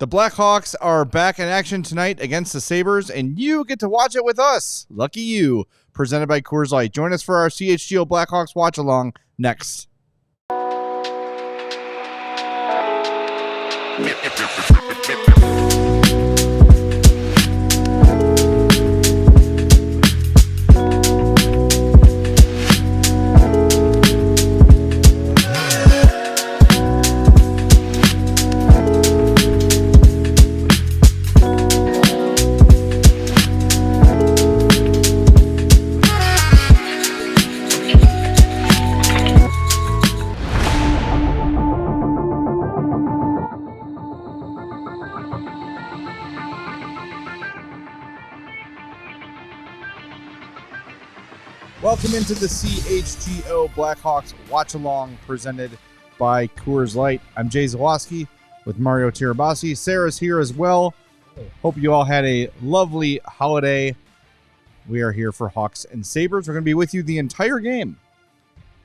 The Blackhawks are back in action tonight against the Sabres, and you get to watch it with us. Lucky you. Presented by Coors Light. Join us for our CHGO Blackhawks watch-along next. Welcome into the CHGO Blackhawks watch-along presented by Coors Light. I'm Jay Zawaski with Mario Tirabassi. Sarah's here as well. Hope you all had a lovely holiday. We are here for Hawks and Sabres. We're going to be with you the entire game.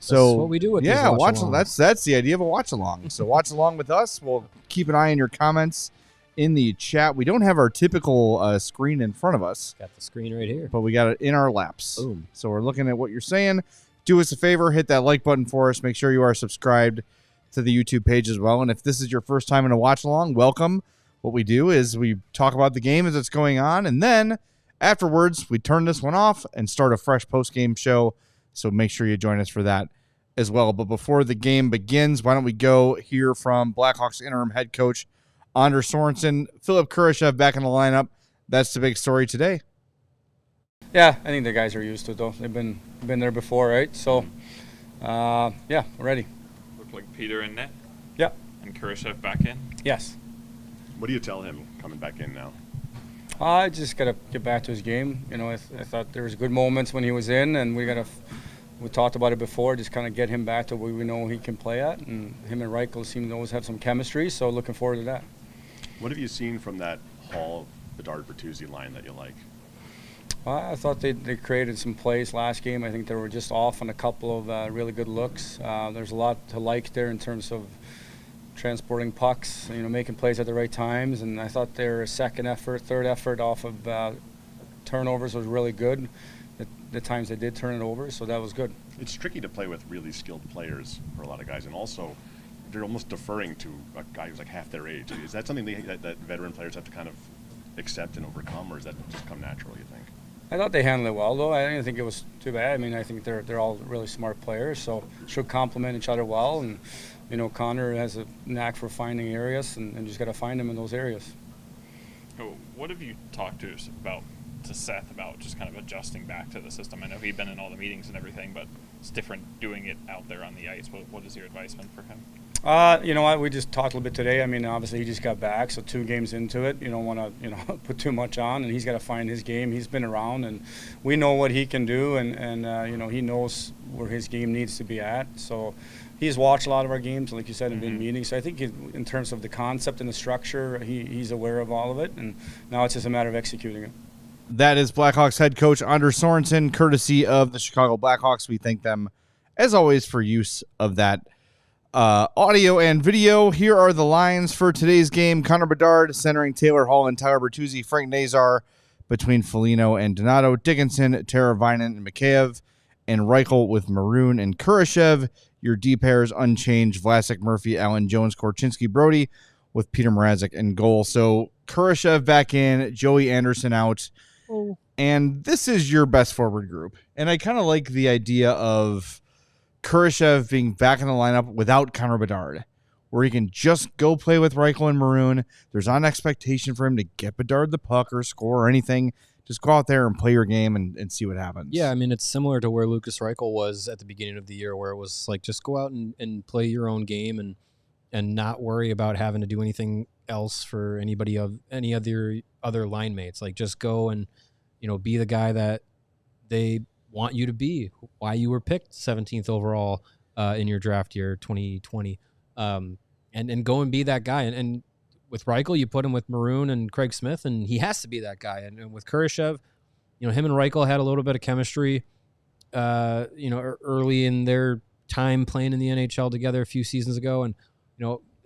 So that's what we do with these watch-along. That's the idea of a watch-along. So watch along with us. We'll keep an eye on your comments in the chat. We don't have our typical screen in front of us. Got the screen right here. But we got it in our laps. Boom. So we're looking at what you're saying. Do us a favor, hit that like button for us. Make sure you are subscribed to the YouTube page as well. And if this is your first time in a watch along, welcome. What we do is we talk about the game as it's going on, and then afterwards we turn this one off and start a fresh post-game show. So make sure you join us for that as well. But before the game begins, why don't we go hear from Blackhawks interim head coach Anders Sorensen. Philip Kurashev back in the lineup. That's the big story today. Yeah, I think the guys are used to it, though. They've been there before, right? So, yeah, we're ready. Looked like Peter in net. Yeah. And Kurashev back in. Yes. What do you tell him coming back in now? I just got to get back to his game. You know, I thought there was good moments when he was in, and we talked about it before, just kind of get him back to where we know he can play at. And him and Reichel seem to always have some chemistry, so looking forward to that. What have you seen from that Hall, Bedard-Bertuzzi line that you like? I thought they created some plays last game. I think they were just off on a couple of really good looks. There's a lot to like there in terms of transporting pucks, making plays at the right times. And I thought their second effort, third effort off of turnovers was really good. The times they did turn it over, so that was good. It's tricky to play with really skilled players for a lot of guys, and also they're almost deferring to a guy who's like half their age. Is that something that veteran players have to kind of accept and overcome, or does that just come natural, you think? I thought they handled it well, though. I didn't think it was too bad. I mean, I think they're all really smart players, so should complement each other well. And, Connor has a knack for finding areas, and just got to find them in those areas. What have you talked to Seth about just kind of adjusting back to the system? I know he'd been in all the meetings and everything, but it's different doing it out there on the ice. What is your advice been for him? You know what? We just talked a little bit today. I mean, obviously he just got back, so 2 games into it, you don't want to, put too much on, and he's got to find his game. He's been around, and we know what he can do, and he knows where his game needs to be at. So he's watched a lot of our games, like you said, and been in meetings. So I think in terms of the concept and the structure, he's aware of all of it, and now it's just a matter of executing it. That is Blackhawks head coach Anders Sorensen, courtesy of the Chicago Blackhawks. We thank them, as always, for use of that audio and video. Here are the lines for today's game. Connor Bedard centering Taylor Hall and Tyler Bertuzzi. Frank Nazar between Foligno and Donato. Dickinson, Teravainen, and Mikheyev. And Reichel with Maroon and Kurashev. Your D pairs unchanged. Vlasic, Murphy, Allen, Jones, Korchinski, Brody with Peter Mrazek in goal. So Kurashev back in, Joey Anderson out. Oh. And this is your best forward group. And I kind of like the idea of Kurashev being back in the lineup without Connor Bedard, where he can just go play with Reichel and Maroon. There's not an expectation for him to get Bedard the puck or score or anything. Just go out there and play your game and see what happens. Yeah, I mean, it's similar to where Lucas Reichel was at the beginning of the year, where it was like, just go out and play your own game and not worry about having to do anything else for anybody of any other line mates. Like, just go and, be the guy that they want you to be, why you were picked 17th overall in your draft year 2020, and go and be that guy. And with Reichel, you put him with Maroon and Craig Smith, and he has to be that guy. And with Kurashev, him and Reichel had a little bit of chemistry, early in their time playing in the NHL together a few seasons ago. And,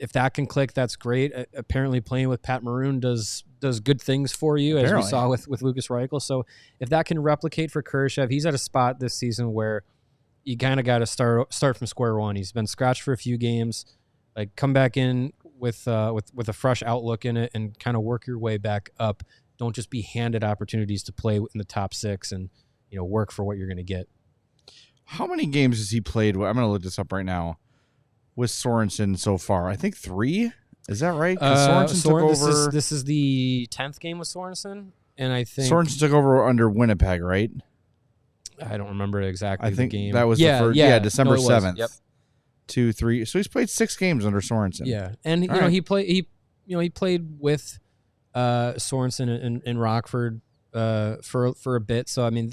if that can click, that's great. Apparently playing with Pat Maroon does good things for you, as we saw with Lucas Reichel. So if that can replicate for Kurashev, he's at a spot this season where you kind of got to start from square one. He's been scratched for a few games. Like, come back in with a fresh outlook in it and kind of work your way back up. Don't just be handed opportunities to play in the top 6 and, work for what you're going to get. How many games has he played? I'm going to look this up right now. With Sorensen so far, I think 3. Is that right? Sorensen took over. This is the 10th game with Sorensen, and I think Sorensen took over under Winnipeg, right? I don't remember exactly. I think the game. that was the first. Yeah, December 7th. Yep. 2, 3. So he's played 6 games under Sorensen. Yeah, and he played with Sorensen in Rockford for a bit. So I mean,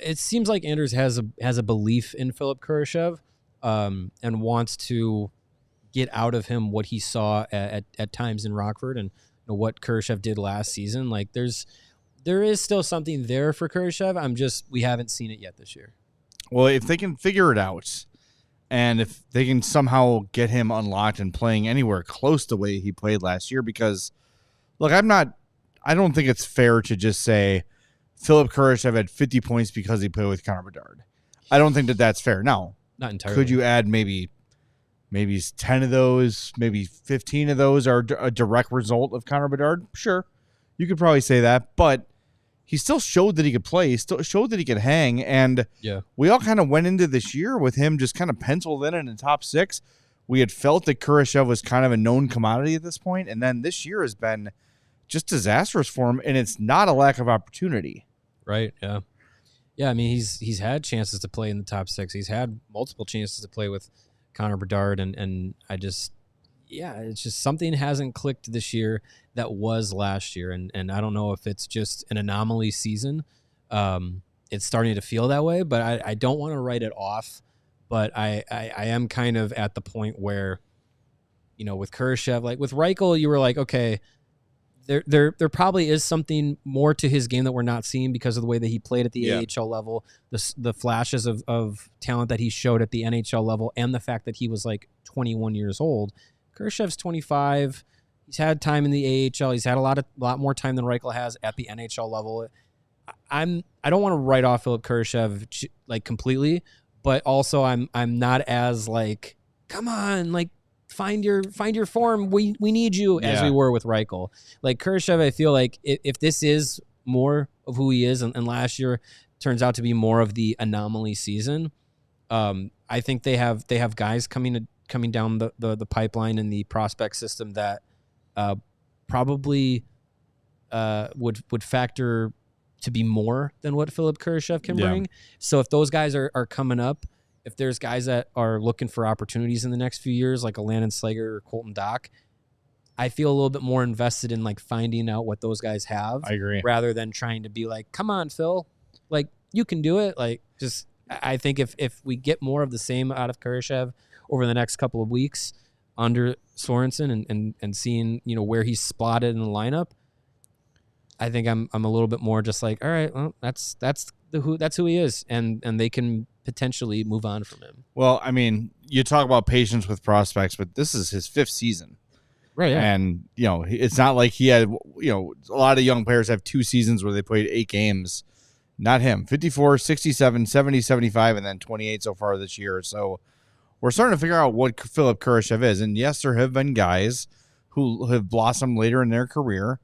it seems like Anders has a belief in Philipp Kurashev. And wants to get out of him what he saw at times in Rockford and what Kurashev did last season. Like there is still something there for Kurashev. We haven't seen it yet this year. Well, if they can figure it out, and if they can somehow get him unlocked and playing anywhere close to the way he played last year, because look, I don't think it's fair to just say Philipp Kurashev had 50 points because he played with Connor Bedard. I don't think that's fair. Now, not entirely. Could you add maybe 10 of those, maybe 15 of those are a direct result of Connor Bedard? Sure. You could probably say that, but he still showed that he could play. He still showed that he could hang, and we all kind of went into this year with him just kind of penciled in the top 6. We had felt that Kurashev was kind of a known commodity at this point, and then this year has been just disastrous for him, and it's not a lack of opportunity. Right, yeah. Yeah, I mean, he's had chances to play in the top 6. He's had multiple chances to play with Connor Bedard, and it's just something hasn't clicked this year that was last year, and I don't know if it's just an anomaly season. It's starting to feel that way, but I don't want to write it off. But I am kind of at the point where, with Kurashev, like with Reichel, you were like, okay, There probably is something more to his game that we're not seeing because of the way that he played at the AHL level, the flashes of talent that he showed at the NHL level, and the fact that he was like 21 years old. Kurashev's 25. He's had time in the AHL. He's had a lot more time than Reichel has at the NHL level. I don't want to write off Philipp Kurashev like completely, but also I'm not as like, come on, like, find your form. We need you, as we were with Reichel. Like Kurashev, I feel like if this is more of who he is, and last year turns out to be more of the anomaly season, I think they have guys coming down the pipeline in the prospect system that probably would factor to be more than what Philipp Kurashev can bring. So if those guys are coming up, if there's guys that are looking for opportunities in the next few years, like a Landon Slager or Colton Dock, I feel a little bit more invested in like finding out what those guys have. I agree. Rather than trying to be like, come on, Phil, like you can do it. Like I think if we get more of the same out of Kurashev over the next couple of weeks under Sorensen and seeing, where he's slotted in the lineup, I think I'm a little bit more just like, all right, well, that's who he is, and they can potentially move on from him. Well, I mean, you talk about patience with prospects, but this is his 5th season. Right, yeah. And, it's not like he had, a lot of young players have 2 seasons where they played 8 games. Not him. 54, 67, 70, 75, and then 28 so far this year. So we're starting to figure out what Philipp Kurashev is. And yes, there have been guys who have blossomed later in their career,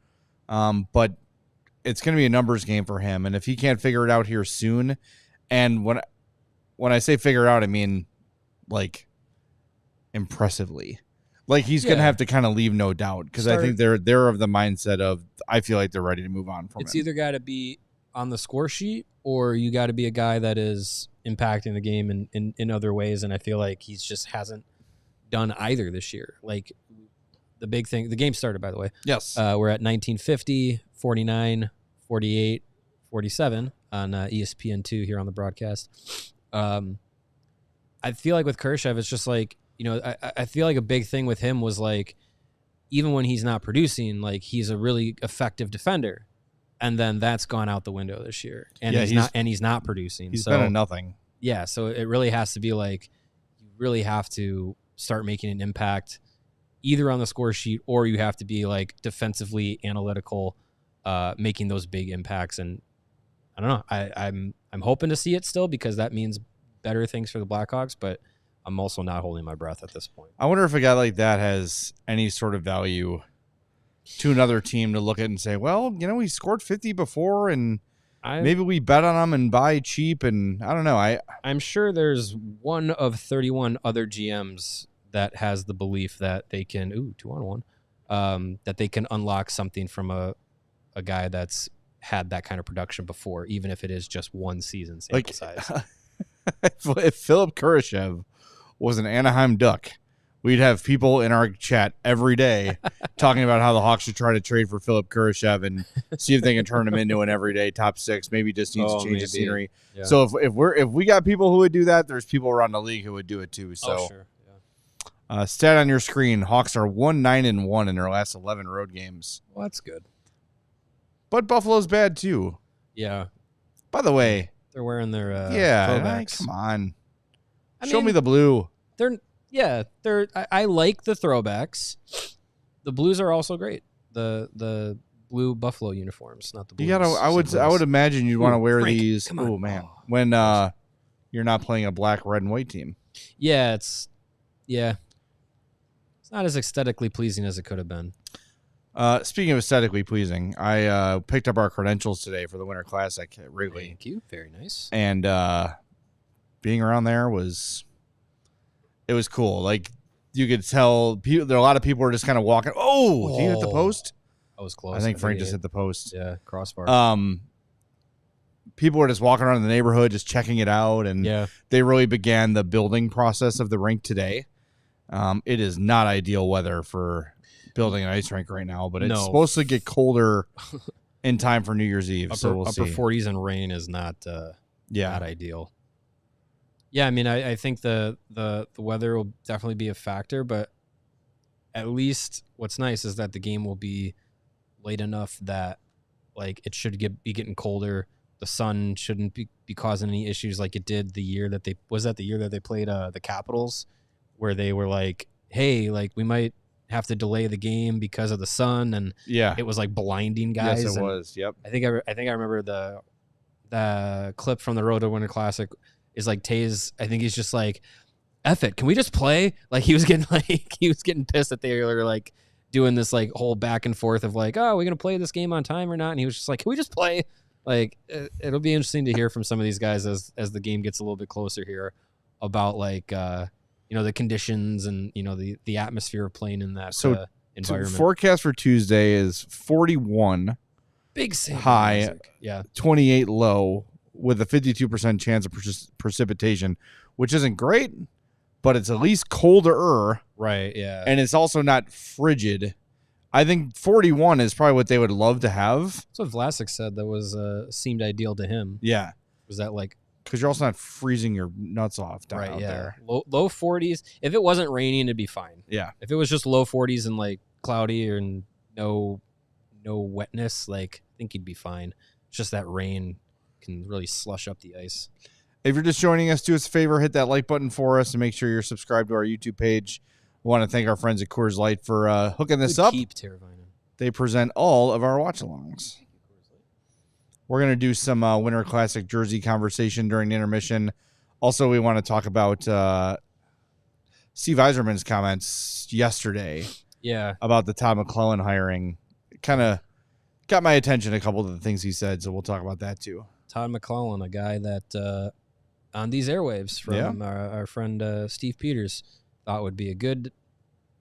but it's going to be a numbers game for him. And if he can't figure it out here soon, and when I say figure out, I mean like impressively. Like he's going to have to kind of leave no doubt, because I think they're of the mindset of, I feel like they're ready to move on from him. It's either got to be on the score sheet, or you got to be a guy that is impacting the game in other ways. And I feel like he's just hasn't done either this year. Like the big thing, the game started, by the way. Yes. We're at 1950, 49, 48, 47 on ESPN2 here on the broadcast. I feel like with Kurashev, it's just like, I feel like a big thing with him was like, even when he's not producing, like he's a really effective defender. And then that's gone out the window this year. And he's not producing. He's been a nothing. Yeah. So it really has to be like, you really have to start making an impact either on the score sheet or you have to be like defensively analytical, making those big impacts. And I don't know. I'm hoping to see it still because that means better things for the Blackhawks, but I'm also not holding my breath at this point. I wonder if a guy like that has any sort of value to another team to look at and say, well, he scored 50 before and maybe we bet on him and buy cheap. And I don't know. I'm sure there's one of 31 other GMs that has the belief that they can, 2-on-1, that they can unlock something from a guy that's had that kind of production before, even if it is just one season sample size. If Philip Kurashev was an Anaheim Duck, we'd have people in our chat every day talking about how the Hawks should try to trade for Philip Kurashev and see if they can turn him into an everyday top 6. Maybe just needs to change the scenery. Yeah. So if we got people who would do that, there's people around the league who would do it too. So, sure. Stat on your screen: Hawks are 1-9-1 in their last 11 road games. Well, that's good. But Buffalo's bad too. Yeah. By the way, they're wearing their throwbacks. Come on, show me the blue. I like the throwbacks. The blues are also great. The blue Buffalo uniforms, not the blues. I would imagine you'd want to wear Frank, these. Oh man, when you're not playing a black, red, and white team. Yeah, it's not as aesthetically pleasing as it could have been. Speaking of aesthetically pleasing, I picked up our credentials today for the Winter Classic at Wrigley. Thank you. Very nice. And being around there was cool. Like you could tell, there are a lot of people were just kind of walking. Oh, did you hit the post? I was close. I think Frank just hit the post. Yeah, crossbar. People were just walking around the neighborhood, just checking it out, and they really began the building process of the rink today. It is not ideal weather for building an ice rink right now, but it's supposed to get colder in time for New Year's Eve. So we'll see. Upper 40s and rain is not ideal. Yeah, I mean, I think the weather will definitely be a factor, but at least what's nice is that the game will be late enough that like it should be getting colder. The sun shouldn't be causing any issues like it did the year that they played the Capitals, where they were like, hey, like we might have to delay the game because of the sun, and it was like blinding guys. Yes, it was. Yep. I think I remember the clip from the Road to Winter Classic is like Taze. I think he's just like, F it, can we just play? Like he was getting pissed that they were like doing this like whole back and forth of like, oh, are we gonna play this game on time or not? And he was just like, can we just play? Like it'll be interesting to hear from some of these guys as the game gets a little bit closer here about like the conditions and the atmosphere of playing in that environment. Forecast for Tuesday is 41 big high, 28 low, with a 52% chance of precipitation, which isn't great, but it's at least colder. Right, yeah. And it's also not frigid. I think 41 is probably what they would love to have. That's what Vlasic said that was seemed ideal to him. Yeah. Was that like... Because you're also not freezing your nuts off out there. Low 40s. If it wasn't raining, it'd be fine. Yeah. If it was just low 40s and like cloudy and no wetness, like I think you'd be fine. It's just that rain can really slush up the ice. If you're just joining us, do us a favor, hit that like button for us and make sure you're subscribed to our YouTube page. We want to thank our friends at Coors Light for hooking this up. They present all of our watch-alongs. We're going to do some Winter Classic jersey conversation during the intermission. Also, we want to talk about Steve Yzerman's comments yesterday about the Todd McClellan hiring. Kind of got my attention, a couple of the things he said, so we'll talk about that too. Todd McClellan, a guy that on these airwaves from our friend Steve Peters thought would be a good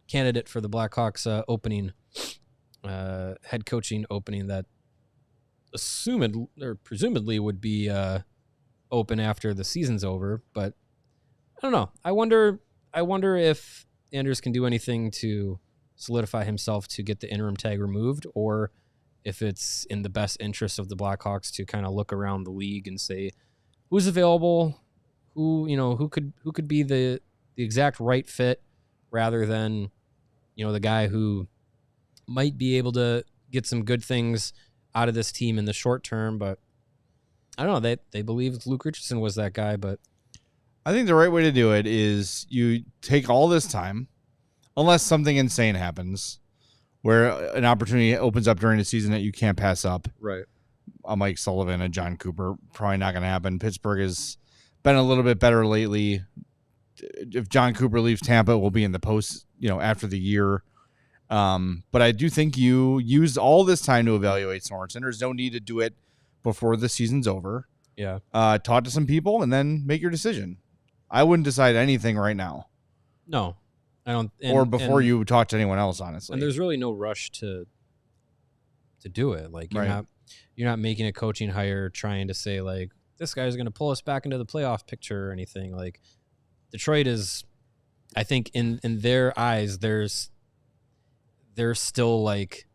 candidate for the Blackhawks opening, head coaching opening that presumably would be open after the season's over. But I don't know. I wonder if Anders can do anything to solidify himself to get the interim tag removed, or if it's in the best interest of the Blackhawks to kind of look around the league and say who's available, who could be the exact right fit, rather than the guy who might be able to get some good things out of this team in the short term. But I don't know, they believe Luke Richardson was that guy. But I think the right way to do it is you take all this time, unless something insane happens where an opportunity opens up during the season that you can't pass up. Right. A Mike Sullivan, a John Cooper, probably not going to happen. Pittsburgh has been a little bit better lately. If John Cooper leaves Tampa, we'll be in the post, after the year. But I do think you used all this time to evaluate Sorensen. There's no need to do it before the season's over. Yeah. Talk to some people and then make your decision. I wouldn't decide anything right now. No, I don't. Or before you talk to anyone else, honestly. And there's really no rush to do it. Like you're not making a coaching hire trying to say like this guy's going to pull us back into the playoff picture or anything. Like Detroit is, I think in their eyes, they're still like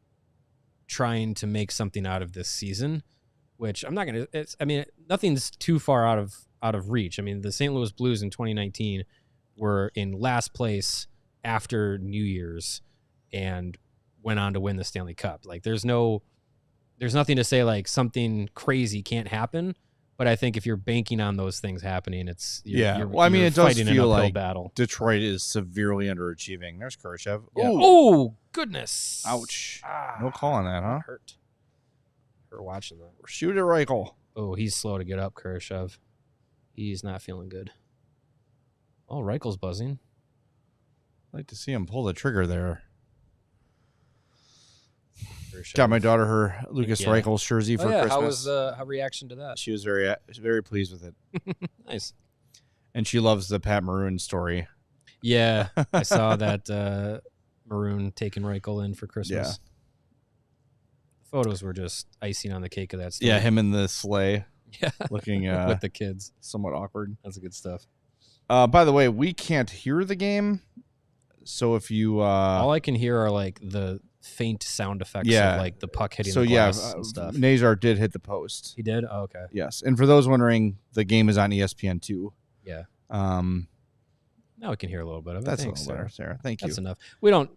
trying to make something out of this season, which I'm not going to, nothing's too far out of reach. I mean, the St. Louis Blues in 2019 were in last place after New Year's and went on to win the Stanley Cup. Like there's nothing to say like something crazy can't happen. But I think if you're banking on those things happening, it does feel like battle. Detroit is severely underachieving. There's Khrushchev. Yeah. Oh, goodness. Ouch. No call on that, huh? Hurt. We're watching that. Shoot it, Reichel. Oh, he's slow to get up, Khrushchev. He's not feeling good. Oh, Reichel's buzzing. I'd like to see him pull the trigger there. Khrushchev. Got my daughter her Lucas Reichel's jersey for Christmas. How was her reaction to that? She was very pleased with it. Nice. And she loves the Pat Maroon story. Yeah, I saw that Maroon taking Reichel in for Christmas. Yeah. Photos were just icing on the cake of that story. Yeah, him in the sleigh. Yeah. Looking with the kids. Somewhat awkward. That's good stuff. By the way, we can't hear the game. So if you all I can hear are like the faint sound effects of like the puck hitting the glass and stuff. Nazar did hit the post. He did? Oh, okay. Yes. And for those wondering, the game is on ESPN2. Yeah. Now we can hear a little bit of it. That's Thanks, a little better, Sarah. Thank you. That's enough. We don't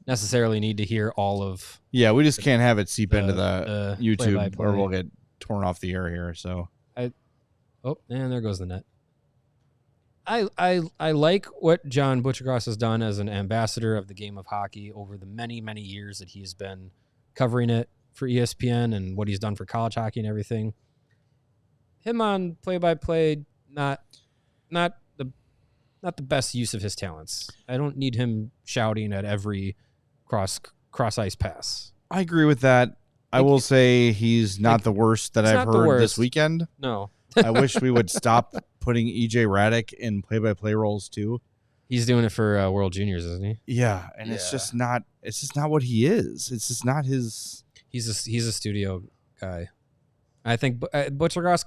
necessarily need to hear all of. Yeah, we just can't have it seep into the YouTube play-by-play. or we'll get torn off the air here. So. And there goes the net. I like what John Butchergross has done as an ambassador of the game of hockey over the many, many years that he's been covering it for ESPN and what he's done for college hockey and everything. Him on play-by-play, not the best use of his talents. I don't need him shouting at every cross ice pass. I agree with that. I will say he's not the worst that I've heard this weekend. No. I wish we would stop putting EJ Radick in play-by-play roles too. He's doing it for World Juniors, isn't he? Yeah, and it's just not what he is. It's just not his. He's a studio guy. I think Butchergross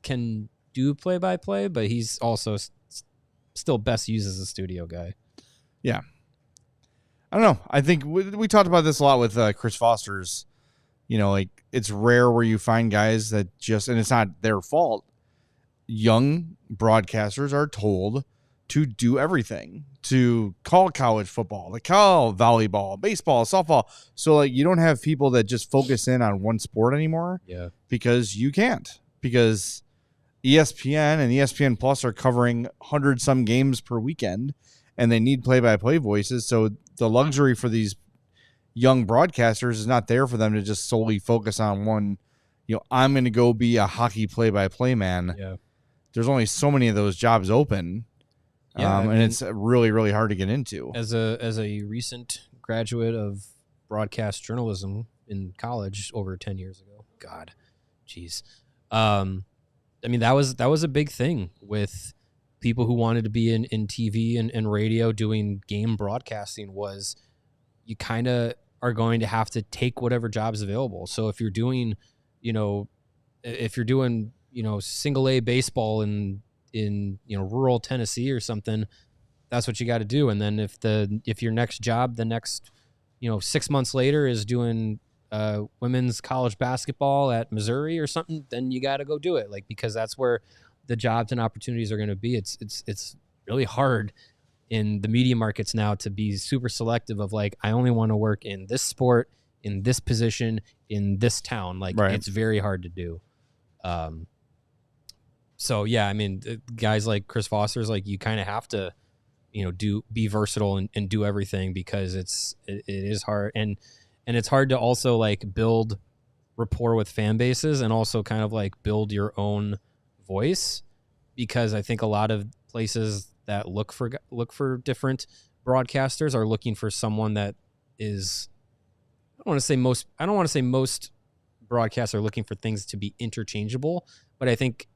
can do play-by-play, but he's also still best used as a studio guy. Yeah. I don't know. I think we talked about this a lot with Chris Foster's. It's rare where you find guys that and it's not their fault. Young broadcasters are told to do everything, to call college football, to call volleyball, baseball, softball. So you don't have people that just focus in on one sport anymore. Yeah. Because you can't. Because ESPN and ESPN Plus are covering 100-some games per weekend, and they need play-by-play voices. So the luxury for these young broadcasters is not there for them to just solely focus on one. I'm going to go be a hockey play-by-play man. Yeah. There's only so many of those jobs open. Yeah, and it's really, really hard to get into. As a recent graduate of broadcast journalism in college over 10 years ago. God, jeez. That was a big thing with people who wanted to be in TV and radio doing game broadcasting. Was you kind of are going to have to take whatever job's available. So if you're doing, single A baseball in rural Tennessee or something, that's what you got to do. And then if your next job, the next 6 months later is doing women's college basketball at Missouri or something, then you got to go do it. Because that's where the jobs and opportunities are going to be. It's really hard in the media markets now to be super selective of I only want to work in this sport, in this position, in this town. Right. It's very hard to do. So yeah, guys like Chris Foster's you kind of have to be versatile and do everything, because it is hard, and it's hard to also like build rapport with fan bases and also kind of like build your own voice, because I think a lot of places that look for different broadcasters are looking for someone that is, I don't want to say most broadcasts are looking for things to be interchangeable, but I think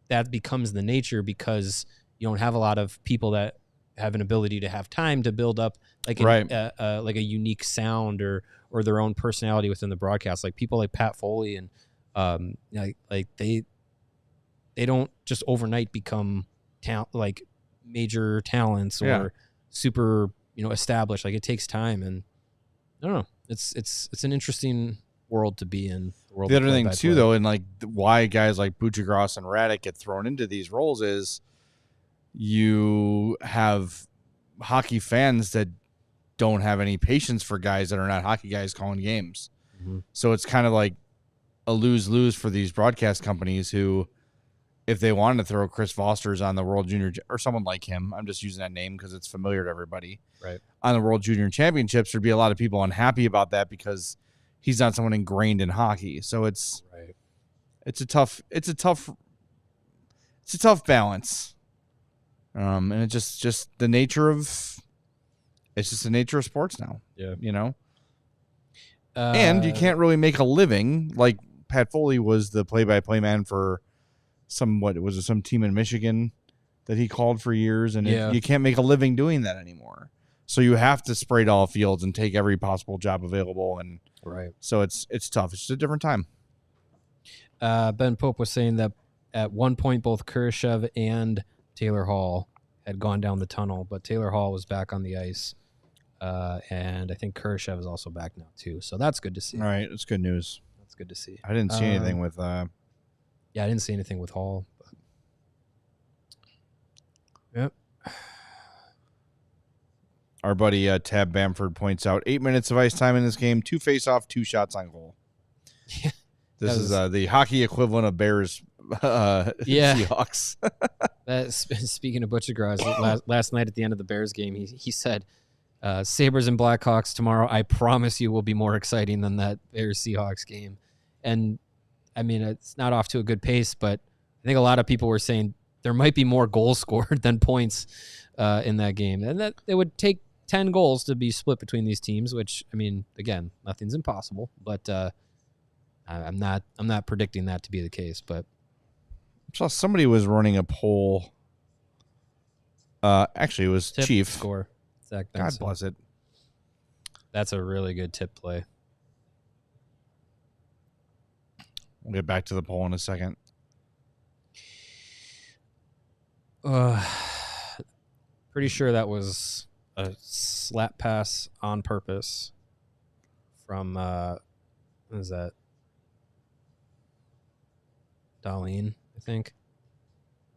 that becomes the nature because you don't have a lot of people that have an ability to have time to build up like like a unique sound or their own personality within the broadcast. Like people like Pat Foley and they don't just overnight become like major talents or super established. Like it takes time, and I don't know. It's an interesting world to be in. The other thing too, though, and like why guys like Buccigross and Radek get thrown into these roles is you have hockey fans that don't have any patience for guys that are not hockey guys calling games. Mm-hmm. So it's kind of like a lose-lose for these broadcast companies who, if they wanted to throw Chris Foster's on the World Junior or someone like him, I'm just using that name because it's familiar to everybody, right? On the World Junior Championships, there'd be a lot of people unhappy about that because he's not someone ingrained in hockey. So it's a tough balance. And it's just the nature of sports now. Yeah. And you can't really make a living. Like Pat Foley was the play-by-play man for some team in Michigan that he called for years, and you can't make a living doing that anymore. So you have to spray all fields and take every possible job available, and so it's tough. It's just a different time. Ben Pope was saying that at one point both Kurashev and Taylor Hall had gone down the tunnel, but Taylor Hall was back on the ice, and I think Kurashev is also back now too. So that's good to see. All right, that's good news. That's good to see. I didn't see anything with. I didn't see anything with Hall. But... Yep. Our buddy Tab Bamford points out 8 minutes of ice time in this game, 2 face-off, 2 shots on goal. This is the hockey equivalent of Bears Seahawks. Speaking of Buccigross, last night at the end of the Bears game, he said, Sabres and Blackhawks tomorrow, I promise you, will be more exciting than that Bears Seahawks game. And I mean, it's not off to a good pace, but I think a lot of people were saying there might be more goals scored than points in that game, and that it would take 10 goals to be split between these teams, which, I mean, again, nothing's impossible, but I'm not predicting that to be the case. But I saw somebody was running a poll. Actually, it was tip Chief. Score. Zach God Benson. bless it. That's a really good tip play. We'll get back to the poll in a second. Pretty sure that was a slap pass on purpose from what is that? Darlene, I think.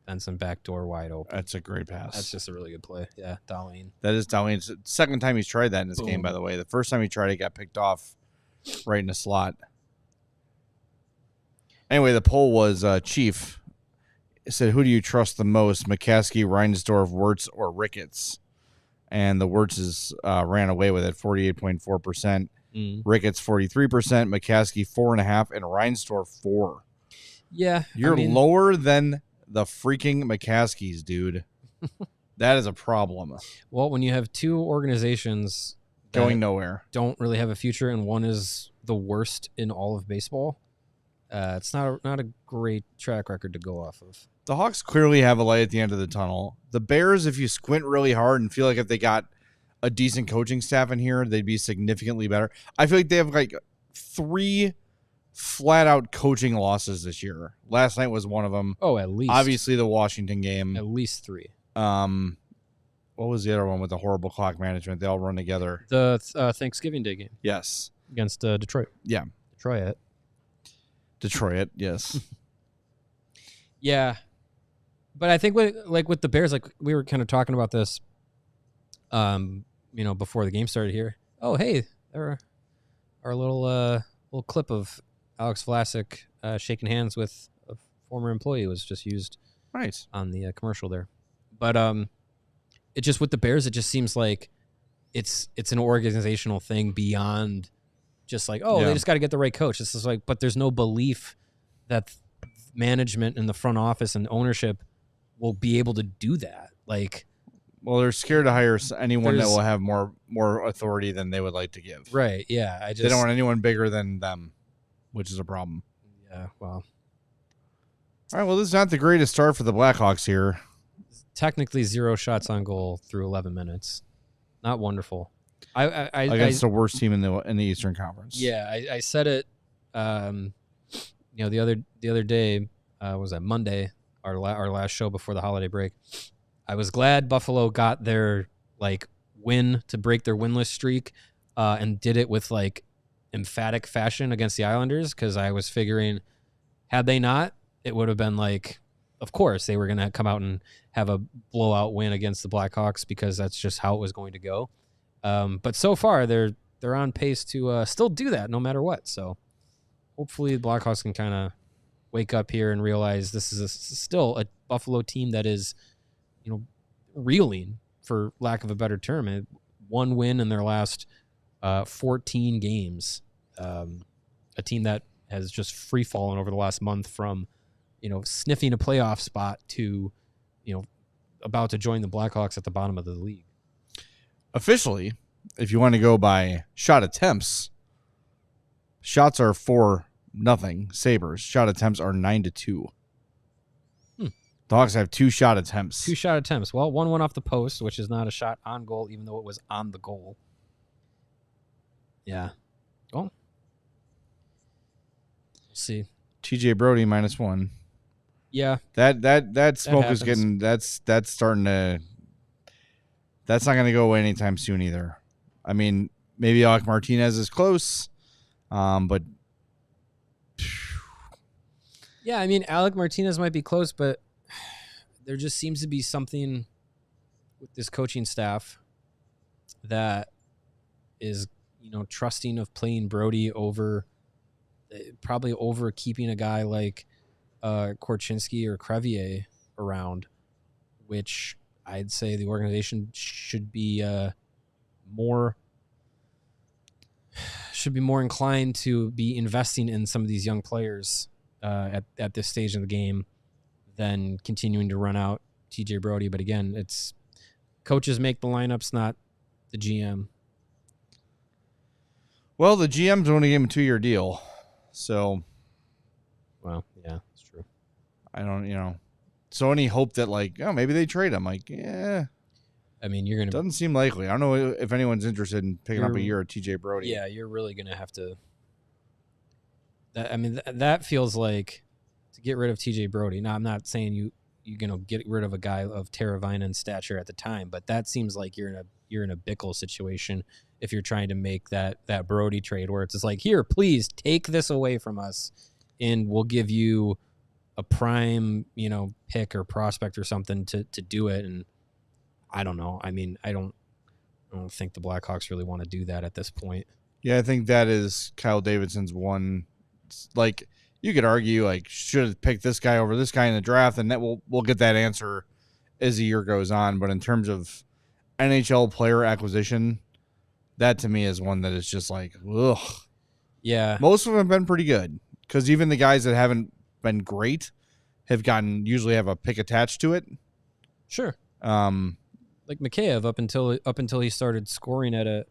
Benson backdoor wide open. That's a great pass. That's just a really good play. Yeah, Darlene. That is Darlene's second time he's tried that in this game, by the way. The first time he tried it, got picked off right in the slot. Anyway, the poll was Chief. It said, who do you trust the most, McCaskey, Reinsdorf, Wirtz, or Ricketts? And the Wirtz ran away with it, 48.4%. Ricketts, 43%. McCaskey, 4.5%. And Reinsdorf, 4%. Yeah. You're lower than the freaking McCaskies, dude. That is a problem. Well, when you have two organizations going nowhere, don't really have a future, and one is the worst in all of baseball, it's not a great track record to go off of. The Hawks clearly have a light at the end of the tunnel. The Bears, if you squint really hard and feel like if they got a decent coaching staff in here, they'd be significantly better. I feel like they have like 3 flat-out coaching losses this year. Last night was one of them. Oh, at least. Obviously, the Washington game. At least 3. What was the other one with the horrible clock management? They all run together. The Thanksgiving Day game. Yes. Against Detroit. Yeah. Detroit, yes. Yeah. But I think with the Bears, like we were kind of talking about this, before the game started here. Oh, hey, there our little clip of Alex Vlasic shaking hands with a former employee was just used right on the commercial there. But it just with the Bears, it just seems like it's an organizational thing beyond just like, they just got to get the right coach. This is like, but there's no belief that management and the front office and ownership will be able to do that. Like, well, they're scared to hire anyone that will have more authority than they would like to give. Right. Yeah. They don't want anyone bigger than them, which is a problem. Yeah. Well. All right. Well, this is not the greatest start for the Blackhawks here. Technically 0 shots on goal through 11 minutes. Not wonderful. Against the worst team in the Eastern Conference. Yeah, I said it. The other day was that Monday, our last show before the holiday break. I was glad Buffalo got their win to break their winless streak, and did it with emphatic fashion against the Islanders, because I was figuring, had they not, it would have been of course they were going to come out and have a blowout win against the Blackhawks, because that's just how it was going to go. But so far they're on pace to still do that no matter what. So hopefully the Blackhawks can kind of wake up here and realize this is still a Buffalo team that is, reeling, for lack of a better term. One win in their last 14 games. A team that has just free fallen over the last month from, sniffing a playoff spot to, about to join the Blackhawks at the bottom of the league. Officially, if you want to go by shot attempts, shots are 4-0 Sabres. Shot attempts are 9-2. The Hawks have 2 shot attempts. 2 shot attempts. Well, one went off the post, which is not a shot on goal, even though it was on the goal. Yeah. Well, we'll see. TJ Brody -1. Yeah. That smoke is happens. getting that's starting to. That's not going to go away anytime soon either. I mean, maybe Alec Martinez is close, but yeah, I mean, Alec Martinez might be close, but there just seems to be something with this coaching staff that is, trusting of playing Brody over keeping a guy like Korchinski or Crevier around, which I'd say the organization should be more inclined to be investing in some of these young players at this stage of the game than continuing to run out TJ Brody. But again, it's coaches make the lineups, not the GM. Well, the GM's only gave him a 2-year deal, so. Well, yeah, that's true. I don't, So any hope that maybe they trade him? Yeah. I mean, you're gonna. Doesn't seem likely. I don't know if anyone's interested in picking up a year of TJ Brody. Yeah, you're really gonna have to. That feels like to get rid of TJ Brody. Now, I'm not saying you're gonna get rid of a guy of Teravainen stature at the time, but that seems like you're in a Bickle situation if you're trying to make that Brody trade where it's just here, please take this away from us, and we'll give you a prime, pick or prospect or something to do it. And I don't know. I mean, I don't think the Blackhawks really want to do that at this point. Yeah, I think that is Kyle Davidson's one. You could argue should have picked this guy over this guy in the draft, and that we'll get that answer as the year goes on. But in terms of NHL player acquisition, that to me is one that is just ugh. Yeah. Most of them have been pretty good, because even the guys that haven't been great usually have a pick attached to it. Sure. Like Mikheyev up until he started scoring at a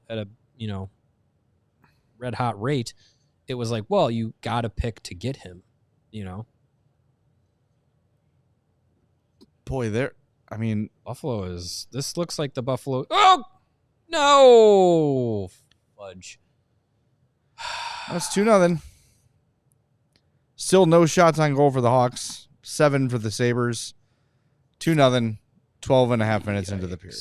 red hot rate, it was well, you got to pick to get him, Boy, Buffalo is. This looks like the Buffalo. Oh no, fudge. That's 2-0. Still no shots on goal for the Hawks. 7 for the Sabres. 2-0. 12.5 minutes into the period.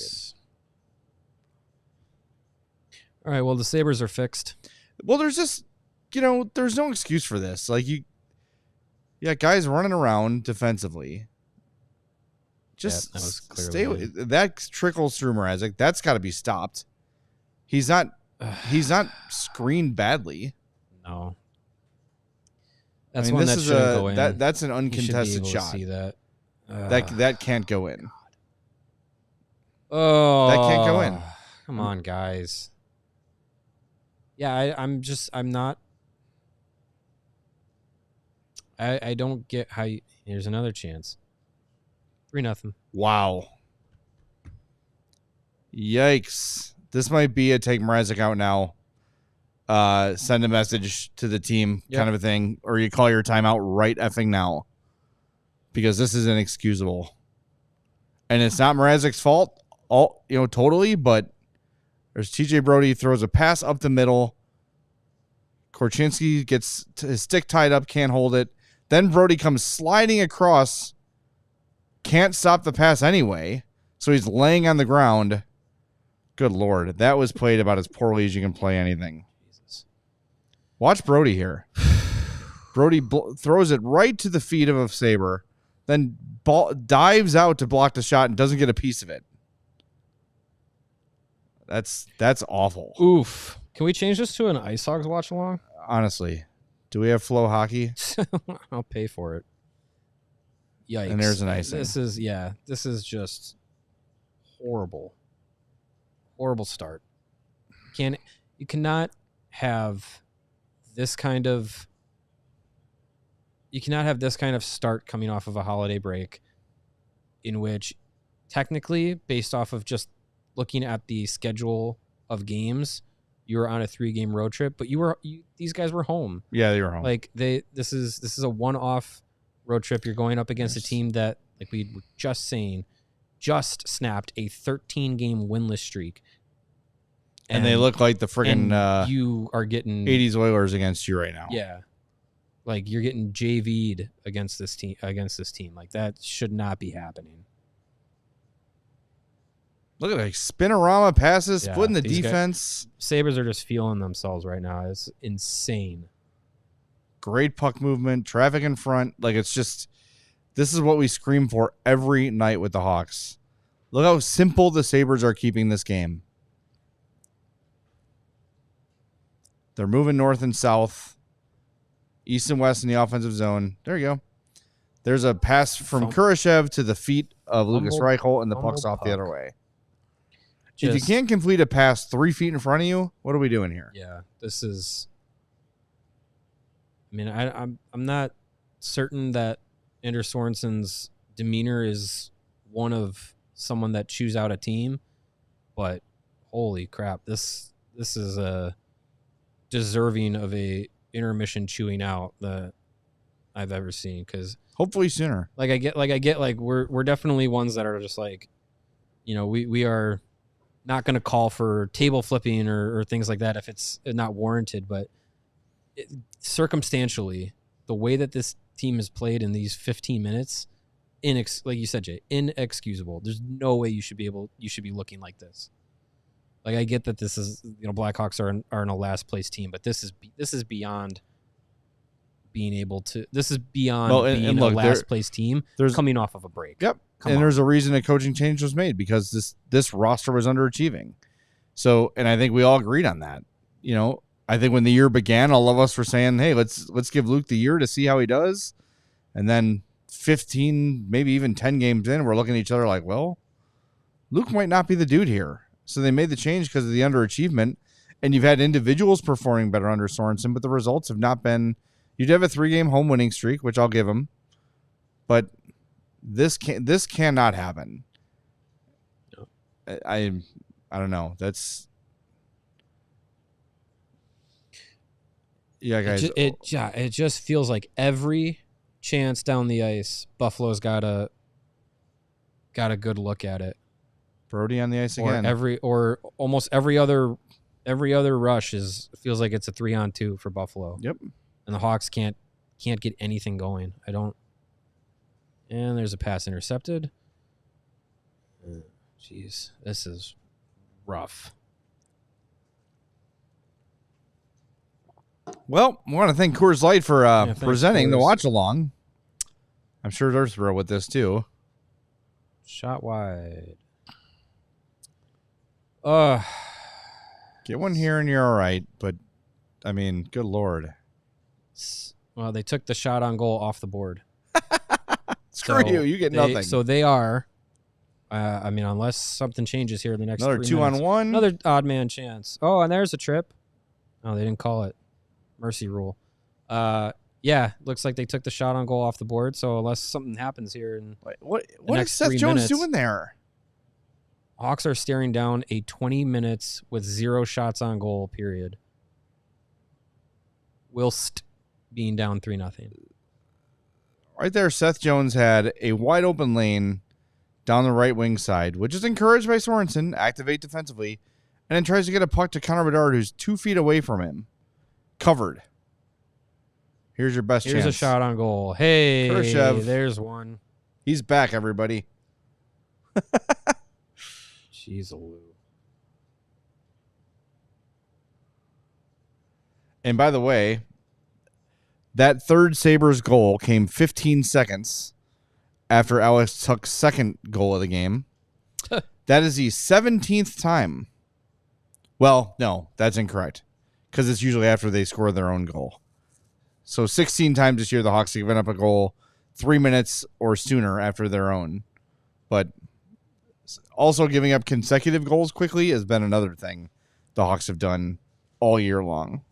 All right. Well, the Sabres are fixed. Well, there's just, there's no excuse for this. Guys running around defensively. Just stay with that. Trickles through Mrazek. That's got to be stopped. He's not screened badly. No. That's one that shouldn't go in. That's an uncontested shot. See that. That can't go in. Oh, That can't go in. Come on, guys. Yeah, I'm not. I don't get how you. Here's another chance. 3-0. Wow. Yikes. This might be a take Mrazek out now. Send a message to the team kind of a thing. Or you call your timeout right effing now. Because this is inexcusable. And it's not Mrazek's fault, totally, but there's TJ Brody throws a pass up the middle. Korchinski gets his stick tied up, can't hold it. Then Brody comes sliding across, can't stop the pass anyway, so he's laying on the ground. Good Lord. That was played about as poorly as you can play anything. Jesus. Watch Brody here. Brody throws it right to the feet of a Sabre, then dives out to block the shot and doesn't get a piece of it. That's awful. Oof. Can we change this to an Ice Hogs watch along? Honestly. Do we have flow hockey? I'll pay for it. Yikes. And there's an icing. This is just horrible. Horrible start. You cannot have this kind of start coming off of a holiday break in which technically, based off of just looking at the schedule of games, you were on a 3-game road trip, but these guys were home. Yeah, they were home. Like this is a one-off road trip. You're going up against a team that, like we were just saying, just snapped a 13-game winless streak. And they look like the friggin' you are getting 80s Oilers against you right now. Yeah. Like you're getting JV'd against this team. Like that should not be happening. Look at like spinorama passes, Yeah, splitting the these defense. Sabres are just feeling themselves right now. It's insane. Great puck movement, traffic in front. Like it's just, this is what we scream for every night with the Hawks. Look how simple the Sabres are keeping this game. They're moving north and south, east and west in the offensive zone. There you go. There's a pass from Kurashev to the feet of Lucas Reichel, and the puck's off the other way. If you can't complete a pass 3 feet in front of you, what are we doing here? Yeah, this is. I mean, I'm not certain that Anders Sorensen's demeanor is one of someone that chews out a team, but holy crap, this is a deserving of a intermission chewing out that I've ever seen. Because hopefully sooner. I get we're definitely ones that are just like, we are not going to call for table flipping or things like that if it's not warranted. But circumstantially, the way that this team has played in these 15 minutes, like you said, Jay, inexcusable. There's no way you should be looking like this. Like I get that this is, Blackhawks are in a last place team, but this is beyond being able to. This is beyond being a last place team. There's coming off of a break. Yep. There's a reason a coaching change was made, because this roster was underachieving. So, and I think we all agreed on that. I think when the year began, all of us were saying, "Hey, let's give Luke the year to see how he does." And then 15, maybe even 10 games in, we're looking at each other like, "Well, Luke might not be the dude here." So they made the change because of the underachievement, and you've had individuals performing better under Sorensen, but the results have not been. You'd have a 3-game home winning streak, which I'll give him, but this cannot happen. No. I don't know. That's guys. It just feels like every chance down the ice, Buffalo's got a good look at it. Brody on the ice again. Or almost every other rush feels like it's a 3-on-2 for Buffalo. Yep. And the Hawks can't get anything going. And there's a pass intercepted. Jeez, this is rough. Well, I want to thank Coors Light for presenting the Coors. watch along. I'm sure they're thrilled with this too. Shot wide. Get one here and you're all right, but I mean, good Lord. Well, they took the shot on goal off the board. Screw you. You get nothing. So they are I mean, unless something changes here in the next Another 3 minutes. 2-on-1. Another odd man chance. Oh, and there's a trip. Oh, they didn't call it. Mercy rule. Yeah, looks like they took the shot on goal off the board. So unless something happens here, and What is Seth Jones doing there? Hawks are staring down a 20 minutes with 0 shots on goal period, whilst being down 3-0. Right there, Seth Jones had a wide open lane down the right wing side, which is encouraged by Sorensen, activate defensively, and then tries to get a puck to Connor Bedard, who's 2 feet away from him, covered. Here's your best chance. Here's a shot on goal. Hey, Khrushchev. There's one. He's back, everybody. Jeez, Lou. And by the way, that third Sabres goal came 15 seconds after Alex Tuck's second goal of the game. That is the 17th time. Well, no, that's incorrect, because it's usually after they score their own goal. So 16 times this year, the Hawks have given up a goal 3 minutes or sooner after their own. But also giving up consecutive goals quickly has been another thing the Hawks have done all year long.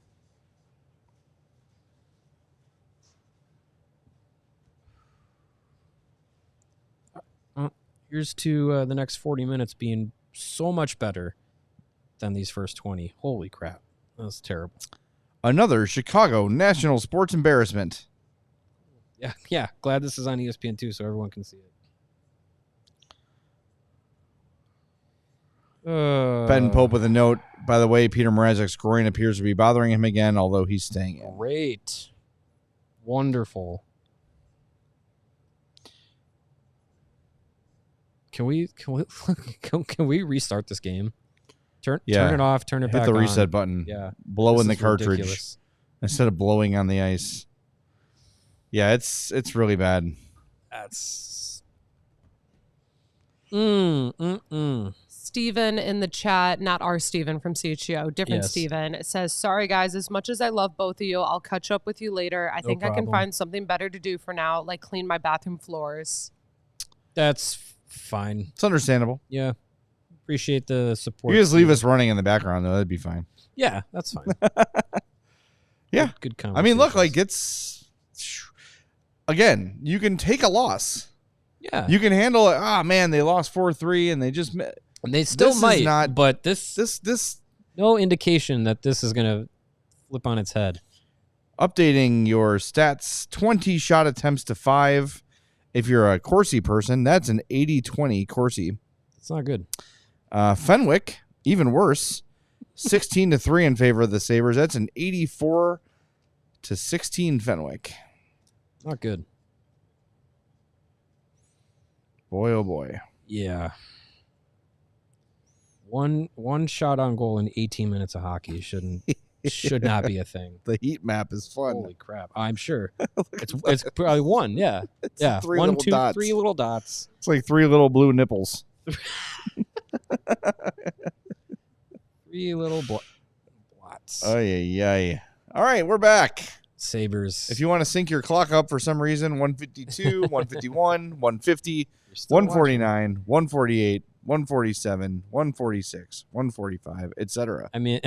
Here's to the next 40 minutes being so much better than these first 20. Holy crap. That was terrible. Another Chicago national sports embarrassment. Yeah. Glad this is on ESPN too, so everyone can see it. Ben Pope with a note. By the way, Peter Mrazek's groin appears to be bothering him again, although he's staying in. Great. Wonderful. Can we restart this game? Turn it off, turn it back on. Hit the reset button. Yeah. Blow in the cartridge ridiculous. instead of blowing on the ice. Yeah, it's really bad. That's Steven in the chat, not our Steven from CHGO, different Yes. Steven. It says, sorry guys, as much as I love both of you, I'll catch up with you later. I think I can problem. find something better to do for now, like clean my bathroom floors. That's fine. It's understandable. Yeah. Appreciate the support. You just leave us running in the background, though. That'd be fine. Yeah, that's fine. Yeah. Good I mean, look, conversations. like it's... Again, you can take a loss. Yeah. You can handle it. Ah, man, they lost 4-3, and they just... And they still This is might, not- but this This no indication that this is going to flip on its head. updating your stats, 20 shot attempts to 5. If you're a Corsi person, that's an 80-20 Corsi. It's not good. Fenwick, even worse, 16-3 in favor of the Sabres. That's an 84-16 Fenwick. Not good. Boy, oh boy. Yeah. One shot on goal in 18 minutes of hockey should not be a thing. The heat map is fun. Holy crap! I'm sure it's probably one. Yeah, yeah. 3 1, little 2, dots. 3 little dots. It's like 3 little blue nipples. 3 little blots. Ay, ay, ay. All right, we're back. Sabres. If you want to sync your clock up for some reason, 152, 151, 150, You're still watching. 149, 148, 147, 146, 145, etc. I mean,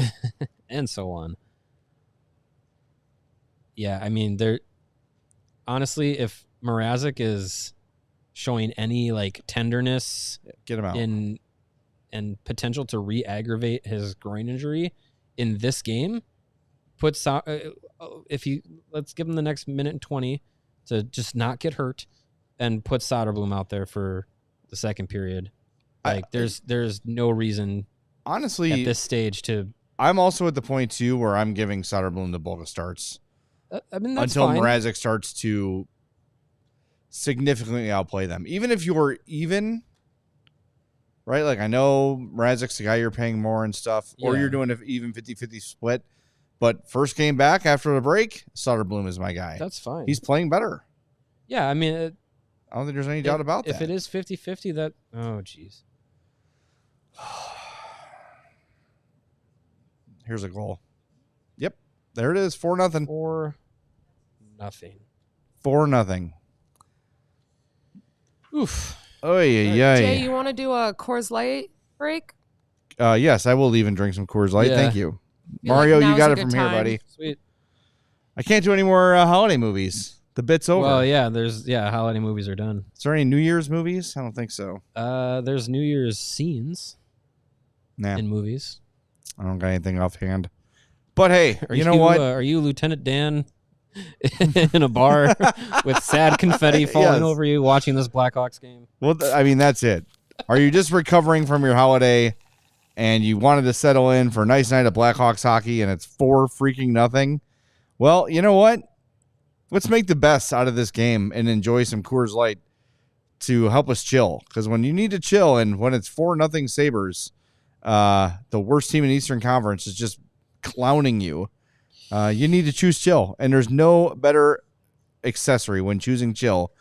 and so on. Yeah, I mean, there. Honestly, if Mrazek is showing any like tenderness Get him out. and potential to re-aggravate his groin injury in this game, let's give him the next minute and 20 to just not get hurt, and put Soderblom out there for the second period. Like there's no reason Honestly, at this stage to. I'm also at the point too where I'm giving Soderblom the bulk of starts I mean, that's until fine. Mrazek starts to significantly outplay them. Even if you're even, right? Like I know Mrazek's the guy you're paying more and stuff, or Yeah. you're doing an even 50-50 split. But first game back after the break, Soderblom is my guy. That's fine. He's playing better. Yeah, I mean, I don't think there's any doubt about that. If it is 50-50, that... Oh, jeez. Here's a goal. Yep. There it is. 4-0. 4-0. 4-0. Oof. Oh yeah, Jay, you want to do a Coors Light break? Yes, I will leave and drink some Coors Light. Yeah. Thank you, Feel Mario. like You now's got a it good from time. here, buddy. Sweet. I can't do any more holiday movies. The bit's over. Well, yeah, holiday movies are done. Is there any New Year's movies? I don't think so. There's New Year's scenes Nah, in movies. I don't got anything offhand. But hey, Are you know what? Are you Lieutenant Dan in a bar with sad confetti falling Yes. over you watching this Blackhawks game? Well, I mean, that's it. Are you just recovering from your holiday and you wanted to settle in for a nice night of Blackhawks hockey and it's 4-0? Well, you know what? Let's make the best out of this game and enjoy some Coors Light to help us chill. Because when you need to chill and when it's 4-0 Sabres, the worst team in Eastern Conference is just clowning you. You need to choose chill. And there's no better accessory when choosing chill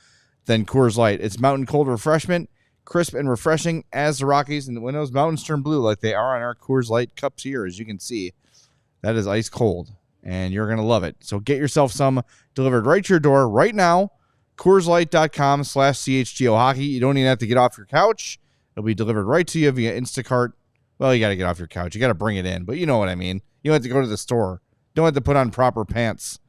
than Coors Light. It's mountain cold refreshment, crisp and refreshing as the Rockies and when those mountains turn blue like they are on our Coors Light cups here, as you can see. That is ice cold, and you're going to love it. So get yourself some delivered right to your door right now. CoorsLight.com/CHGO Hockey. You don't even have to get off your couch. It'll be delivered right to you via Instacart. Well, you got to get off your couch. You got to bring it in, but you know what I mean. You don't have to go to the store. Don't have to put on proper pants.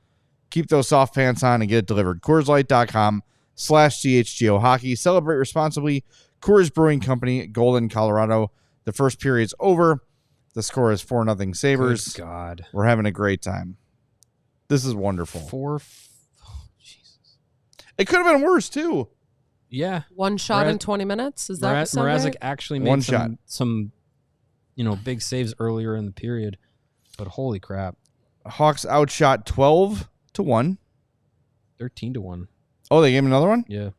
Keep those soft pants on and get it delivered. CoorsLight.com/CHGO Hockey. Celebrate responsibly. Coors Brewing Company, Golden, Colorado. The first period's over. The score is 4-0 Sabres. Good God. We're having a great time. This is wonderful. Jesus. It could have been worse, too. Yeah. One shot in 20 minutes? Is that sound Mrazek right? actually One made shot. some big saves earlier in the period, but holy crap. Hawks outshot 12-1. 13-1. Oh, they gave him another one? Yeah.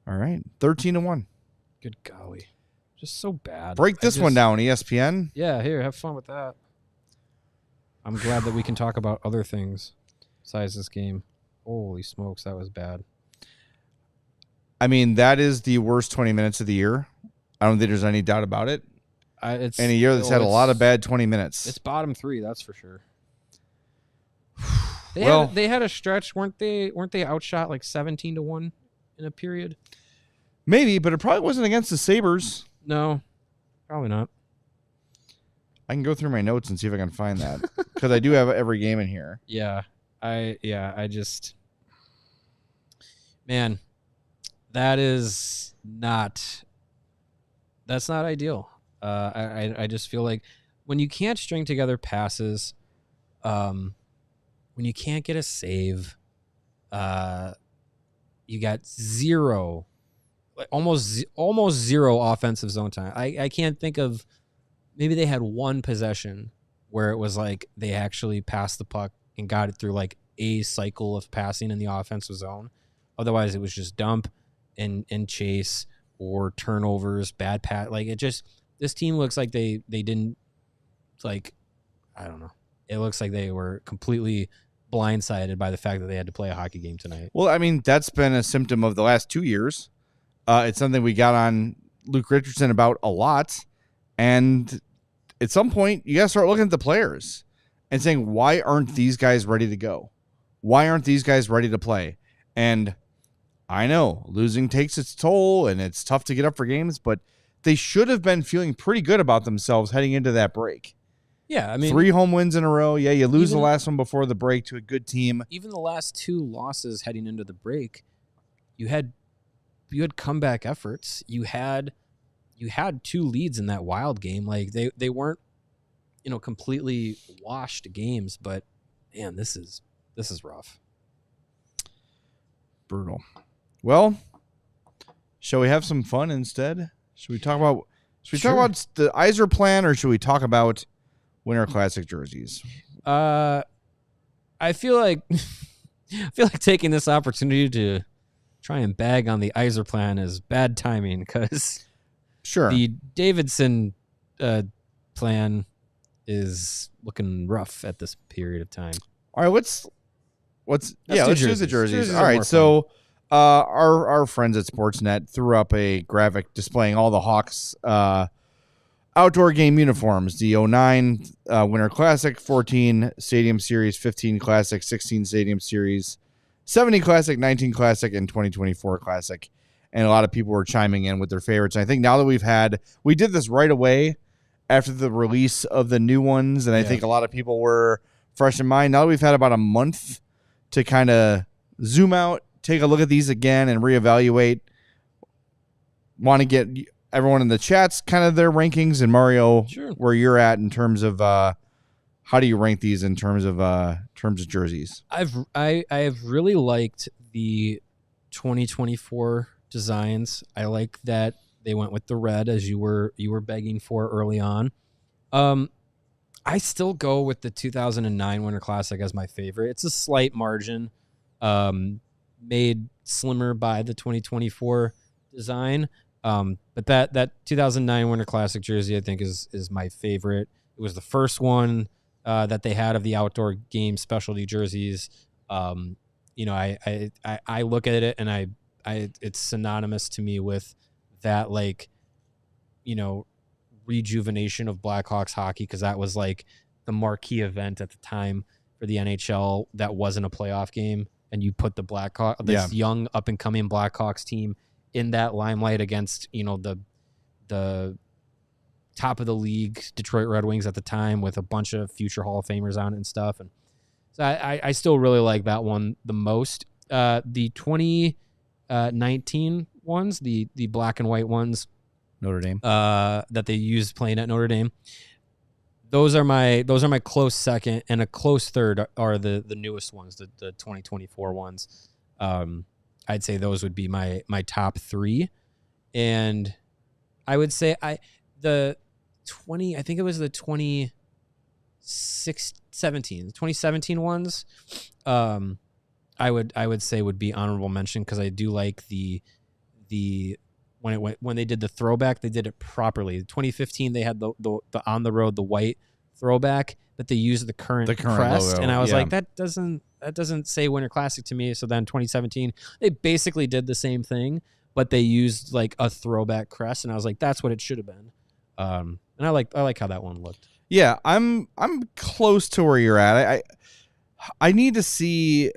All right. 13-1. Good golly. Just so bad. Break this one down, ESPN. Yeah, here, have fun with that. I'm glad that we can talk about other things besides this game. Holy smokes, that was bad. I mean, that is the worst 20 minutes of the year. I don't think there's any doubt about it. It's And a year that's had a lot of bad 20 minutes. It's bottom 3, that's for sure. They had a stretch, weren't they outshot like 17-1 in a period? Maybe, but it probably wasn't against the Sabres. No, probably not. I can go through my notes and see if I can find that because I do have every game in here. Man, that's not ideal. I just feel like when you can't string together passes, when you can't get a save, you got zero, like almost zero offensive zone time. I can't think of, maybe they had one possession where it was like they actually passed the puck and got it through like a cycle of passing in the offensive zone. Otherwise, it was just dump and chase or turnovers, bad pass. Like it just, this team looks like they didn't, like, I don't know. It looks like they were completely blindsided by the fact that they had to play a hockey game tonight. Well, I mean, that's been a symptom of the last 2 years. It's something we got on Luke Richardson about a lot. And at some point, you got to start looking at the players and saying, why aren't these guys ready to go? Why aren't these guys ready to play? And I know losing takes its toll and it's tough to get up for games, but they should have been feeling pretty good about themselves heading into that break. Yeah, I mean, 3 home wins in a row. Yeah, you lose the last one before the break to a good team. Even the last 2 losses heading into the break, you had comeback efforts. You had 2 leads in that Wild game. Like they weren't, completely washed games, but man, this is rough. Brutal. Well, shall we have some fun instead? Should we talk about the Iser plan, or should we talk about Winter Classic jerseys? I feel like taking this opportunity to try and bag on the Iser plan is bad timing because Sure. the Davidson plan is looking rough at this period of time. All right, let's do choose the jerseys. jerseys. Jerseys All are right, more so our friends at Sportsnet threw up a graphic displaying all the Hawks outdoor game uniforms: the 09 Winter Classic, 14 Stadium Series, 15 Classic, 16 Stadium Series, 70 Classic, 19 Classic, and 2024 Classic. and a lot of people were chiming in with their favorites. And I think now that we did this right away after the release of the new ones, and I think a lot of people were fresh in mind. Now that we've had about a month to kind of zoom out, take a look at these again, and reevaluate, want to get everyone in the chats kind of their rankings, and Mario, where you're at in terms of how do you rank these in terms of jerseys? I have really liked the 2024 designs. I like that they went with the red, as you were begging for early on. I still go with the 2009 Winter Classic as my favorite. It's a slight margin, made slimmer by the 2024 design. But that 2009 Winter Classic jersey, I think, is my favorite. It was the first one that they had of the outdoor game specialty jerseys. You know, I look at it and it's synonymous to me with that, like, you know, rejuvenation of Blackhawks hockey, because that was like the marquee event at the time for the NHL that wasn't a playoff game, and you put the this young up and coming Blackhawks team in that limelight against, you know, the top of the league Detroit Red Wings at the time, with a bunch of future Hall of Famers on it and stuff. And so I still really like that one the most. The 2019 ones, the black and white ones, Notre Dame, that they used playing at Notre Dame, those are my close second, and a close third are the newest ones, the 2024 ones. I'd say those would be my top three. And I would say I think it was the 2017 ones. I would say would be honorable mention, because I do like the when they did the throwback, they did it properly. 2015 they had the on the road, the white throwback, but they used the current crest, logo. And I was like, that doesn't say Winter Classic to me. So then 2017 they basically did the same thing, but they used like a throwback crest, and I was like, that's what it should have been. And I like how that one looked. Yeah, I'm close to where you're at. I need to see.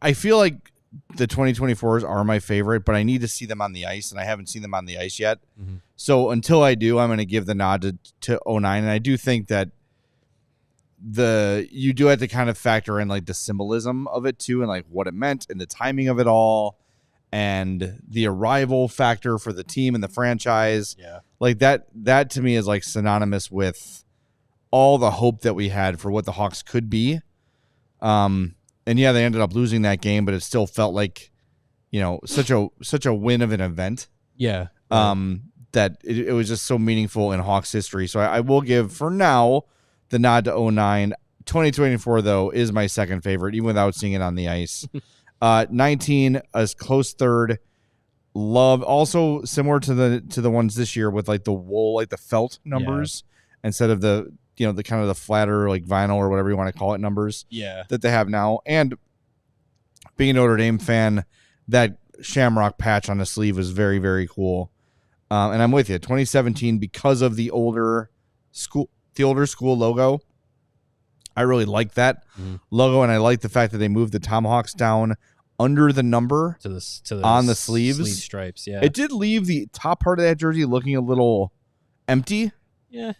I feel like the 2024s are my favorite, but I need to see them on the ice, and I haven't seen them on the ice yet. Mm-hmm. So until I do, I'm going to give the nod to 09. And I do think that you do have to kind of factor in like the symbolism of it too, and like what it meant, and the timing of it all, and the arrival factor for the team and the franchise. Yeah, like that to me is like synonymous with all the hope that we had for what the Hawks could be. And yeah, they ended up losing that game, but it still felt like, you know, such a win of an event. Yeah. Right. That it was just so meaningful in Hawks history. So I will give, for now, the nod to 09. 2024, though, is my second favorite, even without seeing it on the ice. 19, a close third. Love, also similar to the ones this year, with like the wool, like the felt numbers, instead of the, you know, the kind of the flatter, like vinyl or whatever you want to call it, numbers that they have now. And being a Notre Dame fan, that shamrock patch on the sleeve was very, very cool. And I'm with you. 2017, because of the older school logo, I really like that logo, and I like the fact that they moved the tomahawks down under the number to the on the sleeves, sleeve stripes. Yeah, it did leave the top part of that jersey looking a little empty. Yeah.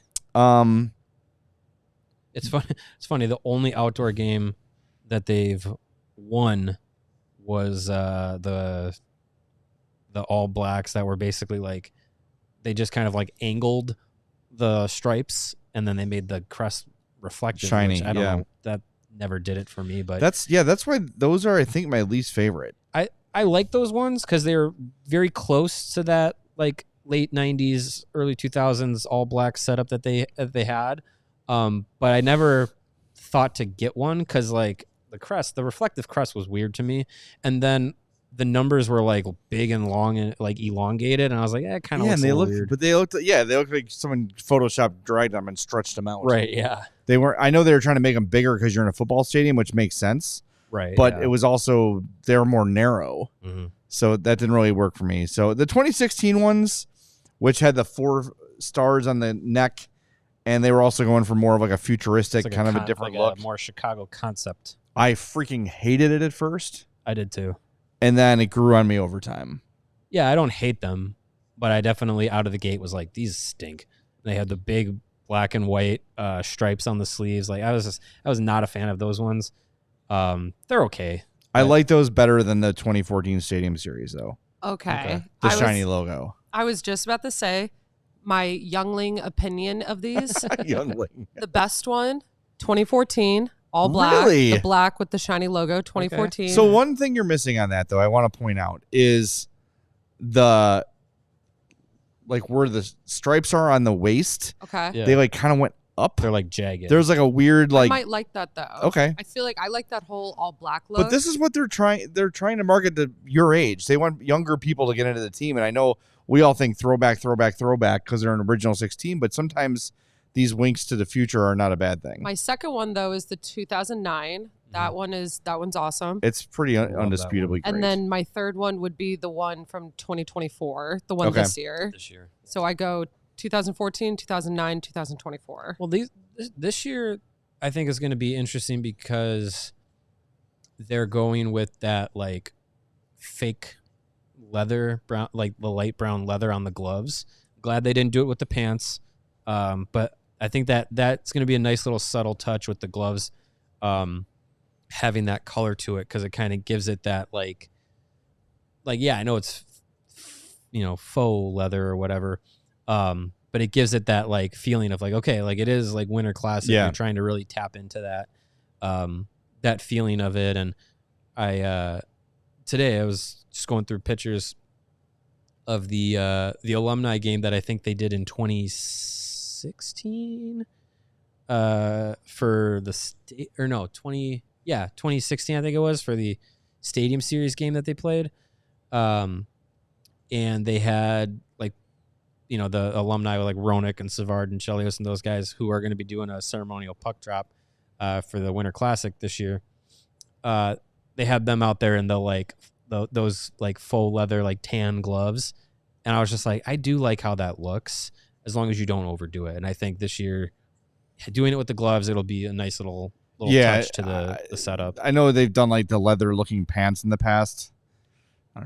It's funny. It's funny. The only outdoor game that they've won was the All Blacks, that were basically like, they just kind of like angled the stripes, and then they made the crest reflective, shiny. Which I don't know. That never did it for me. But that's why those are, I think, my least favorite. I like those ones because they're very close to that like late 90s, early 2000s All Black setup that they had. But I never thought to get one because like the reflective crest was weird to me. And then the numbers were like big and long and like elongated. And I was like, it kind of looks weird. But they looked like someone Photoshop dried them and stretched them out. Right. Yeah. They weren't, I know they were trying to make them bigger because you're in a football stadium, which makes sense. Right. But it was also, they were more narrow. Mm-hmm. So that didn't really work for me. So the 2016 ones, which had the 4 stars on the neck, and they were also going for more of like a futuristic, like kind of a different look. More Chicago concept. I freaking hated it at first. I did too. And then it grew on me over time. yeah, I don't hate them, but I definitely out of the gate was like, these stink. They had the big black and white stripes on the sleeves. Like I was not a fan of those ones. They're okay. I like those better than the 2014 Stadium Series, though. Okay. The shiny logo. I was just about to say my youngling opinion of these. Youngling. The best one, 2014, all black. Really? The black with the shiny logo, 2014. So one thing you're missing on that, though, I want to point out is the like where the stripes are on the waist. Okay. Yeah. They like kind of went up. They're like jagged. There's like a weird I like. might like that though. Okay. I feel like I like that whole all black look. But this is what they're trying to market to your age. They want younger people to get into the team. And I know we all think throwback because they're an original 6 team, but sometimes these winks to the future are not a bad thing. My second one though is the 2009. That one's awesome. It's pretty love that undisputably great. And then my third one would be the one from 2024, the one Okay. this year. So I go 2014, 2009, 2024. Well, this year I think is going to be interesting because they're going with that like fake leather brown, like the light brown leather on the gloves. Glad they didn't do it with the pants, but I think that's going to be a nice little subtle touch with the gloves, having that color to it because it kind of gives it that like yeah, I know it's faux leather or whatever. But it gives it that like feeling of like, okay, like it is like Winter Classic. Yeah. You're trying to really tap into that feeling of it. And today I was just going through pictures of the alumni game that I think they did in 2016 for the 2016, I think it was, for the Stadium Series game that they played. And they had like, the alumni like Roenick and Savard and Chelios and those guys who are going to be doing a ceremonial puck drop for the Winter Classic this year. They had them out there in those like faux leather, like tan gloves. And I was just like, I do like how that looks as long as you don't overdo it. And I think this year doing it with the gloves, it'll be a nice little touch to the setup. I know they've done like the leather looking pants in the past.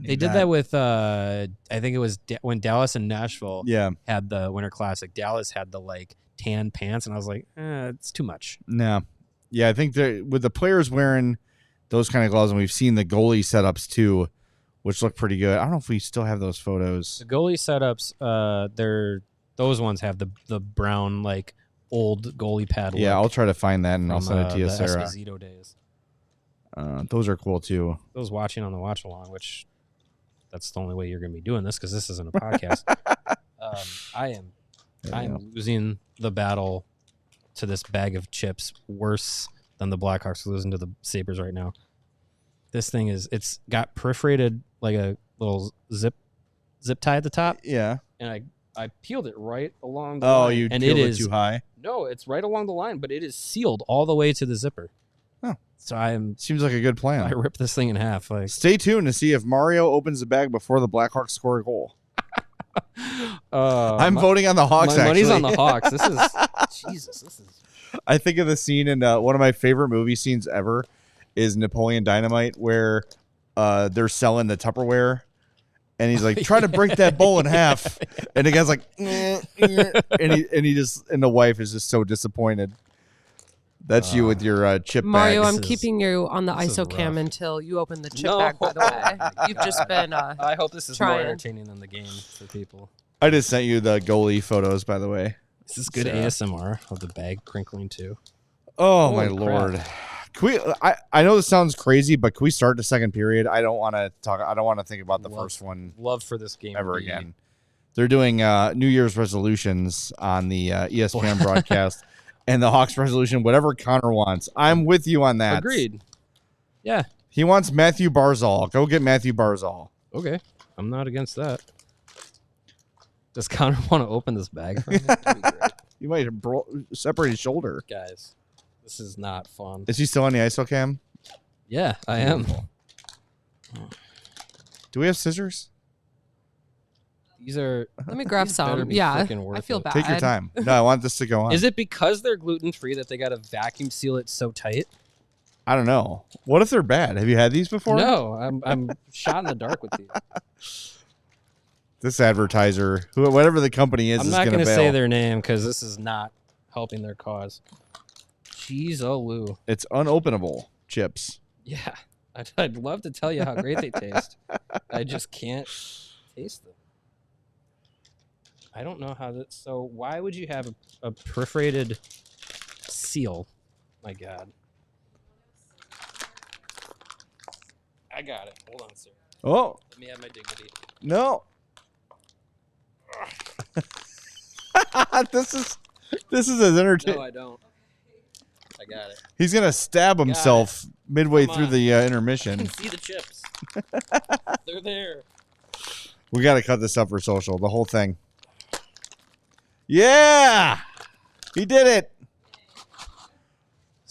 They did that with, I think it was when Dallas and Nashville had the Winter Classic. Dallas had the like tan pants, and I was like, it's too much. No. Yeah, I think with the players wearing those kind of gloves, and we've seen the goalie setups too, which look pretty good. I don't know if we still have those photos. The goalie setups, those ones have the brown like old goalie pad look. Yeah, I'll try to find that and I'll send it to you, the Sarah. Esposito days. Those are cool too. Those watching on the watch along, which that's the only way you're going to be doing this because this isn't a podcast. I am losing the battle to this bag of chips worse than the Blackhawks are losing to the Sabres right now. This thing it's got perforated like a little zip tie at the top. Yeah. And I peeled it right along the line. You and peeled it it is too high? No, it's right along the line, but it is sealed all the way to the zipper. Oh. So seems like a good plan. I ripped this thing in half. Like, stay tuned to see if Mario opens the bag before the Blackhawks score a goal. I'm voting on the Hawks. My money's actually. on the Hawks. This is Jesus. This is. I think of the scene in one of my favorite movie scenes ever is Napoleon Dynamite, where they're selling the Tupperware, and he's like, try to break that bowl in half, and the guy's like, and the wife is just so disappointed. That's you with your chip Mario, bags. I'm keeping you on the ISO cam until you open the chip bag, by the way. You've just been I hope this is more trying. entertaining than the game for people. I just sent you the goalie photos, by the way. This is good ASMR of the bag crinkling too. Oh, Holy my crap. Lord. Can we, I know this sounds crazy, but can we start the second period? I don't want to talk. I don't want to think about the first one Love for this game ever to be- again. They're doing New Year's resolutions on the ESPN broadcast, and the Hawks resolution, whatever Connor wants. I'm with you on that. Agreed. Yeah. He wants Matthew Barzal. Go get Matthew Barzal. Okay. I'm not against that. Does Connor want to open this bag for me? That'd be great. You might separate his shoulder. Guys, this is not fun. Is he still on the ISO cam? Yeah, I am. Do we have scissors? These are. Let me grab These better some. be Yeah, frickin' worth I feel it. bad. Take your time. No, I want this to go on. Is it because they're gluten free that they got to vacuum seal it so tight? I don't know. What if they're bad? Have you had these before? No, I'm shot in the dark with these. This advertiser, whatever the company is, I'm is not going to say their name because this is not helping their cause. Cheese-o-loo. It's unopenable chips. Yeah. I'd love to tell you how great they taste. I just can't taste them. I don't know how that. So why would you have a perforated seal? My God. I got it. Hold on, sir. Oh, Let me have my dignity. no. This is as entertaining. No, I don't. I got it. He's going to stab himself midway Come through on. the I intermission. can see the chips. They're there. We got to cut this up for social, the whole thing. Yeah! He did it!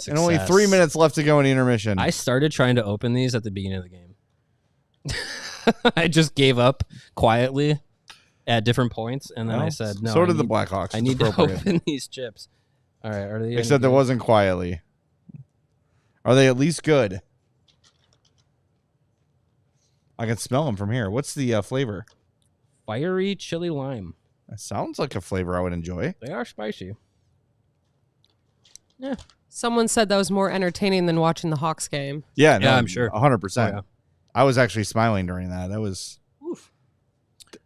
And only 3 minutes left to go in the intermission. I started trying to open these at the beginning of the game. I just gave up quietly at different points, and then I said, no. So did the Blackhawks. I It's need to appropriate. open these chips. All right. Are they Except it wasn't quietly. Are they at least good? I can smell them from here. What's the flavor? fiery chili lime? That sounds like a flavor I would enjoy. They are spicy. Yeah. Someone said that was more entertaining than watching the Hawks game. Yeah, no, Yeah, I'm sure. 100%. Oh, yeah. I was actually smiling during that. That was... Oof.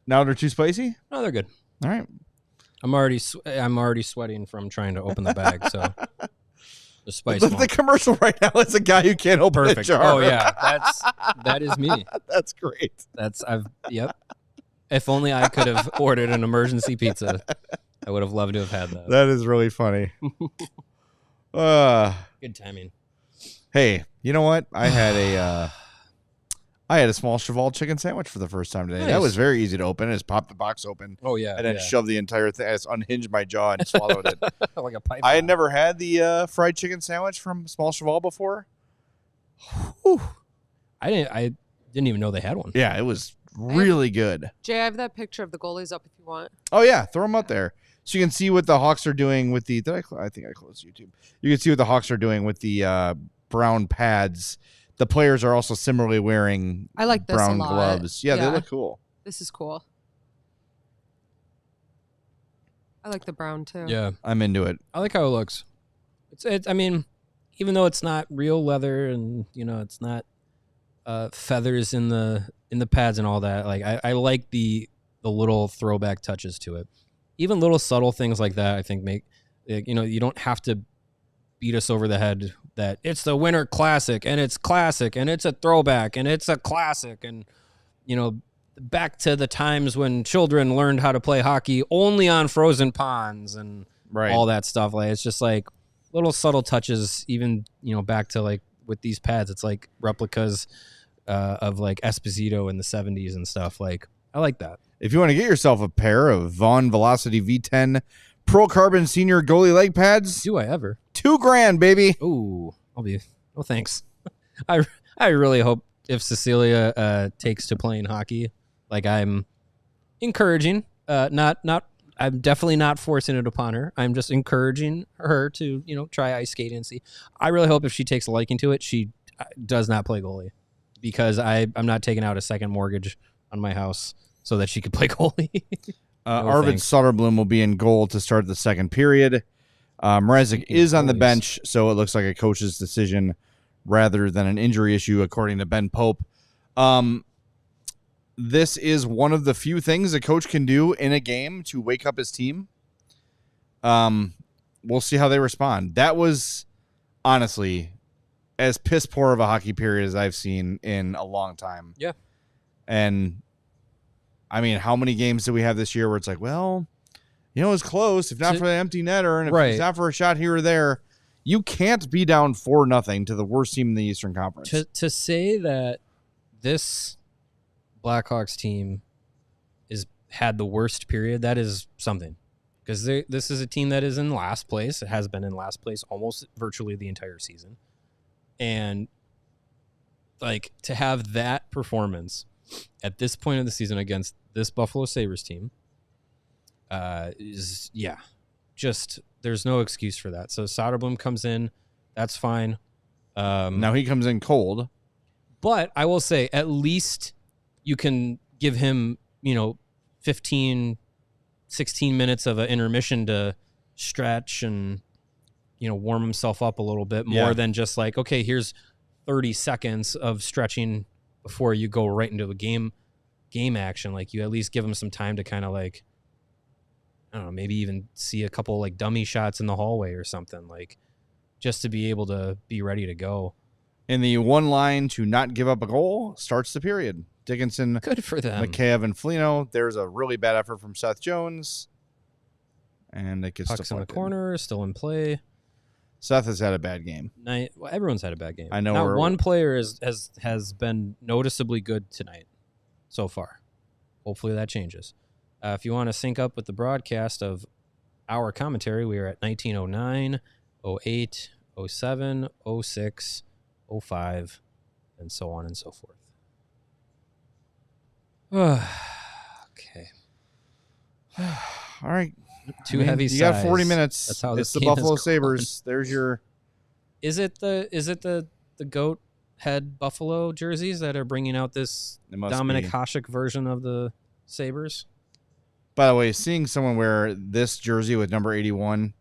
Now they're too spicy? No, they're good. All right. I'm already sweating from trying to open the bag, so the spice. The commercial right now is a guy who can't open a Perfect. jar. Oh yeah, that is me. That's great. Yep. If only I could have ordered an emergency pizza, I would have loved to have had that. That is really funny. Good timing. Hey, you know what? I had a small cheval chicken sandwich for the first time today. That Nice. was very easy to open. I just popped the box open Oh yeah, and then shoved the entire thing. I just unhinged my jaw and swallowed it. like a pipe. I had never had the fried chicken sandwich from Small Cheval before. Whew. I didn't even know they had one. Yeah, it was really good. Jay, I have that picture of the goalies up if you want. Oh yeah, throw them up there so you can see what the Hawks are doing with the. I think I closed YouTube. You can see what the Hawks are doing with the brown pads. The players are also similarly wearing I like this brown a lot. gloves. Yeah, they look cool. This is cool. I like the brown too. Yeah, I'm into it. I like how it looks. I mean, even though it's not real leather and it's not feathers in the pads and all that. Like I like the little throwback touches to it. Even little subtle things like that, I think make you don't have to beat us over the head that it's the Winter Classic and it's classic and it's a throwback and it's a classic and back to the times when children learned how to play hockey only on frozen ponds and all that stuff. Like it's just like little subtle touches. Even back to like with these pads, it's like replicas of like Esposito in the 70s and stuff. Like I like that. If you want to get yourself a pair of Vaughn Velocity V10 Pro Carbon Senior Goalie Leg Pads, Do I ever? $2,000, baby. Ooh, oh, thanks. I really hope if Cecilia takes to playing hockey, like I'm encouraging, I'm definitely not forcing it upon her. I'm just encouraging her to, try ice skating and see. I really hope if she takes a liking to it, she does not play goalie because I'm not taking out a second mortgage on my house so that she could play goalie. Arvid thanks. Soderblom will be in goal to start the second period. Mrazek is on the goalies. bench, so it looks like a coach's decision rather than an injury issue, according to Ben Pope. This is one of the few things a coach can do in a game to wake up his team. We'll see how they respond. That was, honestly, as piss poor of a hockey period as I've seen in a long time. Yeah. And I mean, how many games do we have this year where it's like, well, it's close. If not for the empty netter, and if it's not for a shot here or there, you can't be down 4-0 to the worst team in the Eastern Conference. To say that this Blackhawks team had the worst period, that is something. Because this is a team that is in last place. It has been in last place almost virtually the entire season. And like to have that performance at this point of the season against this Buffalo Sabres team just there's no excuse for that. So Soderblom comes in, that's fine. Now he comes in cold. But I will say at least you can give him, 50% 15, 16 minutes of an intermission to stretch and, warm himself up a little bit more than just like, okay, here's 30 seconds of stretching before you go right into a game action. Like, you at least give him some time to kind of like, I don't know, maybe even see a couple like dummy shots in the hallway or something, like just to be able to be ready to go. And the one line to not give up a goal starts the period. Dickinson, good for them. McCabe, and Foligno. There's a really bad effort from Seth Jones. And it gets Puck's in the corner, still in play. Seth has had a bad game. Well, everyone's had a bad game. I know. Not one player has been noticeably good tonight so far. Hopefully that changes. If you want to sync up with the broadcast of our commentary, we are at 1909, 08, 07, 06, 05, and so on and so forth. Okay. All right. Heavy you sighs. got 40 minutes. That's how it's this the game Buffalo is Sabres. There's your. Is it the goat head Buffalo jerseys that are bringing out this Dominic Hasek version of the Sabres? By the way, seeing someone wear this jersey with number 81,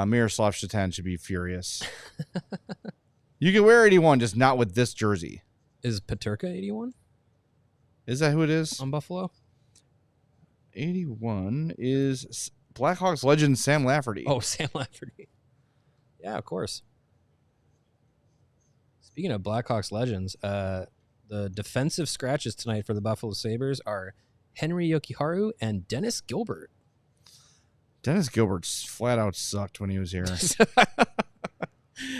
Miroslav Shatan should be furious. You can wear 81, just not with this jersey. Is Peterka 81? Is that who it is? On Buffalo? 81 is Blackhawks legend Sam Lafferty. Oh, Sam Lafferty. Yeah, of course. Speaking of Blackhawks legends, the defensive scratches tonight for the Buffalo Sabres are Henry Yokiharu and Dennis Gilbert. Dennis Gilbert flat out sucked when he was here.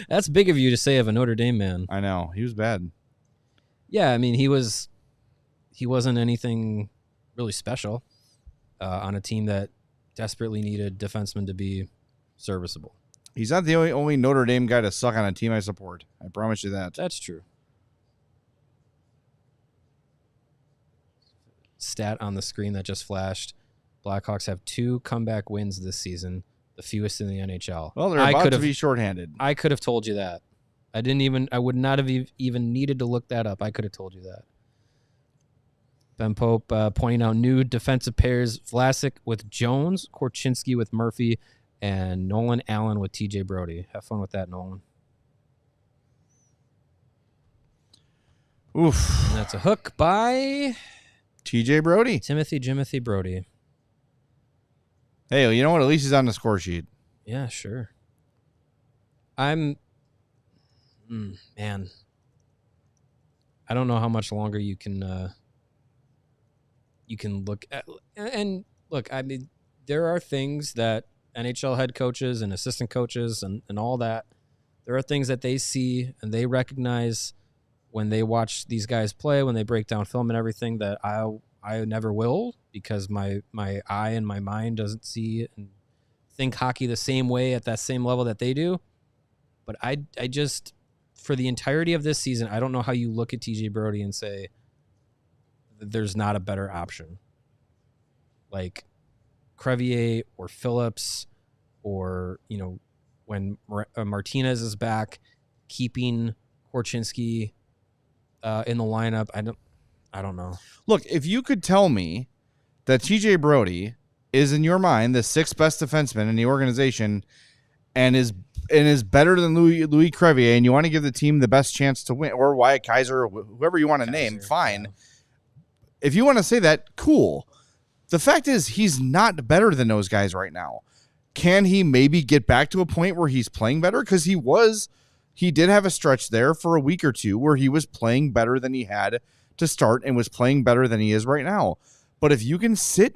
That's big of you to say of a Notre Dame man. I know. He was bad. Yeah, I mean, he wasn't anything really special on a team that desperately needed defensemen to be serviceable. He's not the only Notre Dame guy to suck on a team I support. I promise you that. That's true. Stat on the screen that just flashed. Blackhawks have 2 comeback wins this season, the fewest in the NHL. Well, they're about to be shorthanded. I could have told you that. I would not have even needed to look that up. I could have told you that. Ben Pope pointing out new defensive pairs: Vlasic with Jones, Korchinski with Murphy, and Nolan Allen with TJ Brody. Have fun with that, Nolan. Oof. And that's a hook by TJ Brody. Timothy Brody. Hey, you know what? At least he's on the score sheet. Yeah, sure. Man. I don't know how much longer you can look at. And look, I mean, there are things that NHL head coaches and assistant coaches and all that, there are things that they see and they recognize when they watch these guys play, when they break down film and everything, that I never will, because my eye and my mind doesn't see and think hockey the same way at that same level that they do. But I just, for the entirety of this season, I don't know how you look at TJ Brody and say that there's not a better option. Like Crevier or Phillips, or, when Martinez is back, keeping Korchinski in the lineup. I don't know. Look, if you could tell me that TJ Brody is, in your mind, the 6th best defenseman in the organization and is better than Louis Crevier, and you want to give the team the best chance to win, or Wyatt Kaiser, or whoever you want to name, fine. Yeah. If you want to say that, cool. The fact is, he's not better than those guys right now. Can he maybe get back to a point where he's playing better? Because he did have a stretch there for a week or two where he was playing better than he had to start and was playing better than he is right now. But if you can sit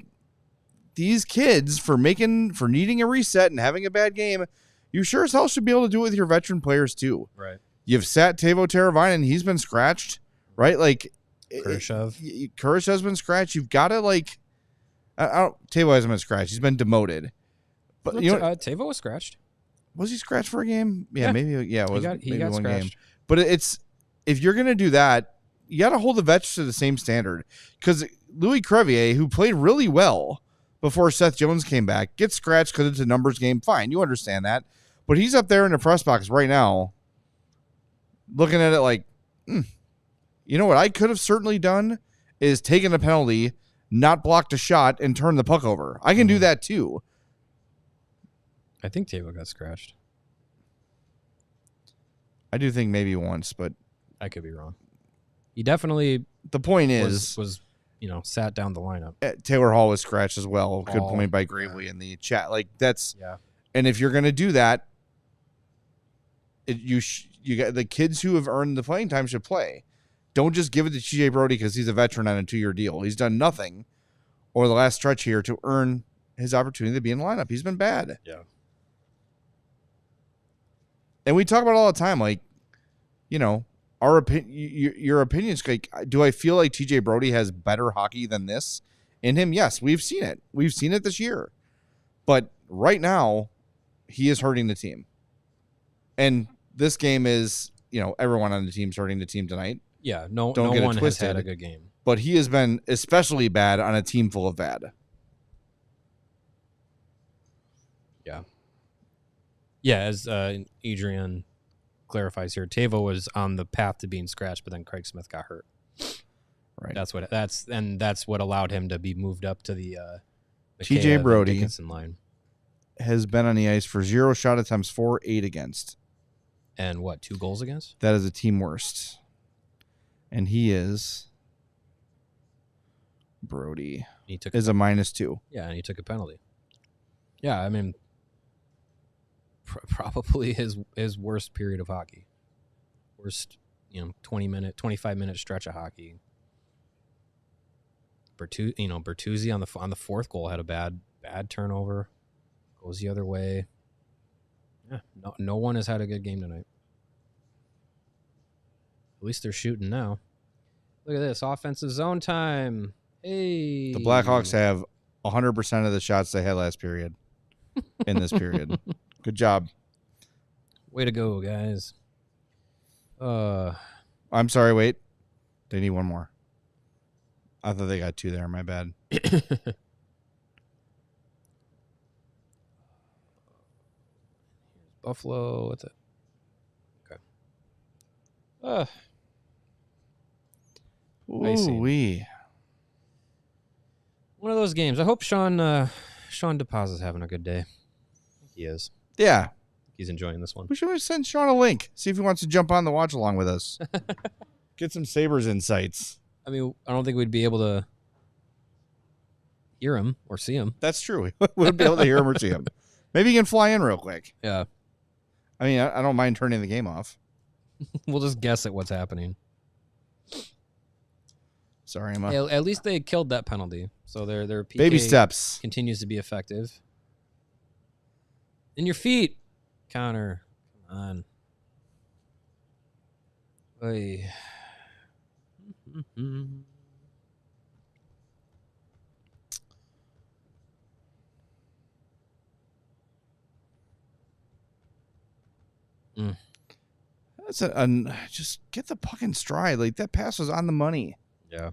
these kids for needing a reset and having a bad game, you sure as hell should be able to do it with your veteran players too. Right. You've sat Teuvo Teravainen, he's been scratched, right? Like Kurashev's been scratched. You've got to Teuvo hasn't been scratched. He's been demoted. But Teuvo was scratched. Was he scratched for a game? Yeah. Maybe. Yeah, it was he got one scratched. Game. But if you're gonna do that, you got to hold the vets to the same standard. Because Louis Crevier, who played really well before Seth Jones came back, gets scratched because it's a numbers game. Fine, you understand that. But he's up there in the press box right now, looking at it like, you know what I could have certainly done is taken a penalty not blocked a shot and turned the puck over. I can do that too. I think Tavo got scratched. I do think maybe once, but I could be wrong. He definitely the point is was sat down the lineup. Taylor Hall was scratched as well. Good Hall, point by Gravely in the chat. Like that's Yeah. And if you're going to do that, you got the kids who have earned the playing time should play. Don't just give it to TJ Brody because he's a veteran on a 2-year deal. He's done nothing over the last stretch here to earn his opportunity to be in the lineup. He's been bad. Yeah. And we talk about it all the time, like, our your opinions. Like, do I feel like TJ Brody has better hockey than this in him? Yes, we've seen it. We've seen it this year. But right now, he is hurting the team. And this game is, everyone on the team's hurting the team tonight. Yeah, no Don't get it one has twisted. had a good game. But he has been especially bad on a team full of bad. Yeah. Yeah, as Adrian clarifies here, Tavo was on the path to being scratched, but then Craig Smith got hurt. Right. That's what allowed him to be moved up to the TJ Brody Dickinson line. Has been on the ice for 0 shot attempts, 4-8 against. And 2 goals against? That is a team worst. And he is Brody. He took is a -2. Yeah, and he took a penalty. Yeah, I mean, probably his worst period of hockey. Worst, 25-minute stretch of hockey. Bertuzzi on the fourth goal had a bad turnover. Goes the other way. Yeah, no one has had a good game tonight. At least they're shooting now. Look at this offensive zone time. Hey, The Blackhawks have 100% of the shots they had last period in this period. Good job. Way to go, guys. I'm sorry, wait. They need one more. I thought they got 2 there. My bad. Buffalo. What's it? Okay. I see. Ooh-wee. One of those games. I hope Sean DePaz is having a good day. I think he is. Yeah. He's enjoying this one. We should send Sean a link. See if he wants to jump on the watch along with us. Get some Sabres insights. I mean, I don't think we'd be able to hear him or see him. That's true. We wouldn't be able to hear him or see him. Maybe he can fly in real quick. Yeah. I mean, I don't mind turning the game off. We'll just guess at what's happening. Sorry, Emma. Hey, at least they killed that penalty. So their PK Baby steps. continues to be effective. In your feet, Connor. Come on. Oy. That's just get the puck in stride. Like that pass was on the money. Yeah.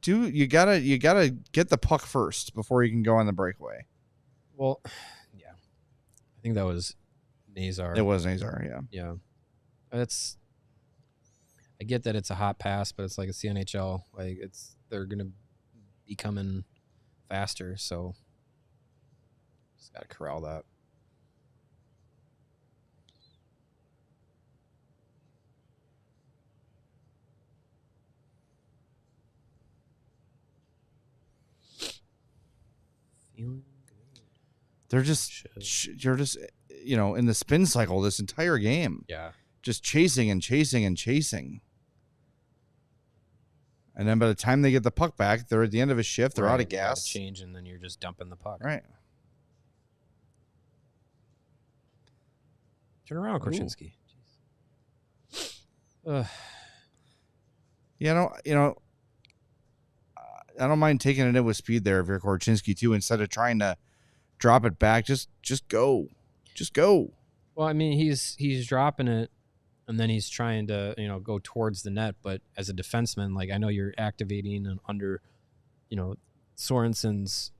You gotta get the puck first before you can go on the breakaway. Well, yeah. I think that was Nazar. It was Nazar, yeah. Yeah. I get that it's a hot pass, but it's like it's the NHL. Like they're gonna be coming faster, so just gotta corral that. Feeling good. They're just you're just in the spin cycle this entire game. Yeah. Just chasing and chasing and chasing. And then by the time they get the puck back, they're at the end of a shift. They're out of gas. Change, and then you're just dumping the puck. Right. Turn around, Korchinski. I don't mind taking it in with speed there if you're Korchinski too. Instead of trying to drop it back, just go. Just go. Well, I mean, he's dropping it, and then he's trying to go towards the net. But as a defenseman, like I know you're activating and under, Sorensen's,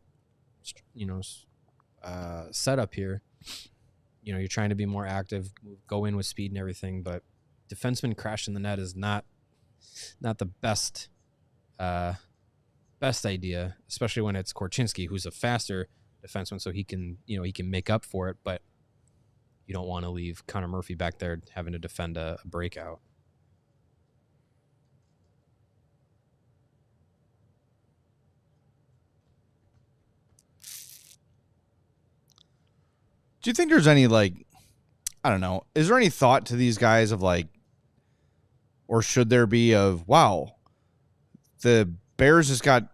setup here. You're trying to be more active, go in with speed and everything. But defenseman crashing the net is not the best best idea, especially when it's Korchinski, who's a faster defenseman, so he can make up for it. But you don't want to leave Connor Murphy back there having to defend a breakout. Do you think there's any, like, I don't know, is there any thought to these guys of, like, or should there be of, wow, the Bears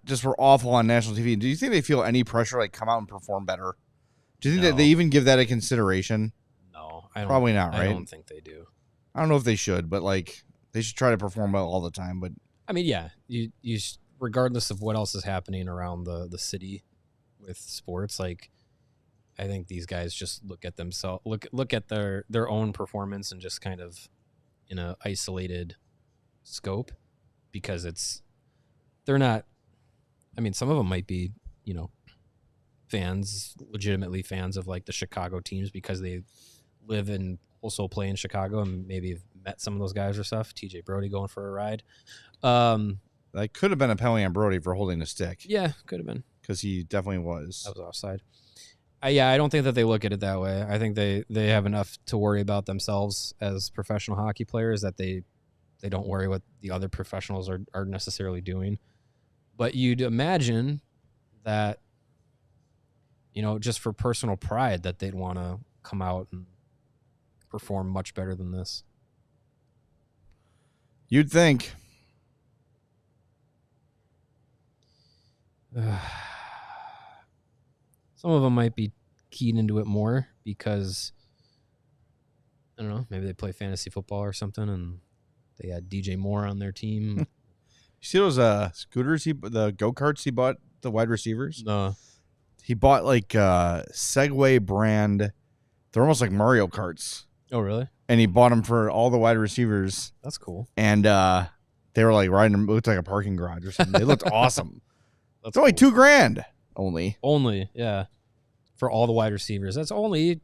just were awful on national TV. Do you think they feel any pressure, like, come out and perform better? Do you think that they even give that a consideration? No, I don't. Probably not, right? I don't think they do. I don't know if they should, but, like, they should try to perform well all the time. But I mean, yeah, you regardless of what else is happening around the city with sports, like, I think these guys just look at themselves, look at their own performance and just kind of in a isolated scope, because they're not. I mean, some of them might be, legitimately fans of, like, the Chicago teams because they live and also play in Chicago and maybe have met some of those guys or stuff. TJ Brody going for a ride. that could have been a penalty on Brody for holding the stick. Yeah, could have been, because he definitely was. That was offside. I don't think that they look at it that way. I think they have enough to worry about themselves as professional hockey players that they don't worry what the other professionals are necessarily doing. But you'd imagine that, just for personal pride, that they'd want to come out and perform much better than this. You'd think. Some of them might be keyed into it more because, I don't know, maybe they play fantasy football or something and they got DJ Moore on their team. You see those scooters, the go-karts he bought, the wide receivers? No. He bought, like, Segway brand. They're almost like Mario Karts. Oh, really? And he bought them for all the wide receivers. That's cool. And they were, like, riding them. It looked like a parking garage or something. They looked awesome. That's It's only cool. $2,000 only. Only, yeah. For all the wide receivers. That's only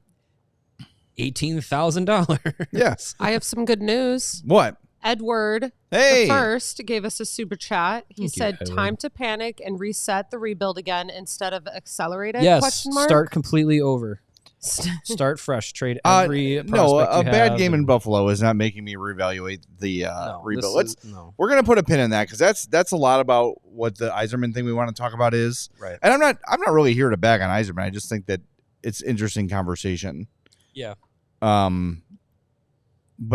$18,000. Yes. I have some good news. What? Edward, Hey. the first, gave us a super chat. He Thank you, said, Edward. "Time to panic and reset the rebuild again instead of accelerated?" Yes, Question mark. start completely over. Start fresh. Trade every No, prospect a you bad have game in and- Buffalo is not making me reevaluate the No, rebuild. this is- no. We're gonna put a pin in that because that's a lot about what the Yzerman thing we want to talk about is. Right. And I'm not really here to bag on Yzerman. I just think that it's interesting conversation. Yeah. But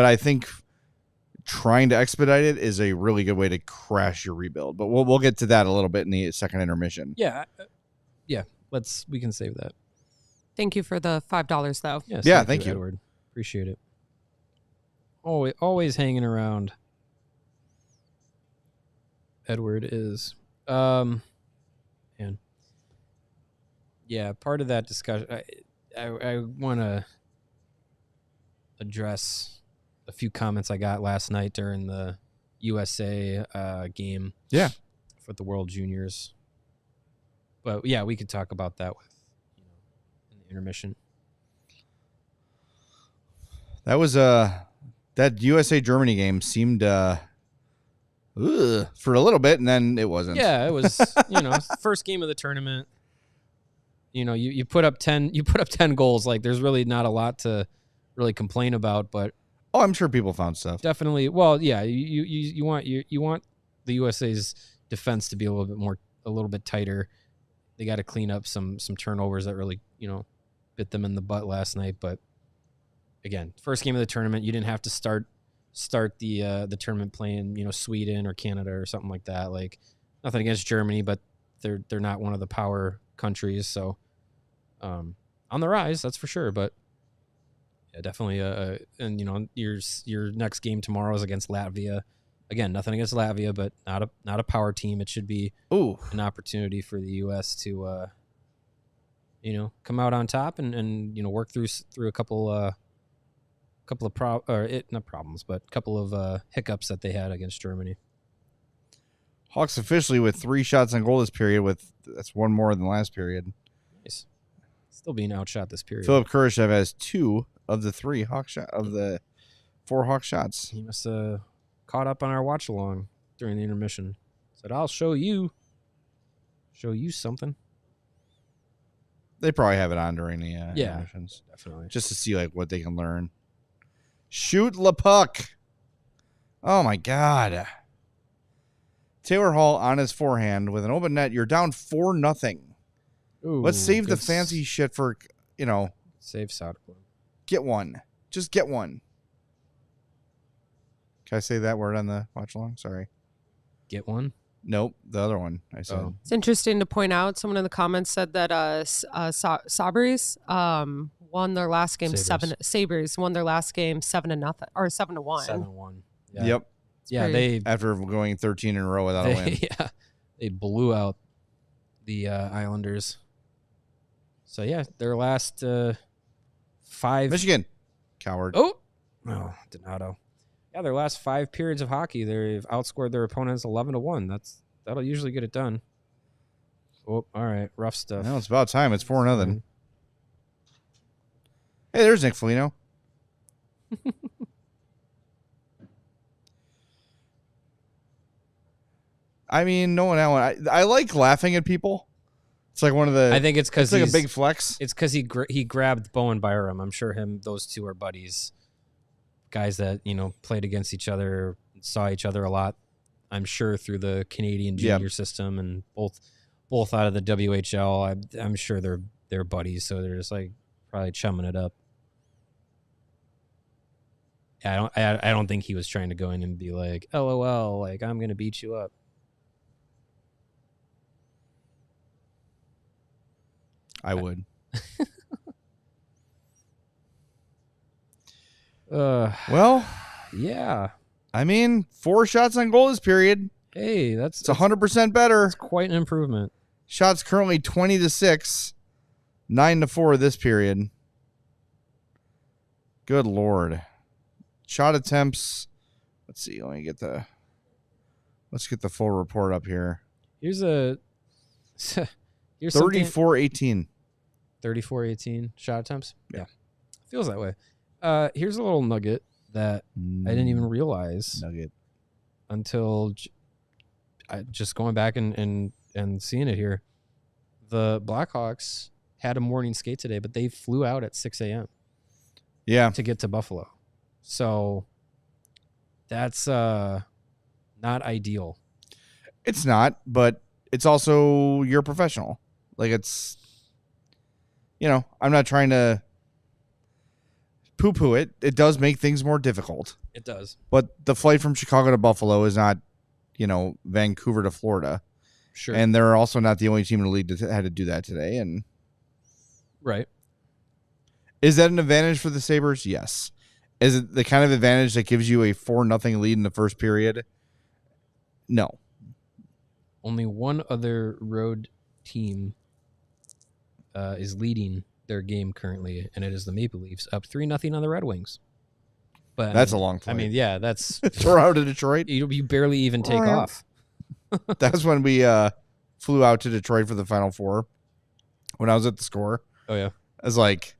I think trying to expedite it is a really good way to crash your rebuild. But we'll get to that a little bit in the second intermission. Yeah. Yeah. We can save that. Thank you for the $5, though. Yes, Yeah, thank you. Edward. Appreciate it. Always hanging around. Edward is. And yeah, part of that discussion, I want to address a few comments I got last night during the USA game. Yeah. For the World Juniors. But yeah, we could talk about that with in the intermission. That was that USA Germany game seemed for a little bit, and then it wasn't. Yeah, it was first game of the tournament. You put up 10 goals. Like, there's really not a lot to really complain about, but I'm sure people found stuff. definitely, well, yeah, you want the USA's defense to be a little bit tighter. They got to clean up some turnovers that really bit them in the butt last night. But again, first game of the tournament, you didn't have to start the tournament playing Sweden or Canada or something like that. Like, nothing against Germany, but they're not one of the power countries, so on the rise, that's for sure. But yeah, definitely and your next game tomorrow is against Latvia. Again, nothing against Latvia, but not a power team. It should be an opportunity for the US to come out on top and work through a couple of hiccups that they had against Germany. Hawks officially with 3 shots on goal this period. That's one more than last period. Nice. Still being outshot this period. Philip Kurashev has 2 of the 3 of the 4 Hawk shots. He must have caught up on our watch along during the intermission. Said, I'll show you something. They probably have it on during the Yeah, intermissions. Definitely. Just to see like what they can learn. Shoot the puck. Oh my God. Taylor Hall on his forehand with an open net. You're down 4-0. Let's save the fancy shit for, Save Soderblom. get one. Just get one. Can I say that word on the watch along? Sorry. Get one? Nope, the other one I said. Oh. It's interesting to point out. Someone in the comments said that Sabres won their last game Sabres won their last game 7-0 or 7-1. 7-1. Yeah. Yep. Yeah, they After going 13 in a row without a win. Yeah, they blew out the Islanders. So yeah, their last 5. Michigan. Coward. Oh, Donato. Yeah, their last 5 periods of hockey, they've outscored their opponents 11-1. That'll usually get it done. Oh, all right, rough stuff. No, it's about time. It's 4-0. Hey, there's Nick Foligno. I mean, no one else. I like laughing at people. It's like one of the. I think it's because it's like a big flex. It's because he grabbed Bowen Byram. I'm sure those two are buddies, guys that played against each other, saw each other a lot. I'm sure through the Canadian junior system, and both out of the WHL. I'm sure they're buddies, so they're just like probably chumming it up. I don't think he was trying to go in and be like, LOL, like I'm gonna beat you up. I would. Well, yeah. I mean, 4 shots on goal this period. Hey, it's 100% better. It's quite an improvement. Shots currently 20-6, 9-4 this period. Good Lord. Shot attempts. Let's see. Let's get the full report up here. Here's 34-18. 34-18 shot attempts. Yeah. Feels that way. Here's a little nugget that I didn't even realize until just going back and seeing it here. The Blackhawks had a morning skate today, but they flew out at 6 a.m. Yeah. To get to Buffalo. So that's not ideal. It's not, but it's also you're a professional. Like it's, I'm not trying to poo-poo it. It does make things more difficult. It does. But the flight from Chicago to Buffalo is not, Vancouver to Florida. Sure. And they're also not the only team in the league that had to do that today. And right. Is that an advantage for the Sabres? Yes. Is it the kind of advantage that gives you a 4-0 lead in the first period? No. Only one other road team is leading their game currently, and it is the Maple Leafs, up 3-0 on the Red Wings. But that's a long flight. I mean, yeah, that's Toronto to Detroit. You barely even take off. That's when we flew out to Detroit for the Final Four. When I was at the Score. Oh yeah, I was like,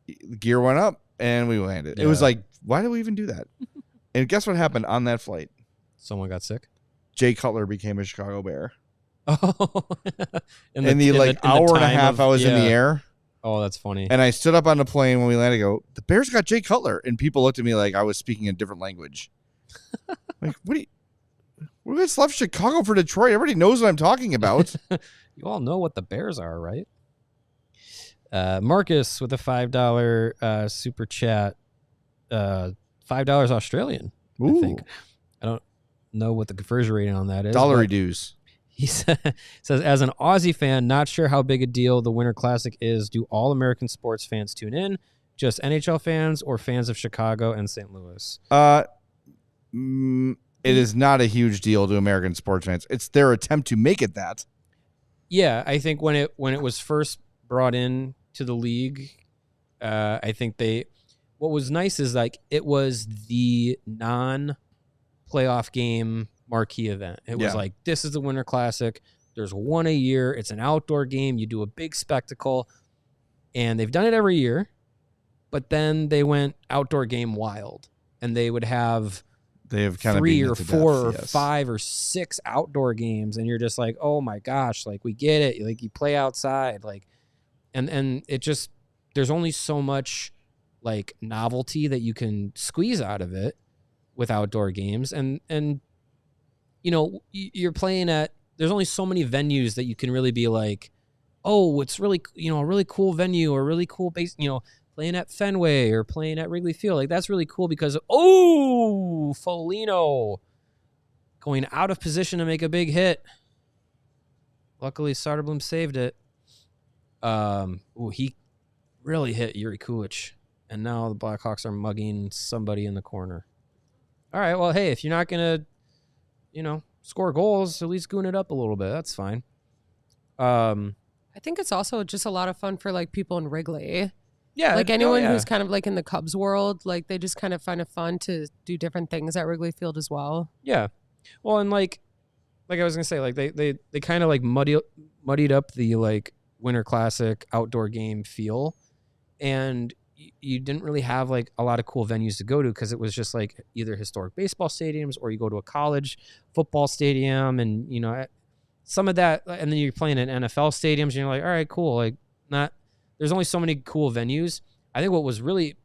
the gear went up and we landed. Yeah. It was like, why did we even do that? And guess what happened on that flight? Someone got sick. Jay Cutler became a Chicago Bear. Oh, in the hour and a half I was in the air. Oh, that's funny. And I stood up on the plane when we landed. Go, the Bears got Jay Cutler, and people looked at me like I was speaking a different language. Like, we just left Chicago for Detroit. Everybody knows what I'm talking about. You all know what the Bears are, right? Marcus with a $5 super chat. $5 Australian. Ooh. I think. I don't know what the conversion rate on that is. Dollar dues. He says, as an Aussie fan, not sure how big a deal the Winter Classic is. Do all American sports fans tune in? Just NHL fans or fans of Chicago and St. Louis? It is not a huge deal to American sports fans. It's their attempt to make it that. Yeah, I think when it was first brought in to the league, I think what was nice is like it was the non-playoff game marquee event. It was like, this is the Winter Classic. There's one a year. It's an outdoor game. You do a big spectacle. And they've done it every year. But then they went outdoor game wild. And they would have They have kind of 3 beaten or it to 4 or death, yes. 5 or 6 outdoor games, and you're just like, oh my gosh, like we get it. Like you play outside, like, and it just, there's only so much like novelty that you can squeeze out of it with outdoor games. And you know, you're playing at, there's only so many venues that you can really be like, oh, it's really, you know, a really cool venue or really cool base, you know, playing at Fenway or playing at Wrigley Field. Like that's really cool because, oh, Foligno going out of position to make a big hit. Luckily, Soderblom saved it. He really hit Yuri Kulich. And now the Blackhawks are mugging somebody in the corner. All right, well, hey, if you're not going to, you know, score goals, at least goon it up a little bit. That's fine. I think it's also just a lot of fun for like people in Wrigley. Yeah. Like anyone who's kind of like in the Cubs world, like they just kind of find it fun to do different things at Wrigley Field as well. Yeah. Well, and like I was going to say, like they kind of like muddied up the like Winter Classic outdoor game feel. And you didn't really have like a lot of cool venues to go to because it was just like either historic baseball stadiums or you go to a college football stadium and, you know, some of that. And then you're playing in NFL stadiums and you're like, all right, cool. Like there's only so many cool venues. I think what was really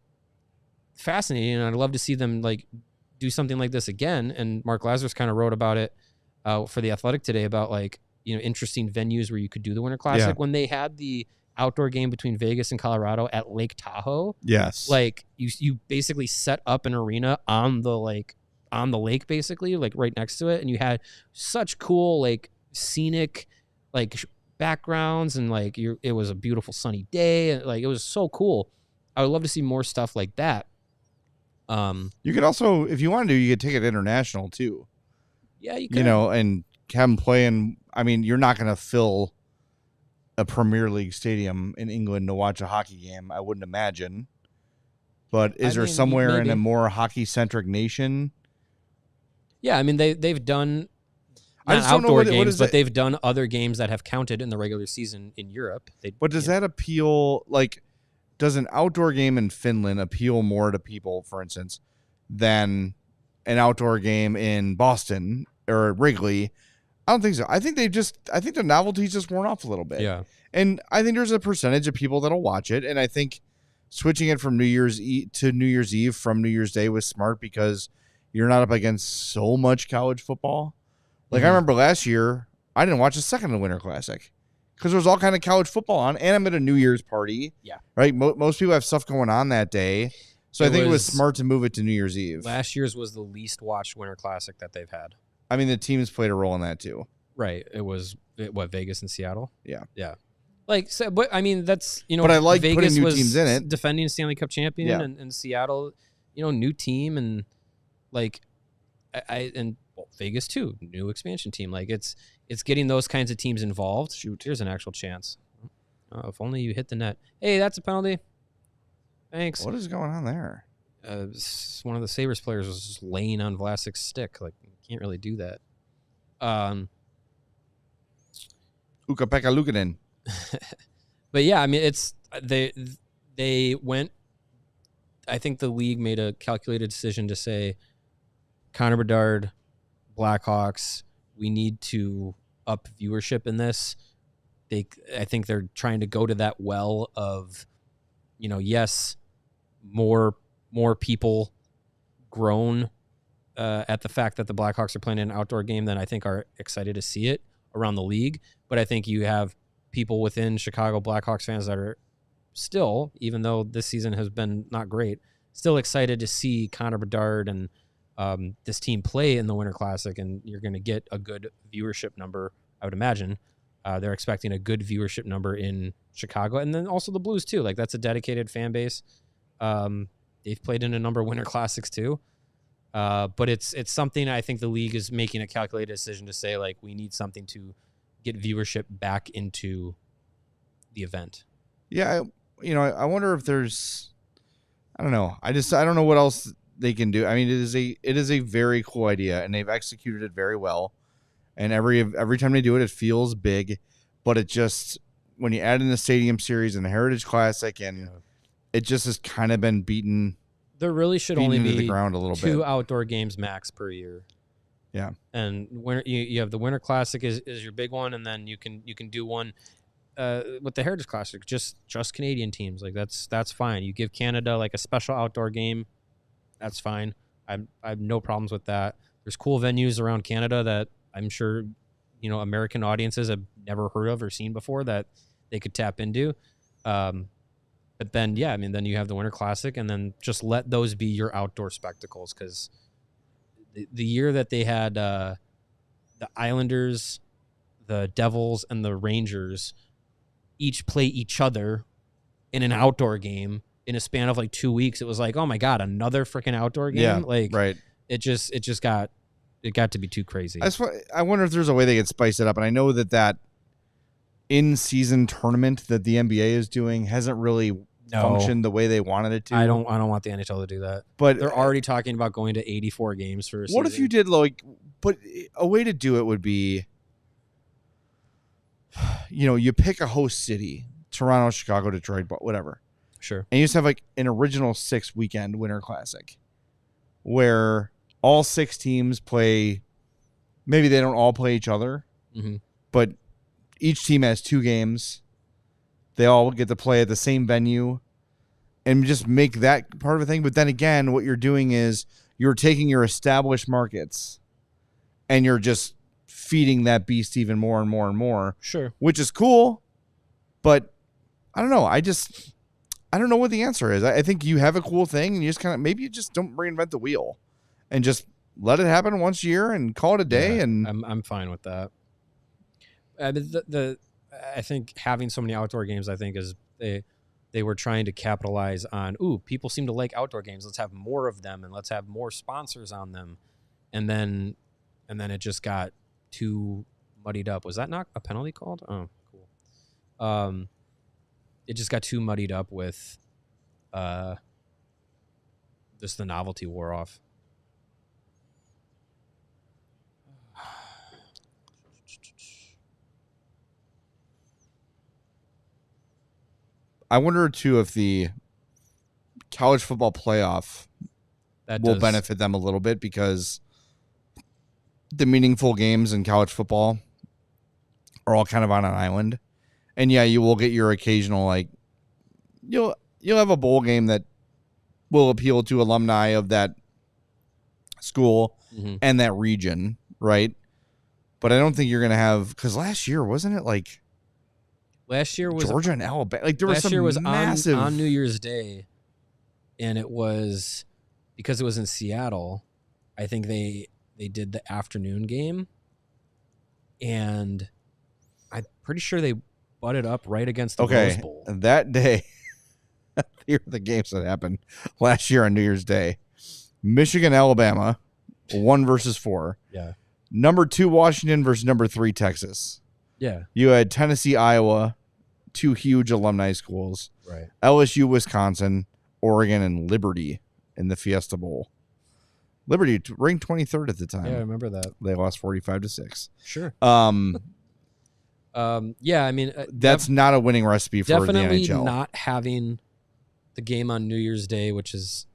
fascinating, and I'd love to see them like do something like this again. And Mark Lazarus kind of wrote about it for The Athletic today about like, you know, interesting venues where you could do the Winter Classic when they had the outdoor game between Vegas and Colorado at Lake Tahoe. Yes. Like you basically set up an arena on the lake basically, like right next to it. And you had such cool, like scenic, like backgrounds and like it was a beautiful sunny day. And like, it was so cool. I would love to see more stuff like that. You could also, if you wanted to, you could take it international too. Yeah, you could. You know, and have them play in, I mean, you're not going to fill a Premier League stadium in England to watch a hockey game, I wouldn't imagine. But is there somewhere in a more hockey-centric nation? Yeah, I mean, they've done not outdoor games, but they've done other games that have counted in the regular season in Europe. But does that appeal, like, does an outdoor game in Finland appeal more to people, for instance, than an outdoor game in Boston or Wrigley? I don't think so. I think the novelty's just worn off a little bit. Yeah. And I think there's a percentage of people that'll watch it. And I think switching it from New Year's Eve to New Year's Eve from New Year's Day was smart because you're not up against so much college football. Like I remember last year, I didn't watch a second of the Winter Classic because there was all kind of college football on, and I'm at a New Year's party. Yeah. Right. Most people have stuff going on that day. So I think it was smart to move it to New Year's Eve. Last year's was the least watched Winter Classic that they've had. I mean, the teams played a role in that too. Right. It was Vegas and Seattle. Yeah. Yeah. Like, so, but I mean, that's, you know, but I like Vegas putting new was teams in it. Defending Stanley Cup champion and Seattle, you know, new team and like Vegas too, new expansion team. Like it's getting those kinds of teams involved. Shoot, here's an actual chance. If only you hit the net. Hey, that's a penalty. Thanks. What is going on there? One of the Sabres players was just laying on Vlasic's stick. Like, you can't really do that. Ukko-Pekka Luukkonen. But yeah, I mean, it's they went. I think the league made a calculated decision to say, Connor Bedard, Blackhawks, we need to up viewership in this. I think they're trying to go to that well of, you know, yes, more people grown at the fact that the Blackhawks are playing an outdoor game than I think are excited to see it around the league. But I think you have people within Chicago Blackhawks fans that are still, even though this season has been not great, still excited to see Connor Bedard and this team play in the Winter Classic, and you're going to get a good viewership number, I would imagine. They're expecting a good viewership number in Chicago, and then also the Blues too. Like, that's a dedicated fan base. They've played in a number of Winter Classics too. But it's something I think the league is making a calculated decision to say, like, we need something to get viewership back into the event. Yeah, I wonder if there's, I don't know. I don't know what else they can do. I mean, it is a very cool idea, and they've executed it very well. And every time they do it, it feels big. But it just, when you add in the Stadium Series and the Heritage Classic, and it just has kind of been beaten There really should beaten only into be the ground a little two bit. outdoor games max per year. Yeah. And you have the Winter Classic is your big one, and then you can do one with the Heritage Classic, just Canadian teams. Like that's fine. You give Canada like a special outdoor game, that's fine. I have no problems with that. There's cool venues around Canada that I'm sure American audiences have never heard of or seen before that they could tap into. But then then you have the Winter Classic, and then just let those be your outdoor spectacles, because the year that they had the Islanders, the Devils, and the Rangers each play each other in an outdoor game in a span of like 2 weeks, it was like, oh my God, another freaking outdoor game. Yeah, like right. It got to be too crazy. I wonder if there's a way they could spice it up. And I know that in-season tournament that the NBA is doing hasn't really functioned the way they wanted it to. I don't want the NHL to do that. But they're already talking about going to 84 games for a season. What if you did but a way to do it would be, you pick a host city, Toronto, Chicago, Detroit, whatever. Sure. And you just have like an original 6-weekend Winter Classic where all 6 teams play. Maybe they don't all play each other, but each team has 2 games. They all get to play at the same venue and just make that part of a thing. But then again, what you're doing is you're taking your established markets and you're just feeding that beast even more and more and more. Sure. Which is cool, but I don't know. I don't know what the answer is. I think you have a cool thing and you just maybe you just don't reinvent the wheel and just let it happen once a year and call it a day. Yeah, and I'm fine with that. I think having so many outdoor games, I think is they were trying to capitalize on, people seem to like outdoor games. Let's have more of them and let's have more sponsors on them. And then it just got too muddied up. Was that not a penalty called? Oh, cool. It just got too muddied up with just the novelty wore off. I wonder too if the college football playoff will benefit them a little bit, because the meaningful games in college football are all kind of on an island. And yeah, you will get your occasional, you'll have a bowl game that will appeal to alumni of that school and that region, right? But I don't think you're going to have, because last year, wasn't it last year was Georgia and Alabama? There was last some year was massive on New Year's Day, and it was because it was in Seattle. I think they did the afternoon game, and I'm pretty sure they butted up right against the Rose Bowl. That day, here are the games that happened last year on New Year's Day. Michigan, Alabama, 1-4. Yeah. Number 2 Washington versus number 3 Texas. Yeah. You had Tennessee, Iowa, 2 huge alumni schools. Right. LSU, Wisconsin, Oregon, and Liberty in the Fiesta Bowl. Liberty ranked 23rd at the time. Yeah, I remember that. They lost 45-6. Sure. Yeah, I mean, that's not a winning recipe for the definitely NHL. Not having the game on New Year's Day, which is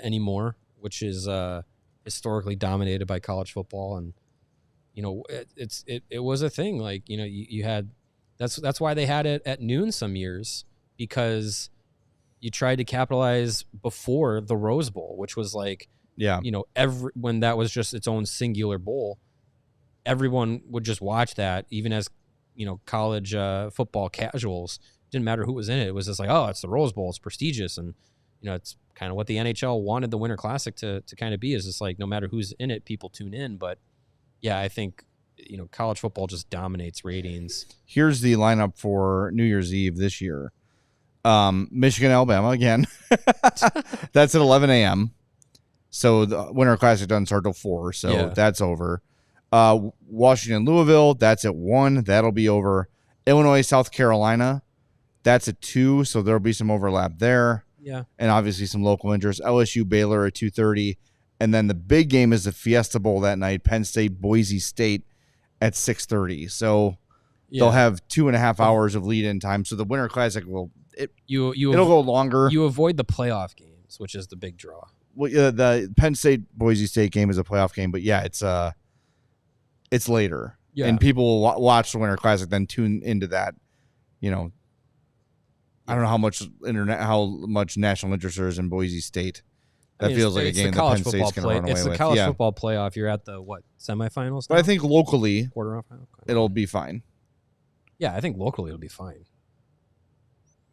anymore, which is historically dominated by college football, and it was a thing. You had that's why they had it at noon some years, because you tried to capitalize before the Rose Bowl, which was when that was just its own singular bowl, everyone would just watch that, even as college football casuals. Didn't matter who was in it. It was just it's the Rose Bowl, it's prestigious, and it's kind of what the NHL wanted the Winter Classic to kind of be, is just no matter who's in it, people tune in. But yeah, I think college football just dominates ratings. Here's the lineup for New Year's Eve this year. Michigan, Alabama again. That's at 11 a.m. So the Winter Classic doesn't start till 4, so that's over. Washington, Louisville, that's at 1. That'll be over. Illinois, South Carolina, that's at 2, so there'll be some overlap there. Yeah. And obviously some local interest. LSU, Baylor at 2:30. And then the big game is the Fiesta Bowl that night, Penn State, Boise State at 6:30. So they'll have 2.5 hours of lead-in time. So the Winter Classic it'll go longer. You avoid the playoff games. games, which is the big draw. Well, yeah, the Penn State Boise State game is a playoff game, but yeah, it's later, and people will watch the Winter Classic, then tune into that. You know, I don't know how much national interest there is in Boise State. That feels like a game that Penn State's going to run away with. It's the college football playoff. You're at the semifinals. But I think locally, quarter it'll be fine. Yeah, I think locally it'll be fine.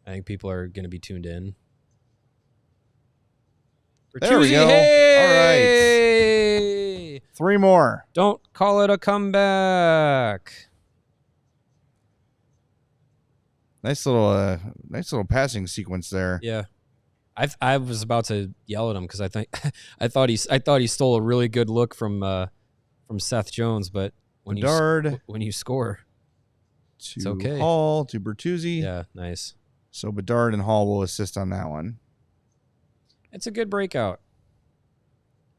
I think people are going to be tuned in. There we go. Hey! All right. 3 more. Don't call it a comeback. Nice little passing sequence there. Yeah. I was about to yell at him because I thought he stole a really good look from Seth Jones, but when you score, it's okay. Hall to Bertuzzi. Yeah, nice. So Bedard and Hall will assist on that one. It's a good breakout.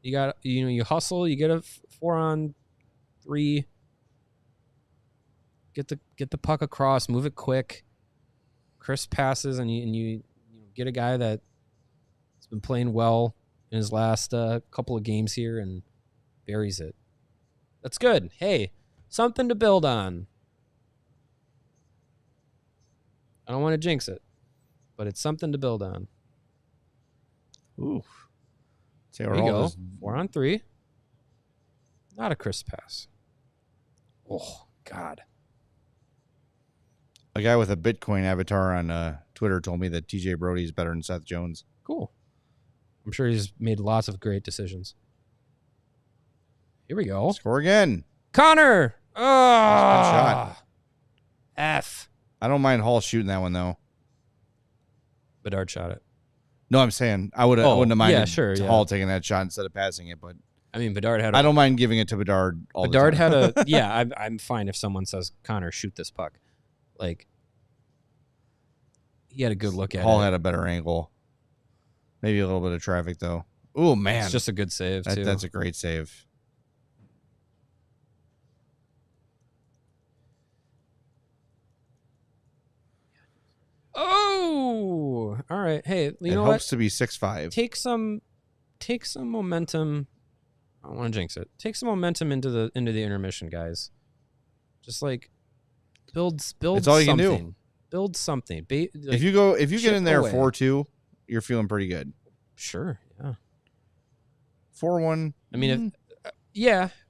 You hustle, you get a 4-on-3. Get the puck across, move it quick. Crisp passes, and you get a guy that's been playing well in his last couple of games here and buries it. That's good. Hey, something to build on. I don't want to jinx it, but it's something to build on. Ooh. There you go. 4-on-3. Not a crisp pass. Oh, God. A guy with a Bitcoin avatar on Twitter told me that TJ Brody is better than Seth Jones. Cool. I'm sure he's made lots of great decisions. Here we go. Score again. Connor! Oh! Good shot. F. I don't mind Hall shooting that one, though. Bedard shot it. No, I'm saying I wouldn't have minded Hall taking that shot instead of passing it, but I mean, Bedard had. I don't mind giving it to Bedard. Bedard had a. Yeah, I'm fine if someone says, "Connor, shoot this puck." Like, he had a good look at it. Hall had a better angle. Maybe a little bit of traffic though. Oh man, it's just a good save too. That's a great save. Oh, all right. Hey, you know what? It helps to be 6'5". Take some momentum. I don't want to jinx it. Take some momentum into the intermission, guys. Just like build. That's all you can do. Build something. If you get in there 4-2, you're feeling pretty good. Sure. Yeah. 4-1. I mean,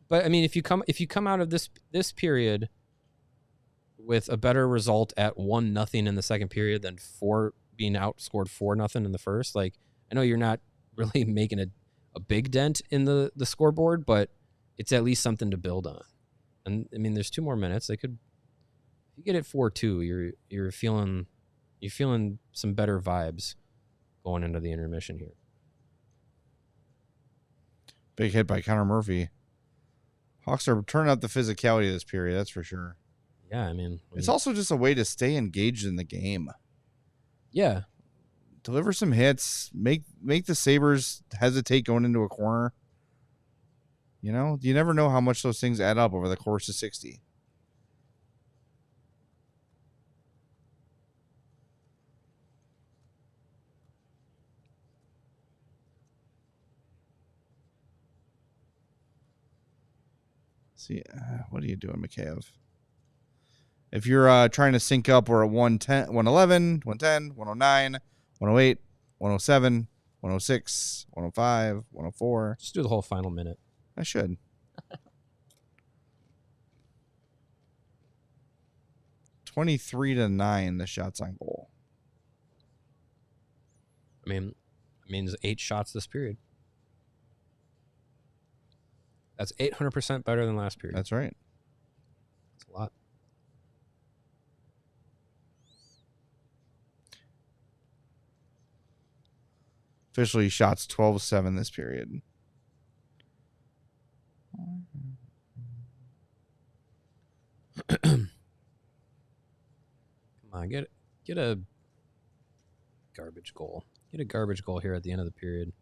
but I mean, if you come out of this period with a better result at 1-0 in the second period than being outscored 4-0 in the first, like, I know you're not really making a big dent in the scoreboard, but it's at least something to build on. And I mean, there's 2 more minutes. If you get it 4-2, you're feeling some better vibes going into the intermission here. Big hit by Connor Murphy. Hawks are turning up the physicality of this period, that's for sure. Yeah, I mean, it's also just a way to stay engaged in the game. Yeah. Deliver some hits, make the Sabres hesitate going into a corner. You know, you never know how much those things add up over the course of 60. See, what are you doing, Mikheyev? If you're trying to sync up, we're at 110, 111, 110, 109, 108, 107, 106, 105, 104. Just do the whole final minute. I should. 23-9, the shots on goal. I mean, it means 8 shots this period. That's 800% better than last period. That's right. That's a lot. Officially shots 12-7 this period. Come on, get a garbage goal. Get a garbage goal here at the end of the period.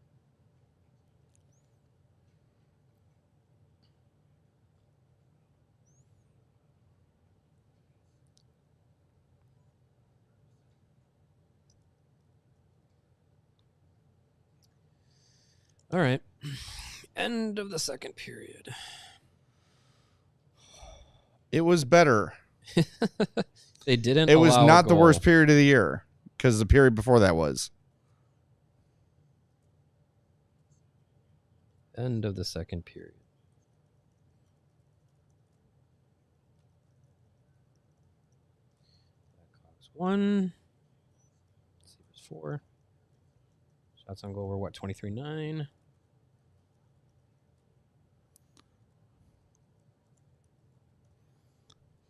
All right. End of the second period. It was better. They didn't. It was allow a not the goal. worst period of the year because the period before that was. End of the second period. Blackhawks 1. Sabres 4. Shots on goal were what, 23-9?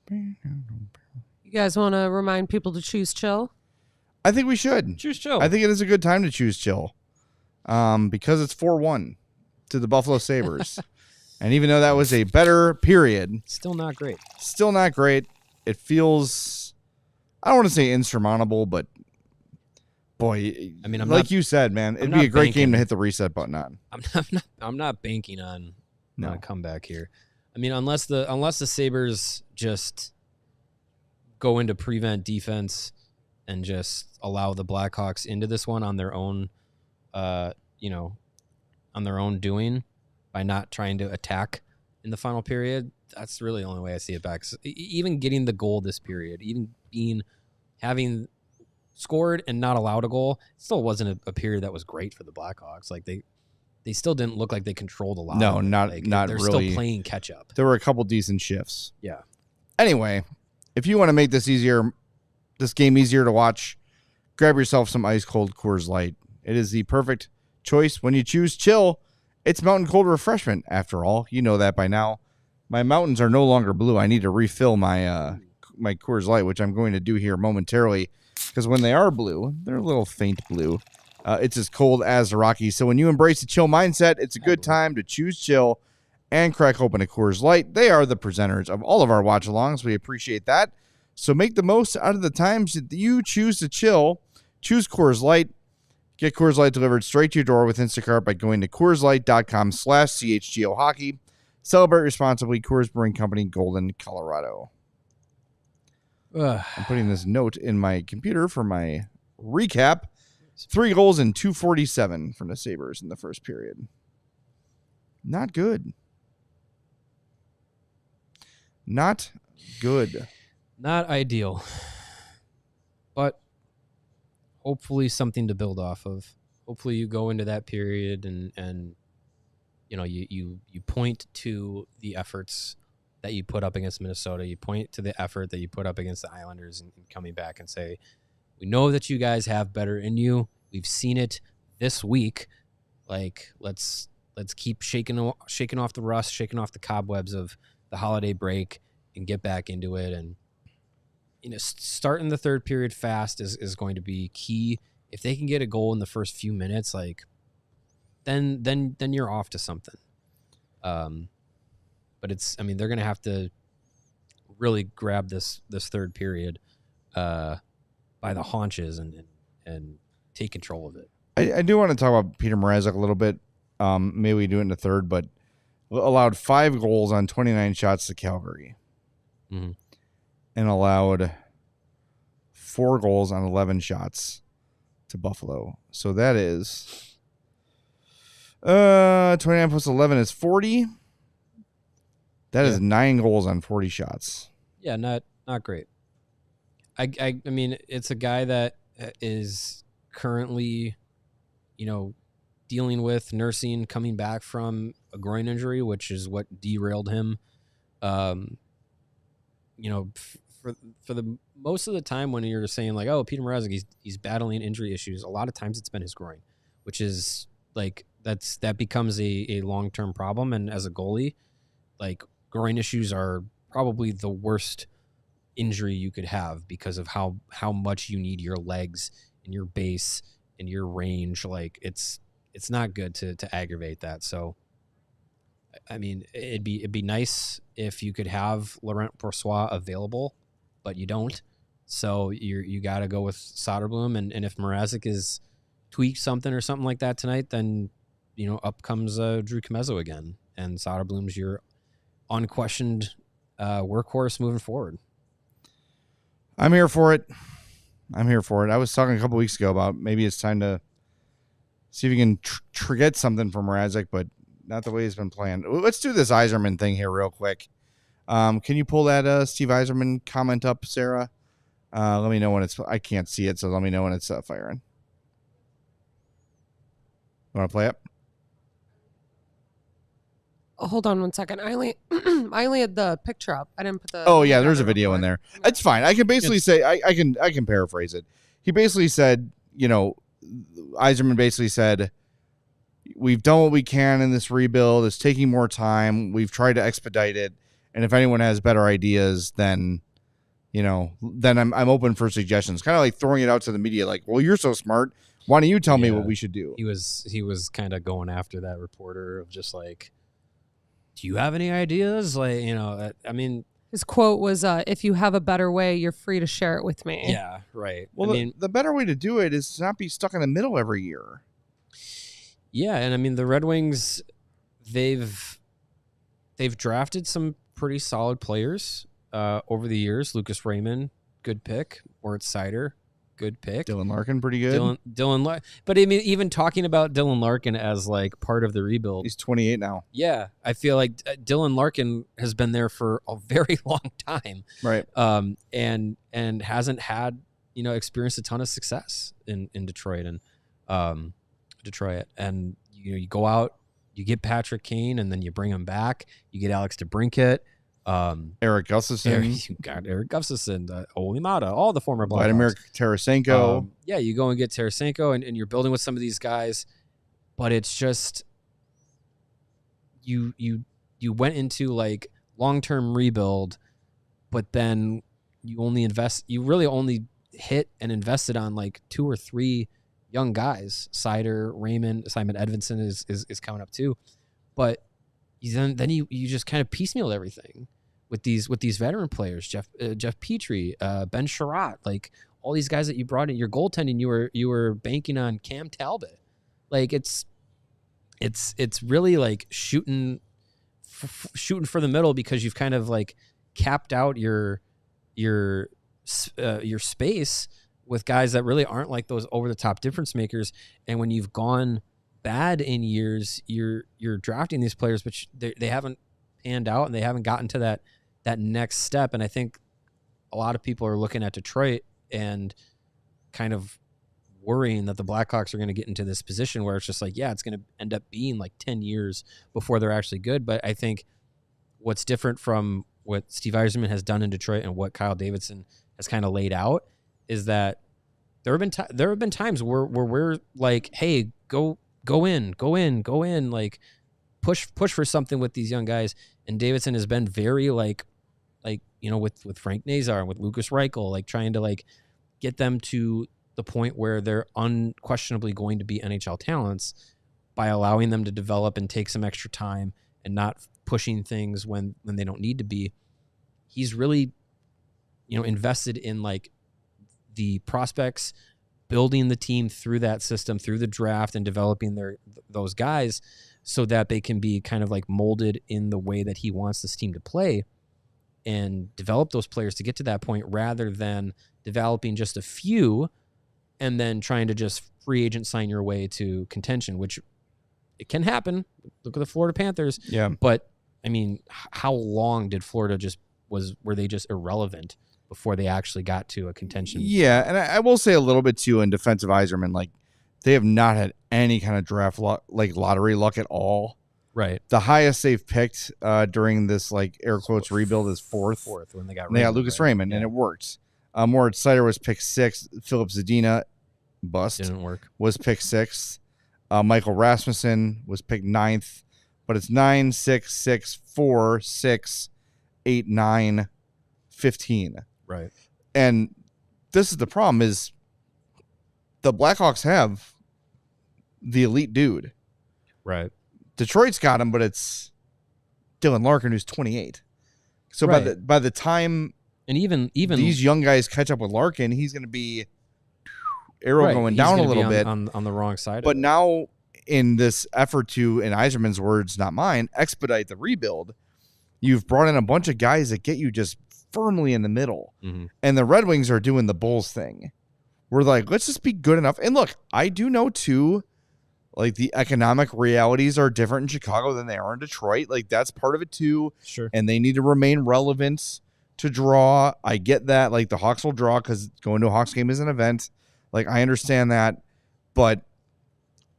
You guys want to remind people to choose chill? I think we should. Choose chill. I think it is a good time to choose chill because it's 4-1 to the Buffalo Sabres. And even though that was a better period, Still not great. still not great. It feels, I don't want to say insurmountable, but boy, I mean, I'm like not- you said, man, it'd not be a great game banking. to hit the reset button on. I'm not banking on No. a comeback here. I mean, unless the Sabres just go into prevent defense and just allow the Blackhawks into this one on their own, on their own doing by not trying to attack in the final period. That's really the only way I see it back. Even getting the goal this period, having scored and not allowed a goal, still wasn't a period that was great for the Blackhawks. Like they still didn't look like they controlled a lot. No, of it. not They're really. still playing catch up. There were a couple decent shifts. Yeah. Anyway, if you want to make this game easier to watch, grab yourself some ice cold Coors Light. It is the perfect choice when you choose chill. It's mountain cold refreshment. After all, you know that by now. My mountains are no longer blue. I need to refill my my Coors Light, which I'm going to do here momentarily, because when they are blue, they're a little faint blue. It's as cold as the Rockies. So when you embrace the chill mindset, it's a good time to choose chill and crack open a Coors Light. They are the presenters of all of our watch-alongs. We appreciate that. So make the most out of the times that you choose to chill. Choose Coors Light. Get Coors Light delivered straight to your door with Instacart by going to CoorsLight.com/CHGO Hockey. Celebrate responsibly. Coors Brewing Company, Golden, Colorado. I'm putting this note in my computer for my recap. 3 goals and 247 from the Sabres in the first period. Not good. Not good. Not ideal, but hopefully something to build off of. Hopefully you go into that period and you point to the efforts that you put up against Minnesota. You point to the effort that you put up against the Islanders and coming back and say, we know that you guys have better in you. We've seen it this week. Like, let's keep shaking off the rust, shaking off the cobwebs of the holiday break and get back into it. And starting the third period fast is going to be key. If they can get a goal in the first few minutes, like then you're off to something. But they're going to have to really grab this third period by the haunches and take control of it. I do want to talk about Peter Mrazek a little bit. Maybe we do it in the third, but allowed 5 goals on 29 shots to Calgary. Mm-hmm. And allowed 4 goals on 11 shots to Buffalo. So that is 29 plus 11 is 40. That is 9 goals on 40 shots. Yeah, not great. I mean, it's a guy that is currently, dealing with nursing, coming back from a groin injury, which is what derailed him. For the most of the time when you're saying like, oh, Peter Mrazek, he's battling injury issues, a lot of times it's been his groin, which is like that becomes a long-term problem. And as a goalie, like groin issues are probably the worst injury you could have because of how much you need your legs and your base and your range. Like it's not good to aggravate that. So I mean, it'd be nice if you could have Laurent Brossoit available, but you don't. So you got to go with Soderblom, and if Mrazek is tweaked something or something like that tonight, then up comes Drew Comezzo again, and Soderblom's your unquestioned workhorse moving forward. I'm here for it. I was talking a couple weeks ago about maybe it's time to See if you can get something from Mrazek, but not the way it's been planned. Let's do this Yzerman thing here real quick. Can you pull that Steve Yzerman comment up, Sarah? Let me know when it's. I can't see it, so let me know when it's firing. You want to play it? Hold on 1 second. I only had the picture up. I didn't put the. Oh yeah, there's a video in there. It's fine. I can basically say I can paraphrase it. He basically said, Yzerman basically said, we've done what we can in this rebuild. It's taking more time. We've tried to expedite it, and if anyone has better ideas, then I'm open for suggestions. Kind of like throwing it out to the media, like, well, you're so smart. Why don't you tell me what we should do? He was kind of going after that reporter of just like, do you have any ideas? Like, I mean, his quote was, if you have a better way, you're free to share it with me. Yeah, right. Well, the better way to do it is to not be stuck in the middle every year. Yeah, and I mean, the Red Wings, they've drafted some pretty solid players over the years. Lucas Raymond, good pick. Moritz Seider, good pick. Dylan Larkin, pretty good. Dylan but I mean, even talking about Dylan Larkin as like part of the rebuild. He's 28 now. Yeah, I feel like Dylan Larkin has been there for a very long time. Right. And hasn't had, experienced a ton of success in Detroit and you go out, you get Patrick Kane, and then you bring him back. You get Alex DeBrincat. Eric Gustafsson. You got Eric Gustafsson, Olimata, all the former Blackhawks. Vladimir Tarasenko. Yeah, you go and get Tarasenko, and you're building with some of these guys, but it's just you went into like long-term rebuild, but then you really only hit and invested on like 2 or 3 young guys. Seider, Raymond, Simon Edvinsson is coming up too, but then you just kind of piecemealed everything with these veteran players, Jeff Petrie, Ben Sherratt, like all these guys that you brought in. Your goaltending, you were banking on Cam Talbot. Like it's really like shooting for the middle because you've kind of like capped out your space with guys that really aren't like those over the top difference makers. And when you've gone bad in years, you're drafting these players, but they haven't panned out and they haven't gotten to that next step. And I think a lot of people are looking at Detroit and kind of worrying that the Blackhawks are going to get into this position where it's just like, yeah, it's going to end up being like 10 years before they're actually good. But I think what's different from what Steve Yzerman has done in Detroit and what Kyle Davidson has kind of laid out is that there have been times where we're like, hey, go in, like push for something with these young guys. And Davidson has been very like with Frank Nazar and with Lucas Reichel, like trying to like get them to the point where they're unquestionably going to be NHL talents by allowing them to develop and take some extra time and not pushing things when they don't need to be. He's really, invested in like the prospects, building the team through that system, through the draft, and developing those guys so that they can be kind of like molded in the way that he wants this team to play and develop those players to get to that point rather than developing just a few and then trying to just free agent sign your way to contention, which it can happen. Look at the Florida Panthers. Yeah. But I mean, how long did Florida were they just irrelevant before they actually got to a contention? Yeah, and I will say a little bit too in defense of Yzerman, like they have not had any kind of draft lottery luck at all. Right. The highest they've picked during this like air quotes rebuild is fourth when they got Lucas Raymond, and it worked. Moritz Seider was picked 6th. Philip Zadina, bust, didn't work, was picked 6th. Michael Rasmussen was picked 9th, but it's 9, 6, 6, 4, 6, 8, 9, 15. Right. And this is the problem is the Blackhawks have the elite dude. Right. Detroit's got him, but it's Dylan Larkin, who's 28. So right. by the time and even these young guys catch up with Larkin, he's going to be going down a little bit on the wrong side. But now in this effort to, in Yzerman's words, not mine, expedite the rebuild, you've brought in a bunch of guys that get you just firmly in the middle. Mm-hmm. And the Red Wings are doing the Bulls thing. We're like, let's just be good enough. And look, I do know too Like, the economic realities are different in Chicago than they are in Detroit. Like, that's part of it too. Sure. And they need to remain relevant to draw. I get that. Like, the Hawks will draw because going to a Hawks game is an event. Like, I understand that. But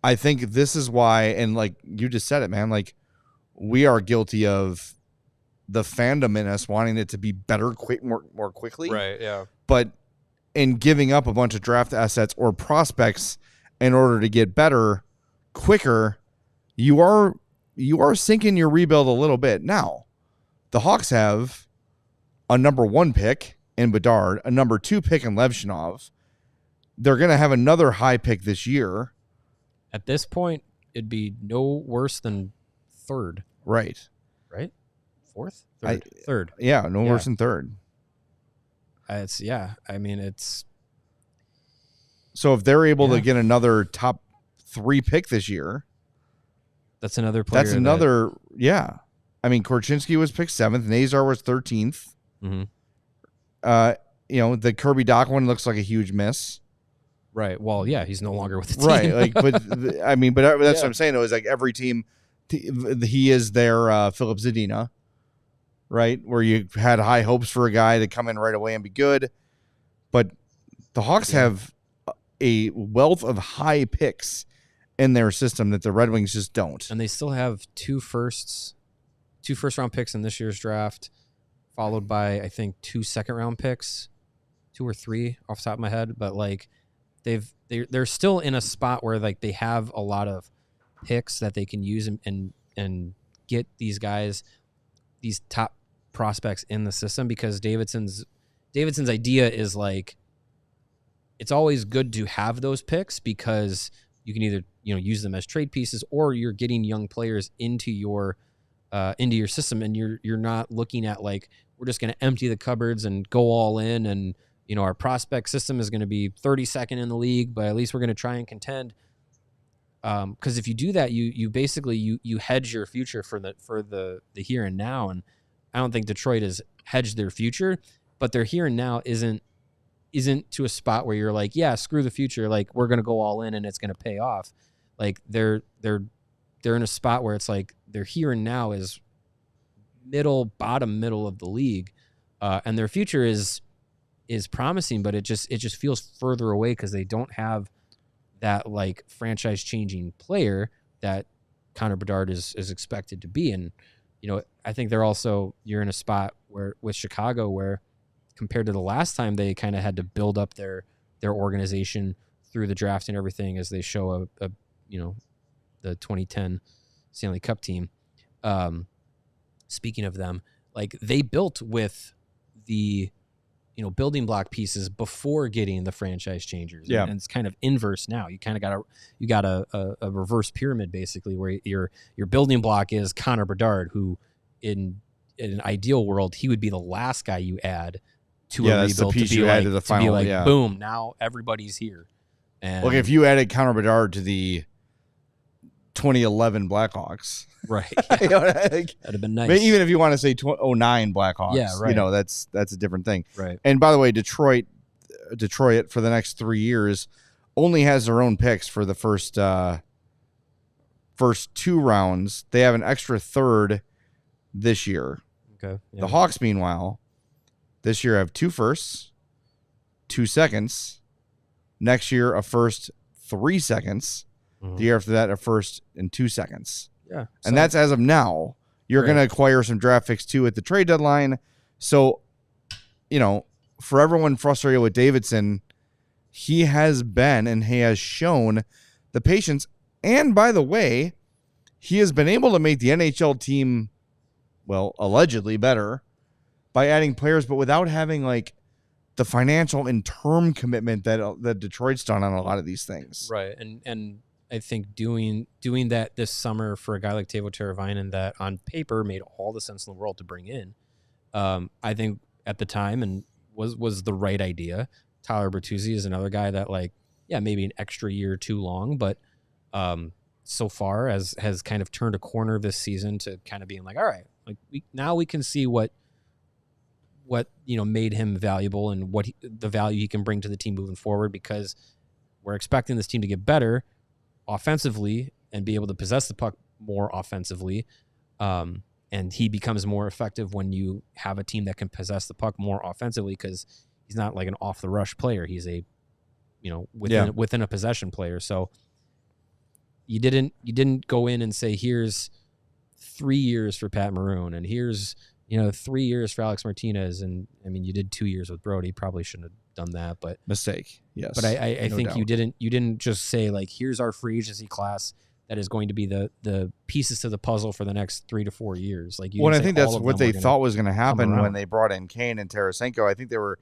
I think this is why, and like you just said it, man, like, we are guilty of the fandom in us wanting it to be better more quickly. Right, yeah. But in giving up a bunch of draft assets or prospects in order to get better quicker, you are sinking your rebuild a little bit. Now, the Hawks have a number 1 pick in Bedard, a number 2 pick in Levshinov. They're going to have another high pick this year. At this point, it'd be no worse than 3rd. Right? 4th? 3rd? 3rd. Yeah, no worse than 3rd. It's so if they're able to get another top 3 pick this year, that's another player. That's another, yeah. I mean, Korchinski was picked 7th, Nazar was 13th. Mm-hmm. The Kirby Dach one looks like a huge miss. Right. Well, yeah, he's no longer with the team. Right. Like, but that's what I'm saying. It was like every team, he is their Philip Zadina, right? Where you had high hopes for a guy to come in right away and be good. But the Hawks have a wealth of high picks in their system that the Red Wings just don't. And they still have 2 first round picks in this year's draft, followed by, I think, 2 second-round picks, 2 or 3 off the top of my head. But like, they're still in a spot where like they have a lot of picks that they can use and get these guys, these top prospects in the system, because Davidson's idea is like, it's always good to have those picks because you can either use them as trade pieces, or you're getting young players into your system, and you're not looking at like, we're just going to empty the cupboards and go all in, and our prospect system is going to be 32nd in the league, but at least we're going to try and contend. Because if you do that, you basically you hedge your future for the here and now, and I don't think Detroit has hedged their future, but their here and now isn't to a spot where you're like, yeah, screw the future, like we're going to go all in and it's going to pay off. Like they're in a spot where it's like their here and now is bottom middle of the league, and their future is promising, but it just feels further away because they don't have that like franchise changing player that Connor Bedard is expected to be. And I think you're in a spot where with Chicago where, compared to the last time, they kind of had to build up their organization through the draft and everything, as they show the 2010 Stanley Cup team. Speaking of them, like they built with the building block pieces before getting the franchise changers. Yeah. And it's kind of inverse now. You kind of got a reverse pyramid basically, where your building block is Connor Bedard, who in an ideal world, he would be the last guy you add to a rebuild, the piece you add to the final. Boom, now everybody's here. And look, if you added Connor Bedard to the 2011 Blackhawks, right, that'd have been nice. Even if you want to say 09 Blackhawks, yeah, right. That's a different thing. Right. And by the way, Detroit for the next 3 years only has their own picks for the first 2 rounds. They have an extra 3rd this year. Okay. Yeah. The Hawks, meanwhile, this year have 2 firsts, 2 seconds. Next year, a first, 3 seconds. Mm-hmm. The year after that, a first and 2 seconds. Yeah. And that's as of now. You're Right. going to acquire some draft picks too at the trade deadline. So, for everyone frustrated with Davidson, he has been and he has shown the patience. And by the way, he has been able to make the NHL team, well, allegedly better by adding players, but without having like the financial and term commitment that Detroit's done on a lot of these things. Right. And I think doing that this summer for a guy like Teuvo Teravainen, that on paper made all the sense in the world to bring in, I think at the time and was the right idea. Tyler Bertuzzi is another guy that maybe an extra year too long, but so far has kind of turned a corner this season to kind of being like, all right, like we can see what made him valuable and the value he can bring to the team moving forward, because we're expecting this team to get better. offensively and be able to possess the puck more offensively. And he becomes more effective when you have a team that can possess the puck more offensively, because he's not like an off the rush player. He's a, within a possession player. So you didn't go in and say, here's 3 years for Pat Maroon and here's, 3 years for Alex Martinez. And I mean, you did 2 years with Brody. Probably shouldn't have done that, but mistake. Yes. But I No think doubt. you didn't just say like, here's our free agency class that is going to be the pieces to the puzzle for the next 3 to 4 years. Like, I think that's what they thought was going to happen when they brought in Kane and Tarasenko. I think they were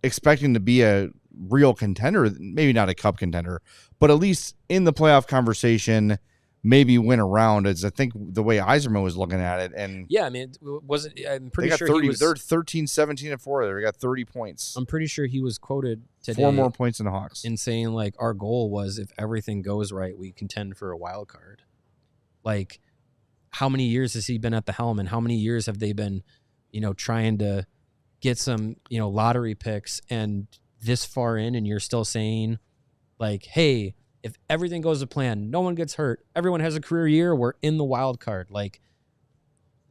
expecting to be a real contender, maybe not a cup contender, but at least in the playoff conversation, maybe win a round. Is I think the way Yzerman was looking at it. And yeah, I mean, I'm pretty sure 30, he was. They're 13, 17, and 4. They got 30 points. I'm pretty sure he was quoted today 4 more points than the Hawks. in saying like, our goal was, if everything goes right, we contend for a wild card. Like, how many years has he been at the helm, and how many years have they been, trying to get some, lottery picks, and this far in, and you're still saying like, hey, if everything goes to plan, no one gets hurt, everyone has a career year, we're in the wild card. Like,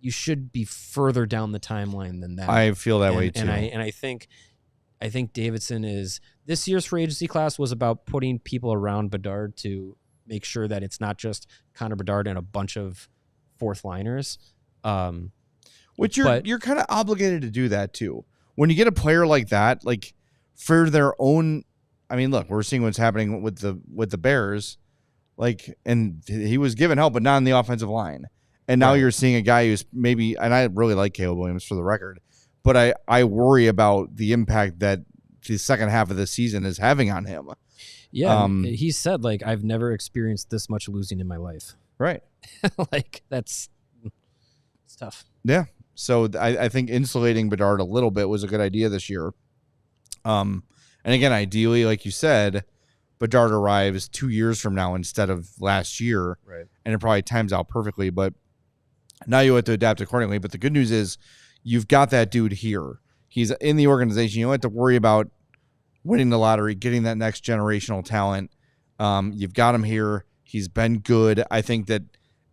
you should be further down the timeline than that. I feel that way too. And I think Davidson is, this year's free agency class was about putting people around Bedard to make sure that it's not just Connor Bedard and a bunch of fourth liners. Which you're kind of obligated to do that too. When you get a player like that, like for their own, I mean, look, we're seeing what's happening with the Bears, like, and he was given help, but not on the offensive line. And now you're seeing a guy who's maybe, and I really like Caleb Williams for the record, but I worry about the impact that the second half of the season is having on him. Yeah, he said, like, I've never experienced this much losing in my life. Right. Like, it's tough. Yeah. So I think insulating Bedard a little bit was a good idea this year. And again, ideally, like you said, Bedard arrives 2 years from now instead of last year. Right. And it probably times out perfectly, but now you have to adapt accordingly. But the good news is you've got that dude here. He's in the organization. You don't have to worry about winning the lottery, getting that next generational talent. You've got him here. He's been good. I think that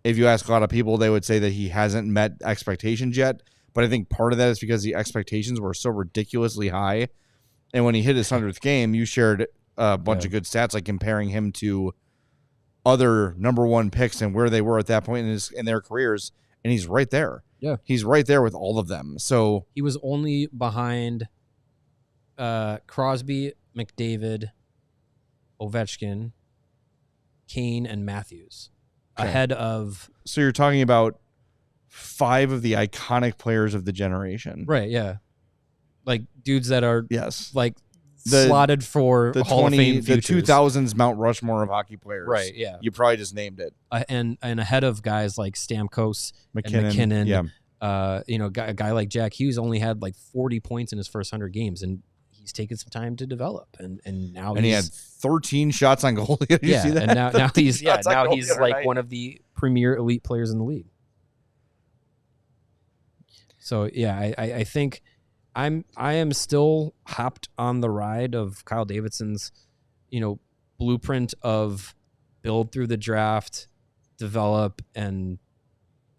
if you ask a lot of people, they would say that he hasn't met expectations yet. But I think part of that is because the expectations were so ridiculously high. And when he hit his 100th game, you shared a bunch of good stats, like comparing him to other number one picks and where they were at that point in their careers. And he's right there. Yeah. He's right there with all of them. So he was only behind Crosby, McDavid, Ovechkin, Kane, and Matthews. Okay. Ahead of... So you're talking about 5 of the iconic players of the generation. Right, yeah. Like, dudes that are like slotted for the Hall of Fame the futures. 2000s Mount Rushmore of hockey players. Right, yeah. You probably just named it. And ahead of guys like Stamkos, McKinnon. and McKinnon. Yeah. A guy like Jack Hughes only had like 40 points in his first 100 games, and he's taken some time to develop. And now he had 13 shots on goal. Did you see that? And now he's Shots on goal he's the other like night. one of the premier elite players in the league. So yeah, I think I am still hopped on the ride of Kyle Davidson's, blueprint of build through the draft, develop, and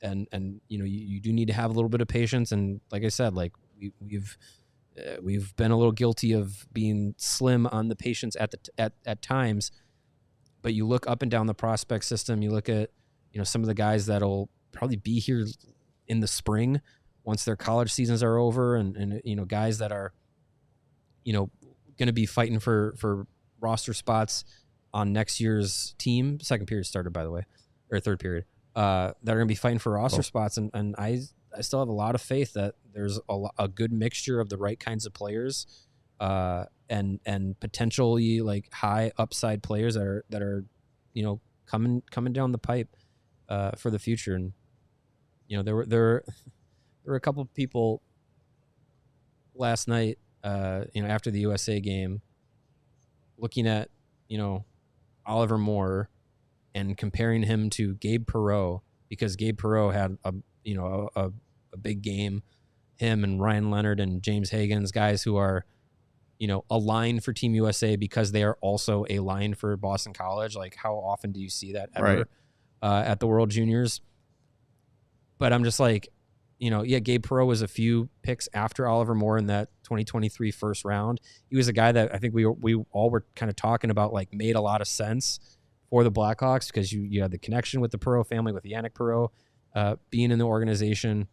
you do need to have a little bit of patience. And like I said, like we've been a little guilty of being slim on the patience at times. But you look up and down the prospect system, you look at some of the guys that'll probably be here in the spring once their college seasons are over, and guys that are going to be fighting for roster spots on next year's team. Second period started, by the way, or third period. That are going to be fighting for roster spots, and I still have a lot of faith that there's a good mixture of the right kinds of players, and potentially like high upside players that are coming down the pipe for the future. And there were a couple of people last night, after the USA game, looking at Oliver Moore and comparing him to Gabe Perreault, because Gabe Perreault had a big game. Him and Ryan Leonard and James Higgins, guys who are a line for Team USA because they are also a line for Boston College. Like, how often do you see that ever at the World Juniors? But I'm just like, Gabe Perreault was a few picks after Oliver Moore in that 2023 first round. He was a guy that I think we all were kind of talking about, like, made a lot of sense for the Blackhawks because you had the connection with the Perreault family, with Yannick Perreault being in the organization.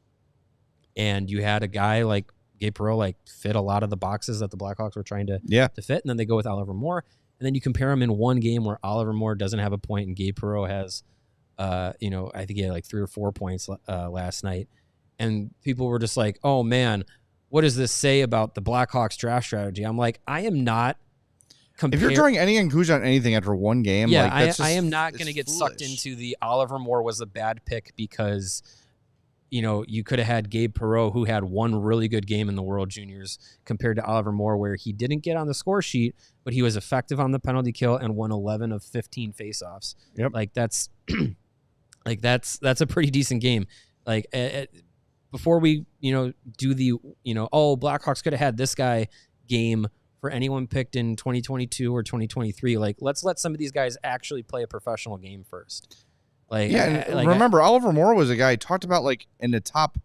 And you had a guy like Gabe Perreault, like, fit a lot of the boxes that the Blackhawks were trying to fit. And then they go with Oliver Moore. And then you compare him in one game where Oliver Moore doesn't have a point and Gabe Perreault has, I think he had like 3 or 4 points last night. And people were just like, oh, man, what does this say about the Blackhawks draft strategy? I'm like, I am not. If you're drawing any conclusion on anything after one game, I am not going to get sucked into the Oliver Moore was a bad pick because – you could have had Gabe Perreault, who had one really good game in the World Juniors, compared to Oliver Moore, where he didn't get on the score sheet, but he was effective on the penalty kill and won 11 of 15 faceoffs. Yep. Like that's a pretty decent game. Like before we, do the, Blackhawks could have had this guy game for anyone picked in 2022 or 2023. Like, let's let some of these guys actually play a professional game first. Remember, Oliver Moore was a guy talked about like in the top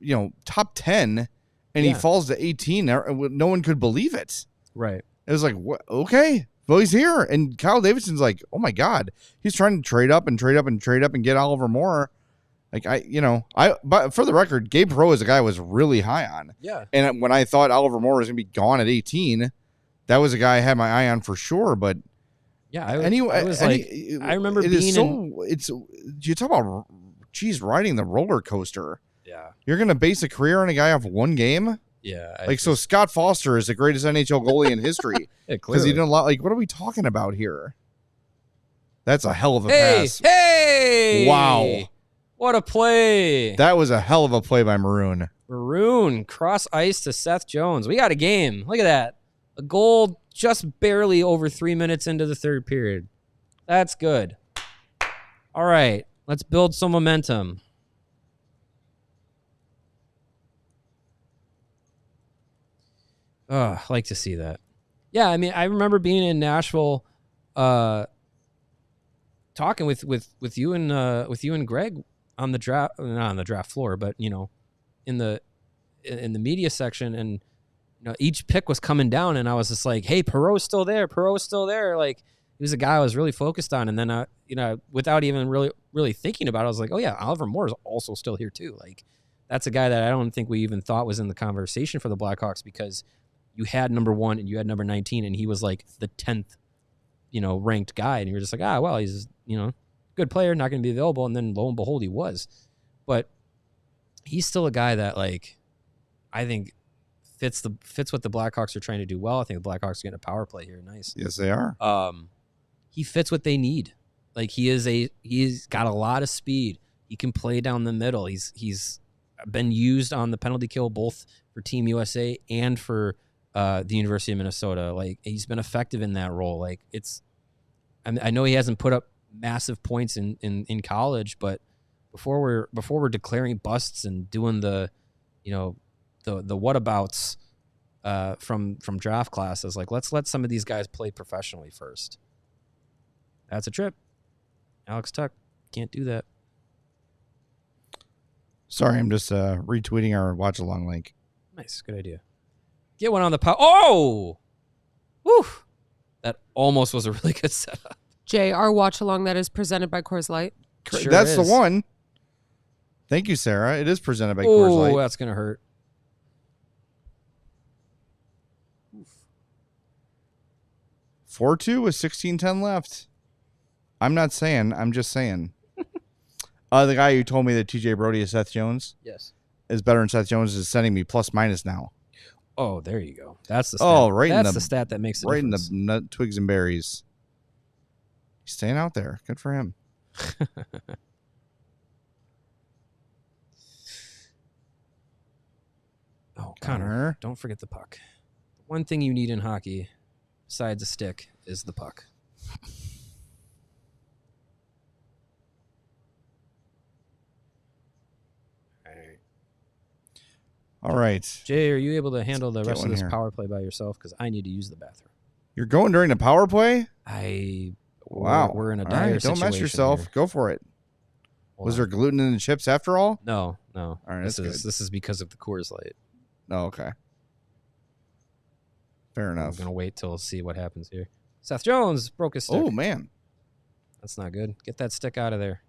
10, and he falls to 18. No one could believe it. Right. It was like, what? Okay, well, he's here. And Kyle Davidson's like, oh my God, he's trying to trade up and get Oliver Moore. Like, but for the record, Gabe Perreault is a guy I was really high on. Yeah. And when I thought Oliver Moore was going to be gone at 18, that was a guy I had my eye on for sure. But yeah, I remember you talk about, riding the roller coaster. Yeah. You're going to base a career on a guy off one game? Yeah. So Scott Foster is the greatest NHL goalie in history. Because he didn't like, what are we talking about here? That's a hell of a pass. Hey! Wow. What a play. That was a hell of a play by Maroon. Maroon, cross ice to Seth Jones. We got a game. Look at that. A goal just barely over 3 minutes into the third period. That's good. All right, let's build some momentum. Oh, I like to see that. Yeah, I mean, I remember being in Nashville, talking with you and Greg on the draft, not on the draft floor, but in the media section, and each pick was coming down, and I was just like, hey, Perreault's still there. Like, he was a guy I was really focused on. And then, without even really thinking about it, I was like, oh, yeah, Oliver Moore is also still here, too. Like, that's a guy that I don't think we even thought was in the conversation for the Blackhawks because you had number 1 and you had number 19, and he was like the 10th, ranked guy. And you were just like, well, he's, good player, not going to be available. And then lo and behold, he was. But he's still a guy that, like, I think fits what the Blackhawks are trying to do well. I think the Blackhawks are getting a power play here. Nice. Yes, they are. He fits what they need. Like, he's got a lot of speed. He can play down the middle. He's been used on the penalty kill both for Team USA and for the University of Minnesota. Like, he's been effective in that role. Like, I know he hasn't put up massive points in college, but before we're declaring busts and doing the whatabouts from draft classes, like, let's let some of these guys play professionally first. That's a trip. Alex Tuck can't do that. Sorry, I'm just retweeting our watch along link. Nice, good idea. Get one on the power. Oh, woo! That almost was a really good setup. Jay, our watch along that is presented by Coors Light. Sure That's is. the one. Thank you, Sarah. It is presented by Coors Light. Oh, that's gonna hurt. 4-2 with 16:10 left. I'm not saying. I'm just saying. The guy who told me that TJ Brody is Seth Jones. Yes. Is better than Seth Jones is sending me plus minus now. Oh, there you go. That's the stat. Oh, right. That's the stat that makes it right difference. In the nut, twigs, and berries. He's staying out there. Good for him. Oh, Connor, don't forget the puck. One thing you need in hockey, besides a stick, is the puck. All right. Jay, are you able to handle the rest of this here. power play by yourself? Because I need to use the bathroom. You're going during the power play? Wow. We're in a dire Don't mess situation yourself. here. Go for it. Hold Was on. there gluten in the chips after all? No. All right, this that's good. is because of the Coors Light. Oh, okay. Fair I'm enough. gonna wait till see what happens here. Seth Jones broke his stick. Oh, man. That's not good. Get that stick out of there.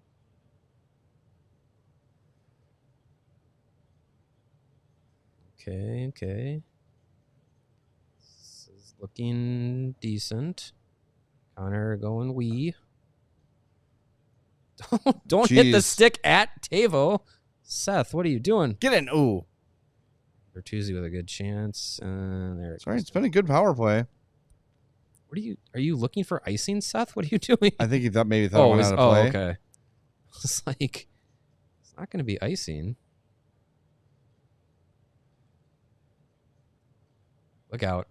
Okay. This is looking decent. Connor going wee. Don't hit the Jeez. stick at Tavo. Seth, what are you doing? Get in. Ooh. Bertuzzi with a good chance. There it That's right. goes. It's been a good power play. What are you looking for icing, Seth? What are you doing? I think he thought maybe it went out of play. Okay. It's like, it's not going to be icing. Look out.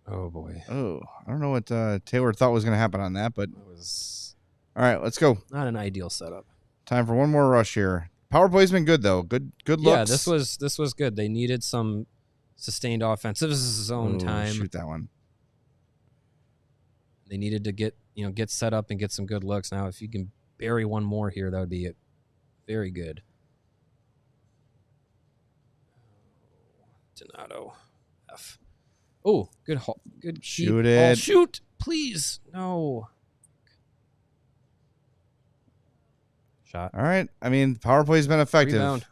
Oh, boy. Oh, I don't know what Taylor thought was going to happen on that, but That was all right, let's go. not an ideal setup. Time for one more rush here. Power play's been good though. Good looks. Yeah, this was good. They needed some sustained offensive zone Ooh, time. Shoot that one. They needed to get set up and get some good looks. Now, if you can bury one more here, that would be very good. Donato, F. Oh, good good. Shoot keep. it. Oh, shoot, please. No. Shot. All right. I mean, power play's been effective. Rebound.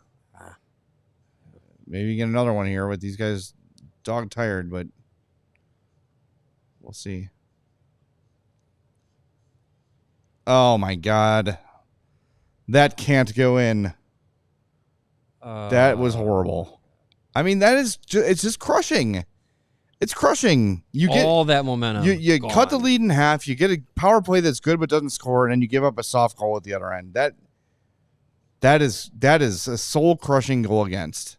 Maybe get another one here with these guys dog tired, but we'll see. Oh my God. That can't go in. That was horrible. I mean, it's just crushing. It's crushing. You get all that momentum. you gone. cut the lead in half. You get a power play that's good but doesn't score, and then you give up a soft goal at the other end. That is a soul crushing goal against.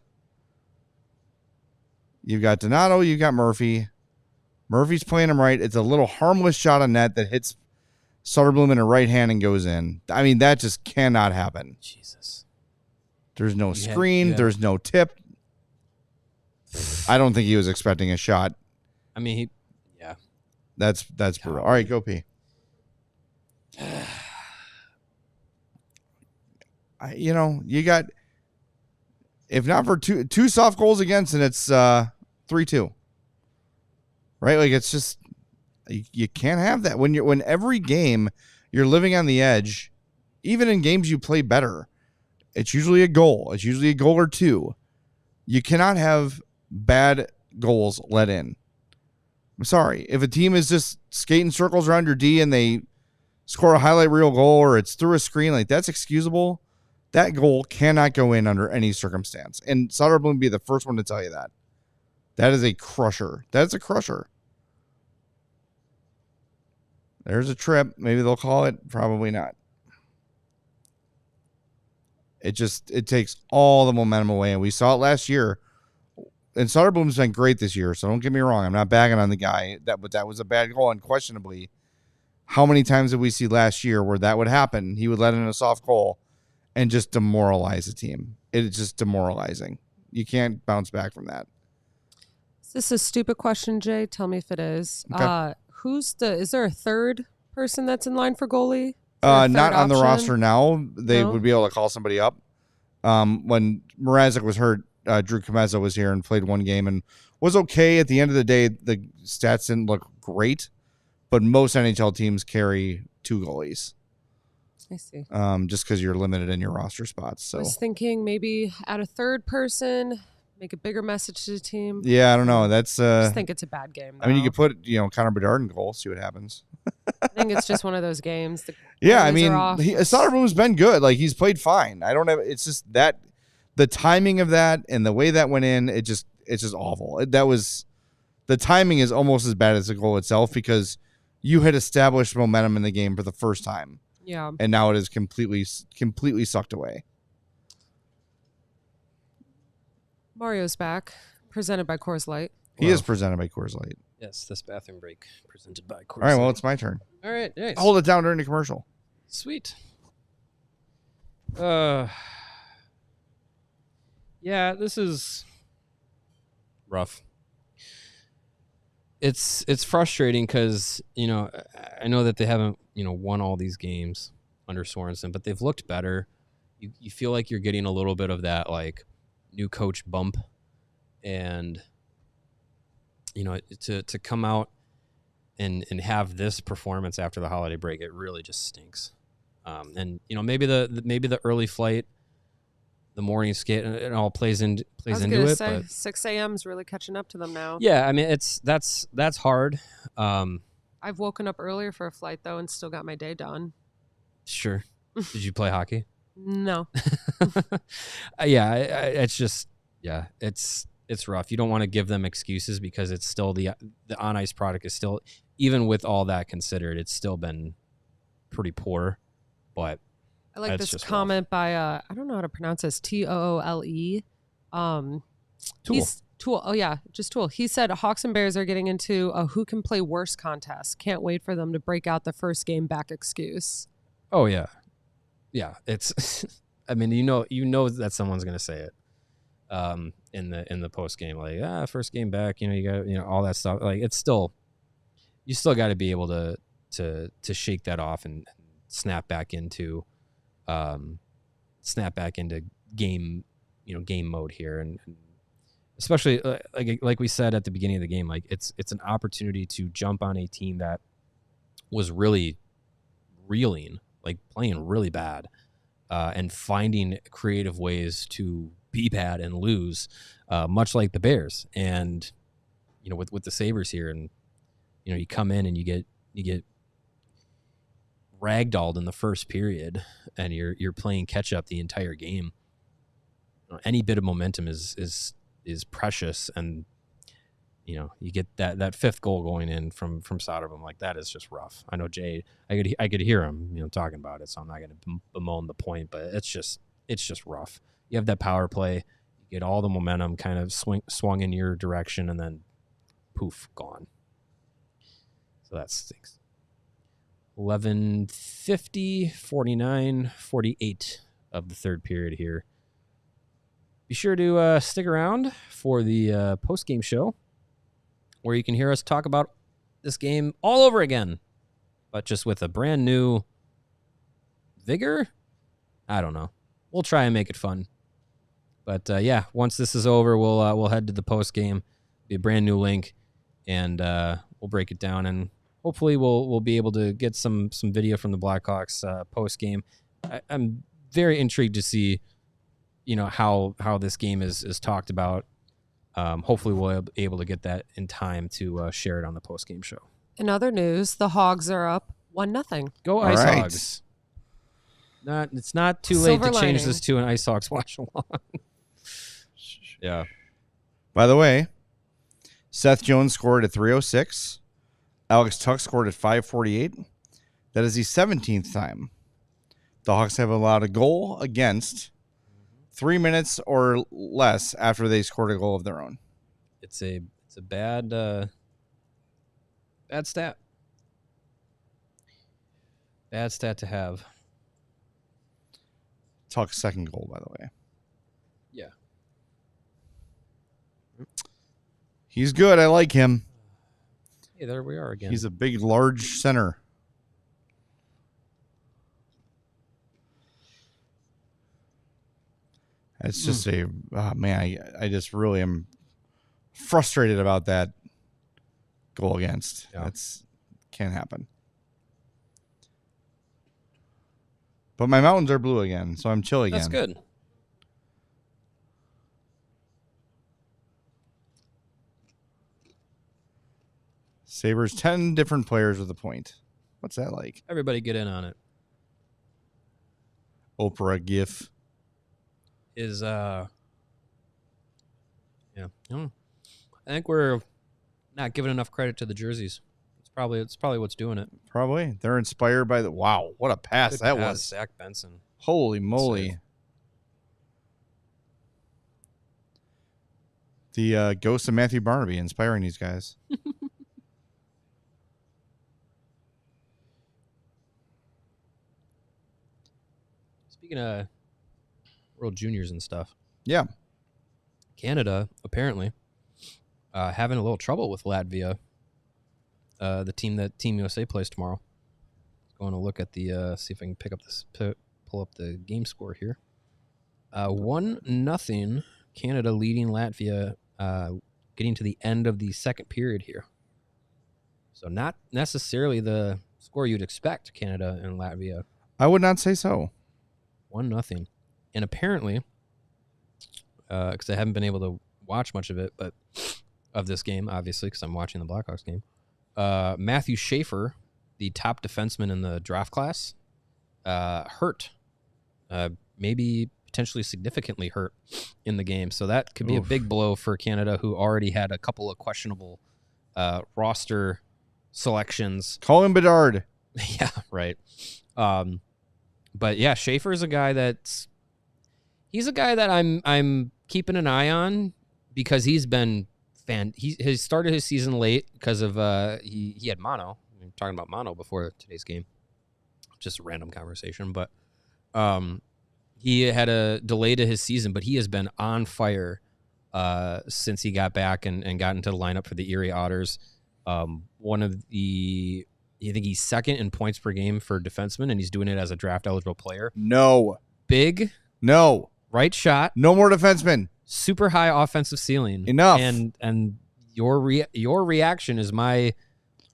You've got Donato. You've got Murphy. Murphy's playing him right. It's a little harmless shot on net that hits Soderblom in the right hand and goes in. I mean, that just cannot happen. Jesus. There's no screen. There's no tip. I don't think he was expecting a shot. I mean, yeah. That's brutal. All right, go P. You got, if not for two soft goals against, and it's 3-2. Right? Like, it's just, you can't have that when every game you're living on the edge. Even in games you play better, it's usually a goal. It's usually a goal or two. You cannot have bad goals let in. I'm sorry. If a team is just skating circles around your D and they score a highlight reel goal or it's through a screen, like, that's excusable. That goal cannot go in under any circumstance. And Soderblom would be the first one to tell you that. That is a crusher. That's a crusher. There's a trip. Maybe they'll call it. Probably not. It takes all the momentum away. And we saw it last year. And Soderblom's been great this year, so don't get me wrong. I'm not bagging on the guy. But that was a bad goal, unquestionably. How many times did we see last year where that would happen? He would let in a soft goal and just demoralize the team. It's just demoralizing. You can't bounce back from that. Is this a stupid question, Jay? Tell me if it is. Okay. Is there a third person that's in line for goalie? Not on the roster now. They No? would be able to call somebody up. When Mrazek was hurt, Drew Kameza was here and played one game and was okay. At the end of the day, the stats didn't look great, but most NHL teams carry two goalies. I see. Just because you're limited in your roster spots. So I was thinking maybe add a third person, make a bigger message to the team. yeah, I don't know. That's I just think it's a bad game. I mean, you though. could put Connor Bedard in goal, see what happens. I think it's just one of those games. The Yeah, I goalies mean, are off. Soderblom's been good. Like, he's played fine. I don't have. It's just that the timing of that and the way that went in, it's just awful. The timing is almost as bad as the goal itself because you had established momentum in the game for the first time. Yeah. And now it is completely sucked away. Mario's back, presented by Coors Light. He is presented by Coors Light. Yes, this bathroom break presented by Coors All right, well, Light. it's my turn. All right, nice. Hold it down during the commercial. Sweet. Yeah, this is rough. It's frustrating because, I know that they haven't, won all these games under Sorensen, but they've looked better. You feel like you're getting a little bit of that, like, new coach bump. And, to come out and have this performance after the holiday break, it really just stinks. And, maybe the early flight, the morning skate, it all plays into it. But 6 a.m. is really catching up to them now. Yeah, I mean, that's hard. I've woken up earlier for a flight though, and still got my day done. Sure. Did you play hockey? No. Yeah, it's rough. You don't want to give them excuses because it's still the on ice product is still, even with all that considered, it's still been pretty poor. But I like this comment rough. By I don't know how to pronounce this, Toole. Tool. Tool. Oh yeah, just Tool. He said Hawks and Bears are getting into a who can play worse contest. Can't wait for them to break out the first game back excuse. Oh yeah, yeah. It's. I mean, you know that someone's gonna say it. In the post game, like first game back. You got all that stuff. Like it's still, you still got to be able to shake that off and snap back into game mode here, and especially like we said at the beginning of the game, like it's an opportunity to jump on a team that was really reeling, like playing really bad, and finding creative ways to be bad and lose, much like the Bears, and with the Sabres here, and you come in and you get ragdolled in the first period, and you're playing catch up the entire game. Any bit of momentum is precious, and you get that fifth goal going in from Soderblom, like that is just rough. I know Jay, I could hear him talking about it, so I'm not going to bemoan the point, but it's just rough. You have that power play, you get all the momentum kind of swung in your direction, and then poof, gone. So that stinks. 11:50, 49, 48 of the third period here. Be sure to stick around for the post-game show, where you can hear us talk about this game all over again, but just with a brand new vigor. I don't know. We'll try and make it fun. But yeah, once this is over, we'll head to the post game. Be a brand new link, and we'll break it down, and hopefully we'll be able to get some video from the Blackhawks post game. I'm very intrigued to see how this game is talked about. Hopefully we'll be able to get that in time to share it on the post game show. In other news, the Hogs are up 1-0. Go Ice Hogs! It's not too late to change this to an Ice Hogs watch along. Yeah. By the way, Seth Jones scored at 3:06. Alex Tuck scored at 5:48. That is the 17th time the Hawks have allowed a goal against 3 minutes or less after they scored a goal of their own. It's a bad stat. Bad stat to have. Tuck's second goal, by the way. Yeah. He's good. I like him. Hey, there we are again. He's a big, large center. It's just I just really am frustrated about that goal against. Yeah. That's can't happen. But my mountains are blue again, so I'm chill again. That's good. Sabres, 10 different players with a point. What's that like? Everybody get in on it. Oprah GIF. Is yeah. I think we're not giving enough credit to the jerseys. It's probably what's doing it. Probably. They're inspired by the wow, what a pass Good that pass, was. Zach Benson. Holy moly. Save. The ghost of Matthew Barnaby inspiring these guys. Speaking of World Juniors and stuff. Yeah. Canada, apparently, having a little trouble with Latvia, the team that Team USA plays tomorrow. Going to look at the see if I can pull up the game score here. 1-0 Canada leading Latvia, getting to the end of the second period here. So not necessarily the score you'd expect, Canada and Latvia. I would not say so. 1-0. And apparently, because I haven't been able to watch much of it, but of this game, obviously, because I'm watching the Blackhawks game, Matthew Schaefer, the top defenseman in the draft class, hurt. Maybe potentially significantly hurt in the game. So that could be a big blow for Canada, who already had a couple of questionable roster selections. Call him Bedard. Yeah, right. But yeah, Schaefer is a guy he's a guy that I'm keeping an eye on because he's been he started his season late because of he had mono. We were talking about mono before today's game. Just a random conversation, but he had a delay to his season, but he has been on fire since he got back and got into the lineup for the Erie Otters. I think he's second in points per game for defensemen, and he's doing it as a draft eligible player. No. Big. No. Right shot. No more defensemen. Super high offensive ceiling. Enough. And your reaction is my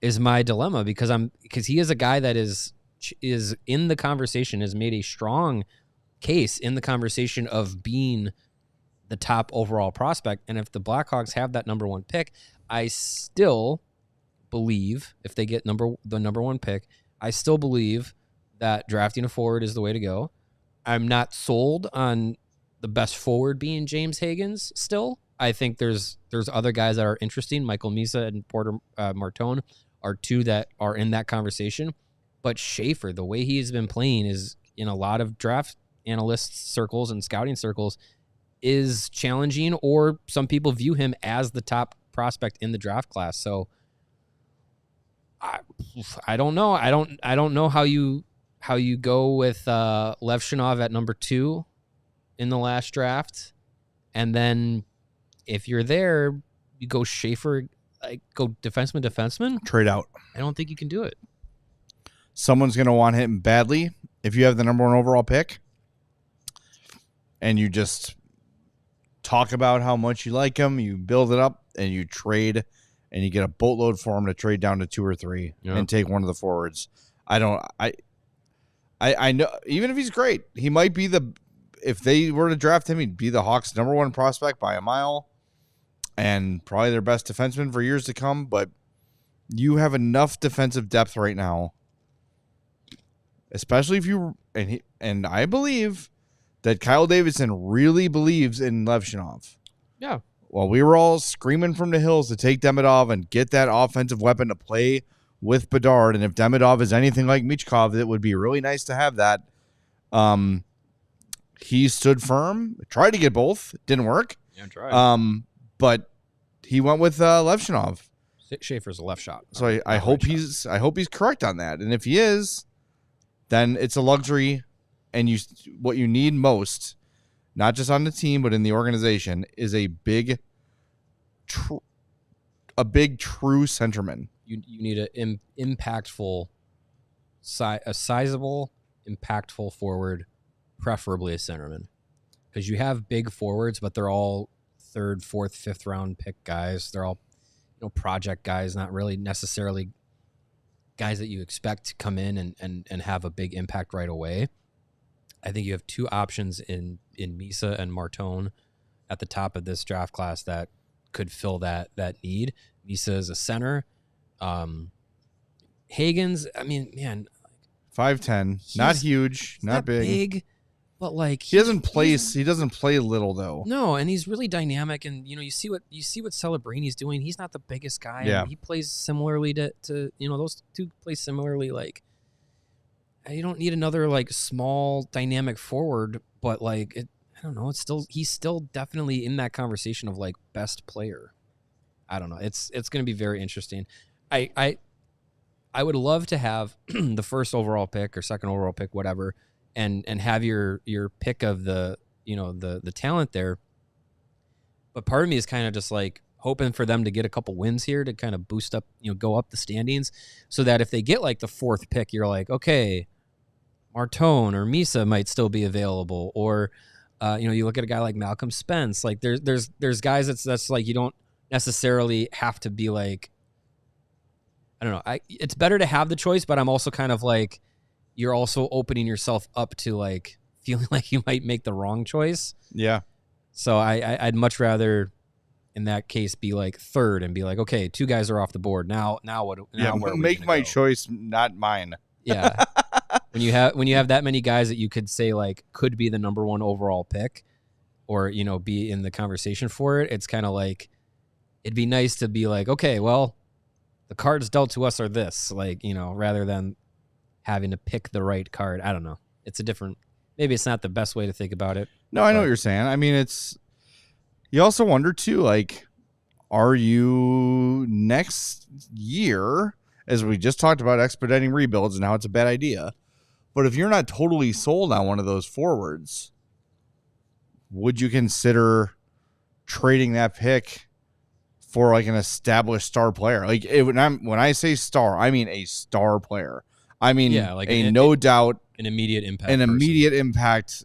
dilemma because he is a guy that is in the conversation, has made a strong case in the conversation of being the top overall prospect. And if the Blackhawks have that number one pick, I still believe if they get the number one pick, I still believe that drafting a forward is the way to go. I'm not sold on the best forward being James Higgins still. I think there's other guys that are interesting. Michael Misa and Porter Martone are two that are in that conversation. But Schaefer, the way he's been playing is in a lot of draft analyst circles and scouting circles is challenging, or some people view him as the top prospect in the draft class. So I don't know. I don't know how you go with Levshunov at number 2 in the last draft, and then if you're there, you go Schaefer, like go defenseman. Trade out. I don't think you can do it. Someone's going to want him badly if you have the number 1 overall pick, and you just talk about how much you like him, you build it up, and you trade, and you get a boatload for him to trade down to 2 or 3 and take one of the forwards. I know, even if he's great, he might be if they were to draft him, he'd be the Hawks' number 1 prospect by a mile and probably their best defenseman for years to come. But you have enough defensive depth right now, especially if you, and I believe that Kyle Davidson really believes in Levshunov. Yeah. Well, we were all screaming from the hills to take Demidov and get that offensive weapon to play with Bedard. And if Demidov is anything like Michkov, it would be really nice to have that. He stood firm, tried to get both, didn't work. Yeah, tried. But he went with Levshunov. Schaefer's a left shot. So I hope he's correct on that. And if he is, then it's a luxury. And what you need most, not just on the team but in the organization, is a big, true centerman. You need a sizable, impactful forward, preferably a centerman, because you have big forwards, but they're all 3rd, 4th, 5th round pick guys. They're all project guys, not really necessarily guys that you expect to come in and have a big impact right away. I think you have 2 options in Misa and Martone at the top of this draft class that could fill that need. Misa is a center. Higgins, I mean, man, 5'10", not huge, not big, but like he doesn't play little though. No, and he's really dynamic, and you see what Celebrini's doing. He's not the biggest guy. Yeah. And he plays similarly to those two play similarly. Like, you don't need another like small dynamic forward, but like I don't know. He's still definitely in that conversation of like best player. I don't know. It's going to be very interesting. I would love to have the 1st overall pick or 2nd overall pick, whatever, and have your pick of the talent there. But part of me is kind of just like hoping for them to get a couple wins here to kind of boost up, go up the standings, so that if they get like the 4th pick, you're like, okay, Martone or Misa might still be available, or you look at a guy like Malcolm Spence. Like there's guys that's like you don't necessarily have to be like, I don't know. It's better to have the choice, but I'm also kind of like, you're also opening yourself up to like feeling like you might make the wrong choice. Yeah. So I'd much rather, in that case, be like 3rd and be like, okay, 2 guys are off the board. Now what? Now where are we make my go? choice, not mine. Yeah. when you have that many guys that you could say like could be the number 1 overall pick, or be in the conversation for it, it's kind of like, it'd be nice to be like, okay, well, the cards dealt to us are this, like, rather than having to pick the right card. I don't know. It's a different, maybe it's not the best way to think about it. No, I know what you're saying. I mean, you also wonder too, like, are you next year, as we just talked about expediting rebuilds and how it's a bad idea, but if you're not totally sold on one of those forwards, would you consider trading that pick for like an established star player? Like when I say star, I mean a star player. I mean, like no doubt, an immediate impact,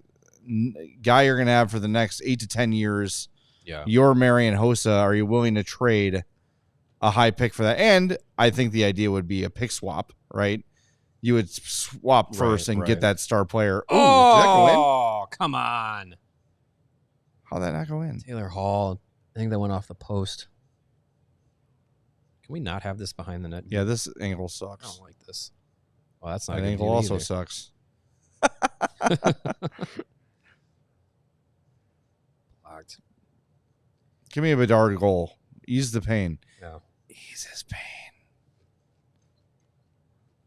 guy you're going to have for the next 8 to 10 years. Yeah. You're Marian Hossa. Are you willing to trade a high pick for that? And I think the idea would be a pick swap, right? You would swap first and get that star player. Ooh, did that go in? Oh, come on. How'd that not go in? Taylor Hall. I think that went off the post. Can we not have this behind the net? Yeah, this angle I sucks. don't like this. Well, that's not That a good angle view also either. sucks. Blocked. Give me a Bedard goal. Ease the pain. Yeah. Ease his pain.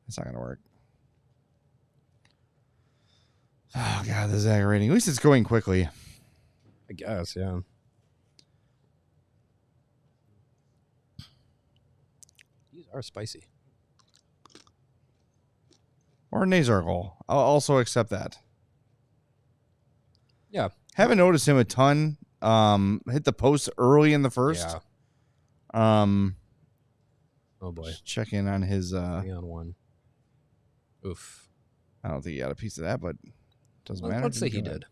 It's not going to work. Oh, God, this is aggravating. At least it's going quickly. I guess, yeah. These are spicy. Or a Nazar goal. I'll also accept that. Yeah. Haven't noticed him a ton. Hit the post early in the first. Yeah. Oh, boy. Just check in on his... 3-on-1. Oof. I don't think he got a piece of that, but doesn't matter. Let's say he did.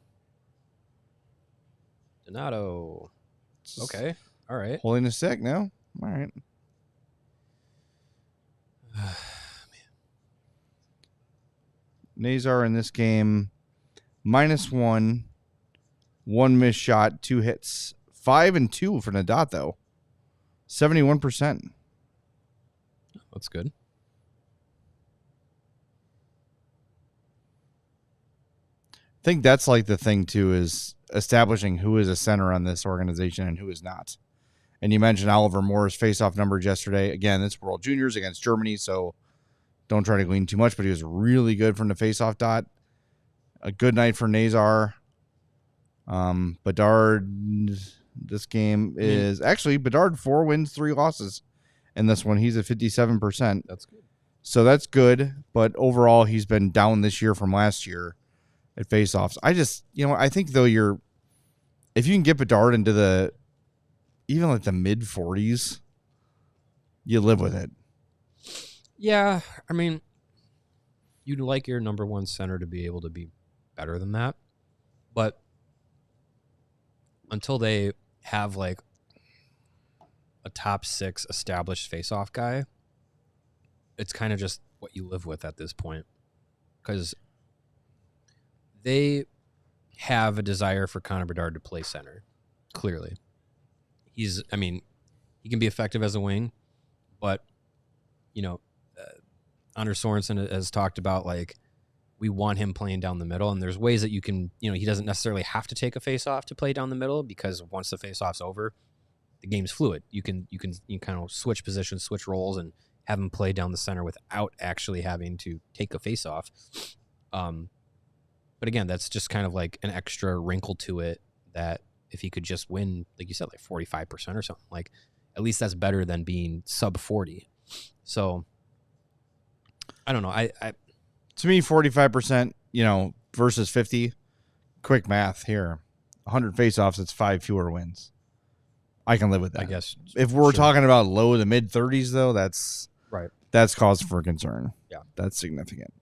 Donato. Okay. All right. Holding a stick, no? All right. Nazar in this game, -1, 1 missed shot, 2 hits. 5 and 2 for Nadat, though. 71%. That's good. I think that's like the thing, too, is establishing who is a center on this organization and who is not. And you mentioned Oliver Moore's faceoff numbers yesterday. Again, it's World Juniors against Germany, so don't try to glean too much, but he was really good from the faceoff dot. A good night for Nazar. Bedard, this game is actually Bedard 4 wins, 3 losses in this one. He's at 57%. That's good. So that's good, but overall he's been down this year from last year at faceoffs. I think though if you can get Bedard into even like the mid 40s, you live with it. Yeah, I mean, you'd like your number 1 center to be able to be better than that, but until they have like a top 6 established faceoff guy, it's kind of just what you live with at this point, because they have a desire for Connor Bedard to play center. Clearly, he can be effective as a wing, but Anders Sorensen has talked about, like, we want him playing down the middle, and there's ways that you can, he doesn't necessarily have to take a face-off to play down the middle, because once the face-off's over, the game's fluid. You can kind of switch positions, switch roles, and have him play down the center without actually having to take a face-off. But again, that's just kind of like an extra wrinkle to it, that if he could just win, like you said, like 45% or something, like, at least that's better than being sub 40. So I don't know. To me, 45%, versus 50. Quick math here. 100 faceoffs, it's 5 fewer wins. I can live with that. I guess If we're sure. talking about low to mid 30s, though, that's cause for concern. Yeah, that's significant.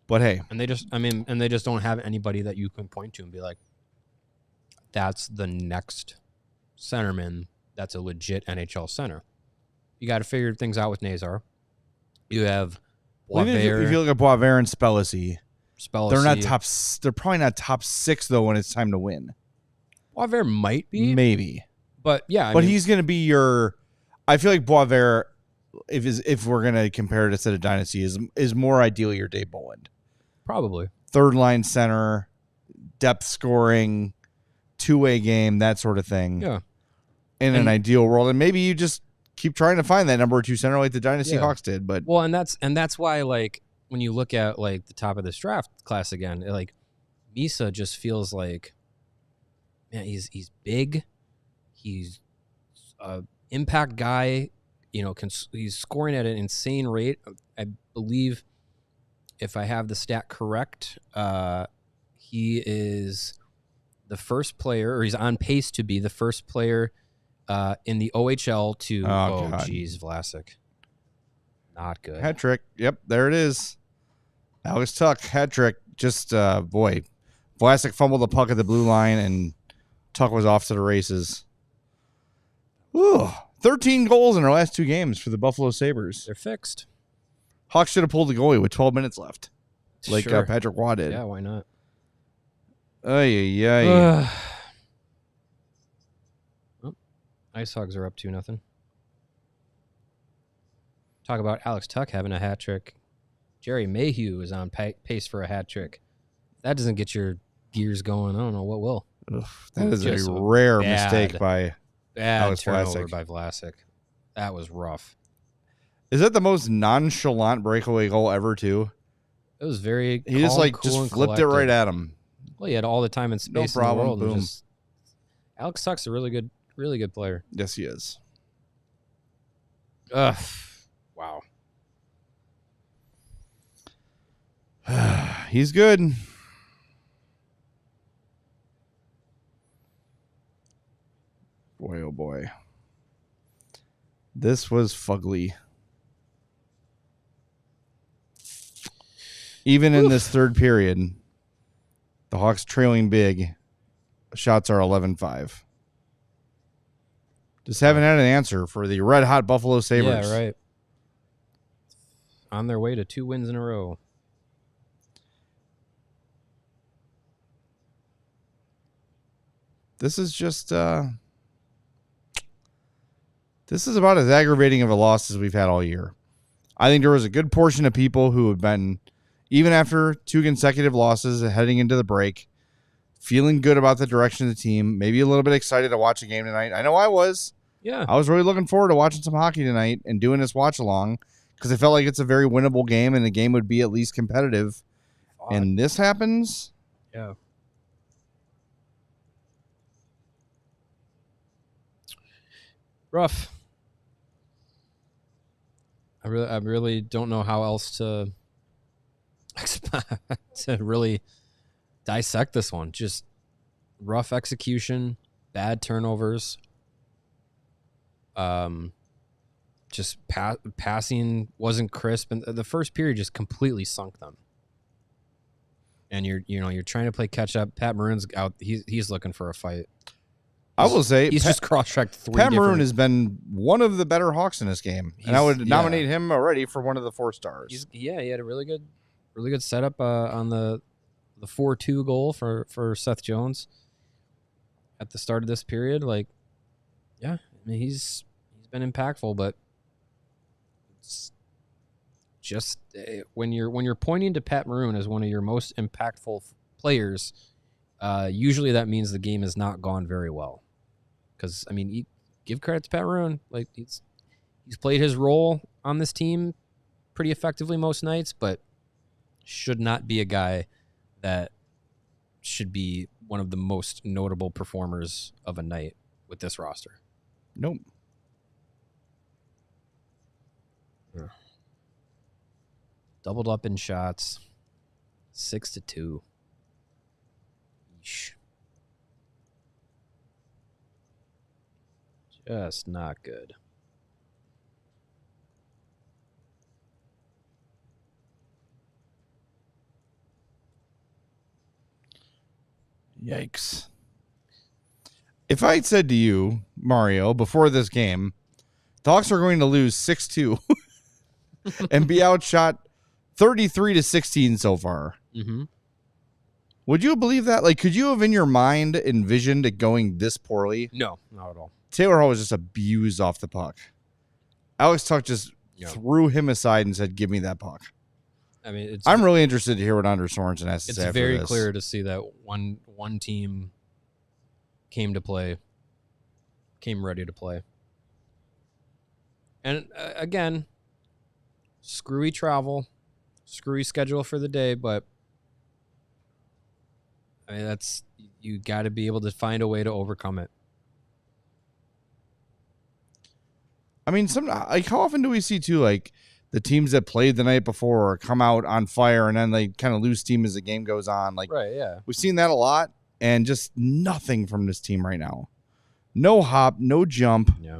But hey, and they just don't have anybody that you can point to and be like, that's the next centerman that's a legit NHL center. You got to figure things out with Nazar. You have Boisvert. If you look at Boisvert and Spellacy, they're not top. They're probably not top 6 though when it's time to win. Boisvert might be, maybe, but yeah. But he's going to be your. I feel like Boisvert, if we're going to compare it to the dynasty, is more ideally your Dave Bolland. Probably third line center, depth scoring, 2-way game, that sort of thing. Yeah. In an ideal world, and maybe you just keep trying to find that number 2 center like the Dynasty Hawks did. But and that's why, like, when you look at like the top of this draft class again, like Misa just feels like, man, he's big, he's a impact guy, you know, he's scoring at an insane rate. I believe, if I have the stat correct, he is the first player, or he's on pace to be the first player in the OHL to Vlasic. Not good. Hat trick. Yep, there it is. Alex Tuck, hat trick. Just Vlasic fumbled the puck at the blue line and Tuck was off to the races. Ooh, 13 goals in our last 2 games for the Buffalo Sabres. They're fixed. Hawks should have pulled the goalie with 12 minutes left. Like Sure. Patrick Waugh did. Yeah, why not? Ay. Ice Hogs are up 2-0. Talk about Alex Tuck having a hat trick. Jerry Mayhew is on pace for a hat trick. That doesn't get your gears going. I don't know what will. Ugh, that is a rare mistake by Alex turnover Vlasic. by Vlasic. That was rough. Is that the most nonchalant breakaway goal ever, too? It was very. He just calm, like cool, just and flipped it right collected. at him. Well, he had all the time and space No problem. in the world. Boom. And just, Alex Tuck's a really good player. Yes, he is. Ugh. Wow. He's good. Boy, oh boy. This was fugly. Even in this third period, the Hawks trailing big. Shots are 11-5. Just haven't had an answer for the red-hot Buffalo Sabres. Yeah, right. On their way to 2 wins in a row. This is just this is about as aggravating of a loss as we've had all year. I think there was a good portion of people who have been, even after 2 consecutive losses heading into the break, feeling good about the direction of the team, maybe a little bit excited to watch a game tonight. I know I was. Yeah. I was really looking forward to watching some hockey tonight and doing this watch along because I felt like it's a very winnable game and the game would be at least competitive. And this happens. Yeah. Rough. I really don't know how else to really dissect this one. Just rough execution, bad turnovers. Just passing wasn't crisp, and the first period just completely sunk them. And you're trying to play catch up. Pat Maroon's out. He's looking for a fight. I will say he's just cross-checked 3 Pat different. Maroon has been one of the better Hawks in this game, and I would nominate him already for one of the 4 stars. He had a really good setup on the 4-2 goal for Seth Jones at the start of this period. Like, yeah, I mean he's been impactful, but it's just when you're pointing to Pat Maroon as one of your most impactful players, usually that means the game has not gone very well. Because I mean, give credit to Pat Maroon. Like he's played his role on this team pretty effectively most nights, but should not be a guy that should be one of the most notable performers of a night with this roster. Nope. Yeah. Doubled up in shots, 6-2. Yeesh. Just not good. Yikes. If I had said to you, Mario, before this game, the Hawks are going to lose 6-2 and be outshot 33-16 so far, would you believe that? Like, could you have in your mind envisioned it going this poorly? No, not at all. Taylor Hall was just abused off the puck. Alex Tuch just threw him aside and said, give me that puck. I mean, I'm really interested to hear what Anders Sorensen has to say after this. It's very clear to see that one team came ready to play. And again, screwy travel, screwy schedule for the day, but I mean, you got to be able to find a way to overcome it. I mean, how often do we see too, like, the teams that played the night before come out on fire and then they kind of lose steam as the game goes on? Like, right, yeah. We've seen that a lot, and just nothing from this team right now. No hop, no jump. Yeah.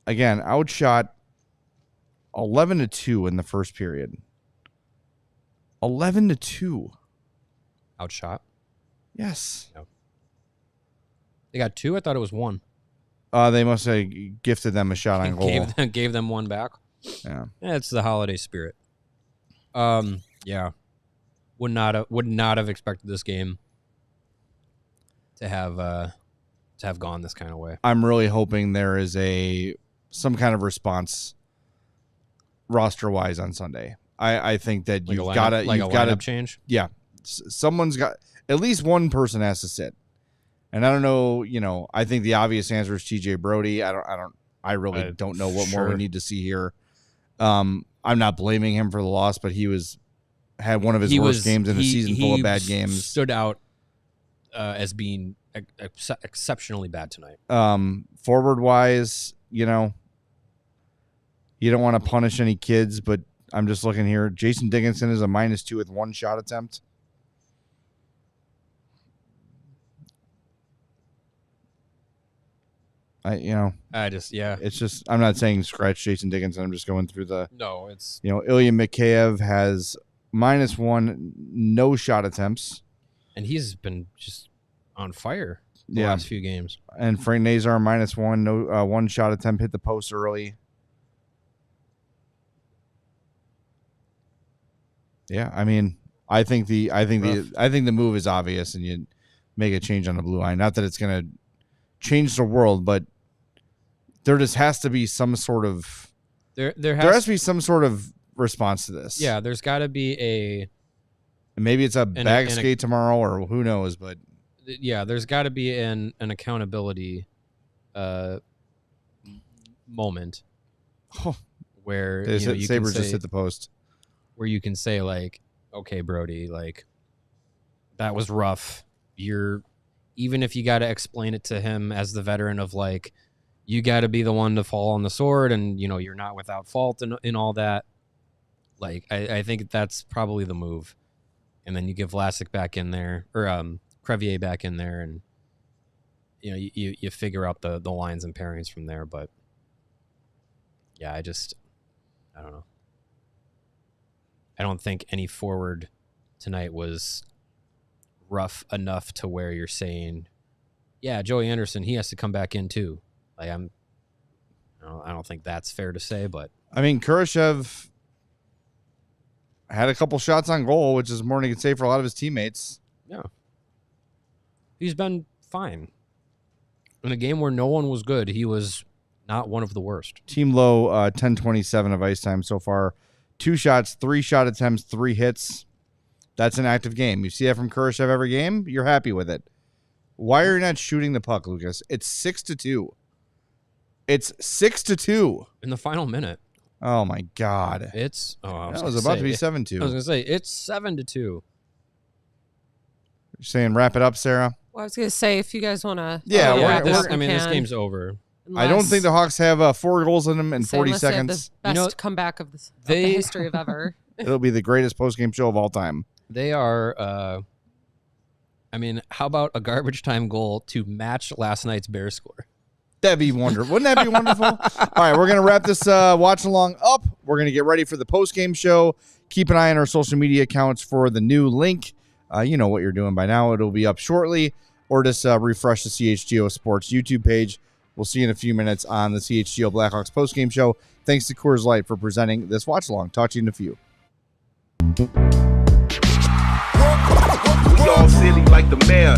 Again, outshot 11-2 in the first period. 11-2. Outshot? Yes. No. They got 2? I thought it was 1. They must have gifted them a shot on goal. Gave them 1 back. Yeah. It's the holiday spirit. Yeah. Would not have expected this game to have gone this kind of way. I'm really hoping there is some kind of response roster-wise on Sunday. I think that Like you've got to lineup change. Yeah, someone's got, at least one person has to sit. And I don't know, I think the obvious answer is TJ Brody. I really don't know what more we need to see here. I'm not blaming him for the loss, but he had one of his worst games in a season full of bad games. Stood out as being exceptionally bad tonight. Forward wise, you don't want to punish any kids, but I'm just looking here. Jason Dickinson is a -2 with 1 shot attempt. It's just, I'm not saying scratch Jason Dickinson. I'm just going through Ilya Mikheyev has -1, no shot attempts. And he's been just on fire the last few games. And Frank Nazar -1, no 1 shot attempt, hit the post early. Yeah, I mean, I think the move is obvious, and you make a change on the blue line. Not that it's going to change the world, but there just has to be some sort of there has to be some sort of response to this. Yeah, there's got to be maybe it's a bag skate tomorrow, or who knows, but yeah, there's got to be an accountability moment where the Sabres just hit the post. Where you can say, like, okay, Brody, like, that was rough. Even if you got to explain it to him as the veteran of, like, you got to be the one to fall on the sword, and you're not without fault and all that. Like, I think that's probably the move. And then you give Vlasic back in there, or Crevier back in there, and you figure out the lines and pairings from there. But yeah, I don't know. I don't think any forward tonight was rough enough to where you're saying, yeah, Joey Anderson, he has to come back in too. Like, I don't think that's fair to say, but I mean, Kurashev had a couple shots on goal, which is more than he could say for a lot of his teammates. Yeah. He's been fine. In a game where no one was good, he was not one of the worst. Team low, 10:27 of ice time so far. 2 shots, 3 shot attempts, 3 hits. That's an active game. You see that from Kurashev every game, you're happy with it. Why are you not shooting the puck, Lucas? It's 6-2. It's 6-2 in the final minute. Oh my God! It's that was about to be 7-2. I was gonna say it's 7-2. You're saying wrap it up, Sarah? Well, I was gonna say if you guys want to. This game's over. I don't think the Hawks have 4 goals in them in 40 seconds. The best comeback of the history of ever. It'll be the greatest post-game show of all time. They are I mean, how about a garbage time goal to match last night's Bears score? That'd be wonderful. Wouldn't that be wonderful? All right, we're going to wrap this watch along up. We're going to get ready for the post-game show. Keep an eye on our social media accounts for the new link. You know what you're doing by now. It'll be up shortly, or just refresh the CHGO Sports YouTube page. We'll see you in a few minutes on the CHGO Blackhawks post-game show. Thanks to Coors Light for presenting this watch along. Talk to you in a few. We all silly like the mayor.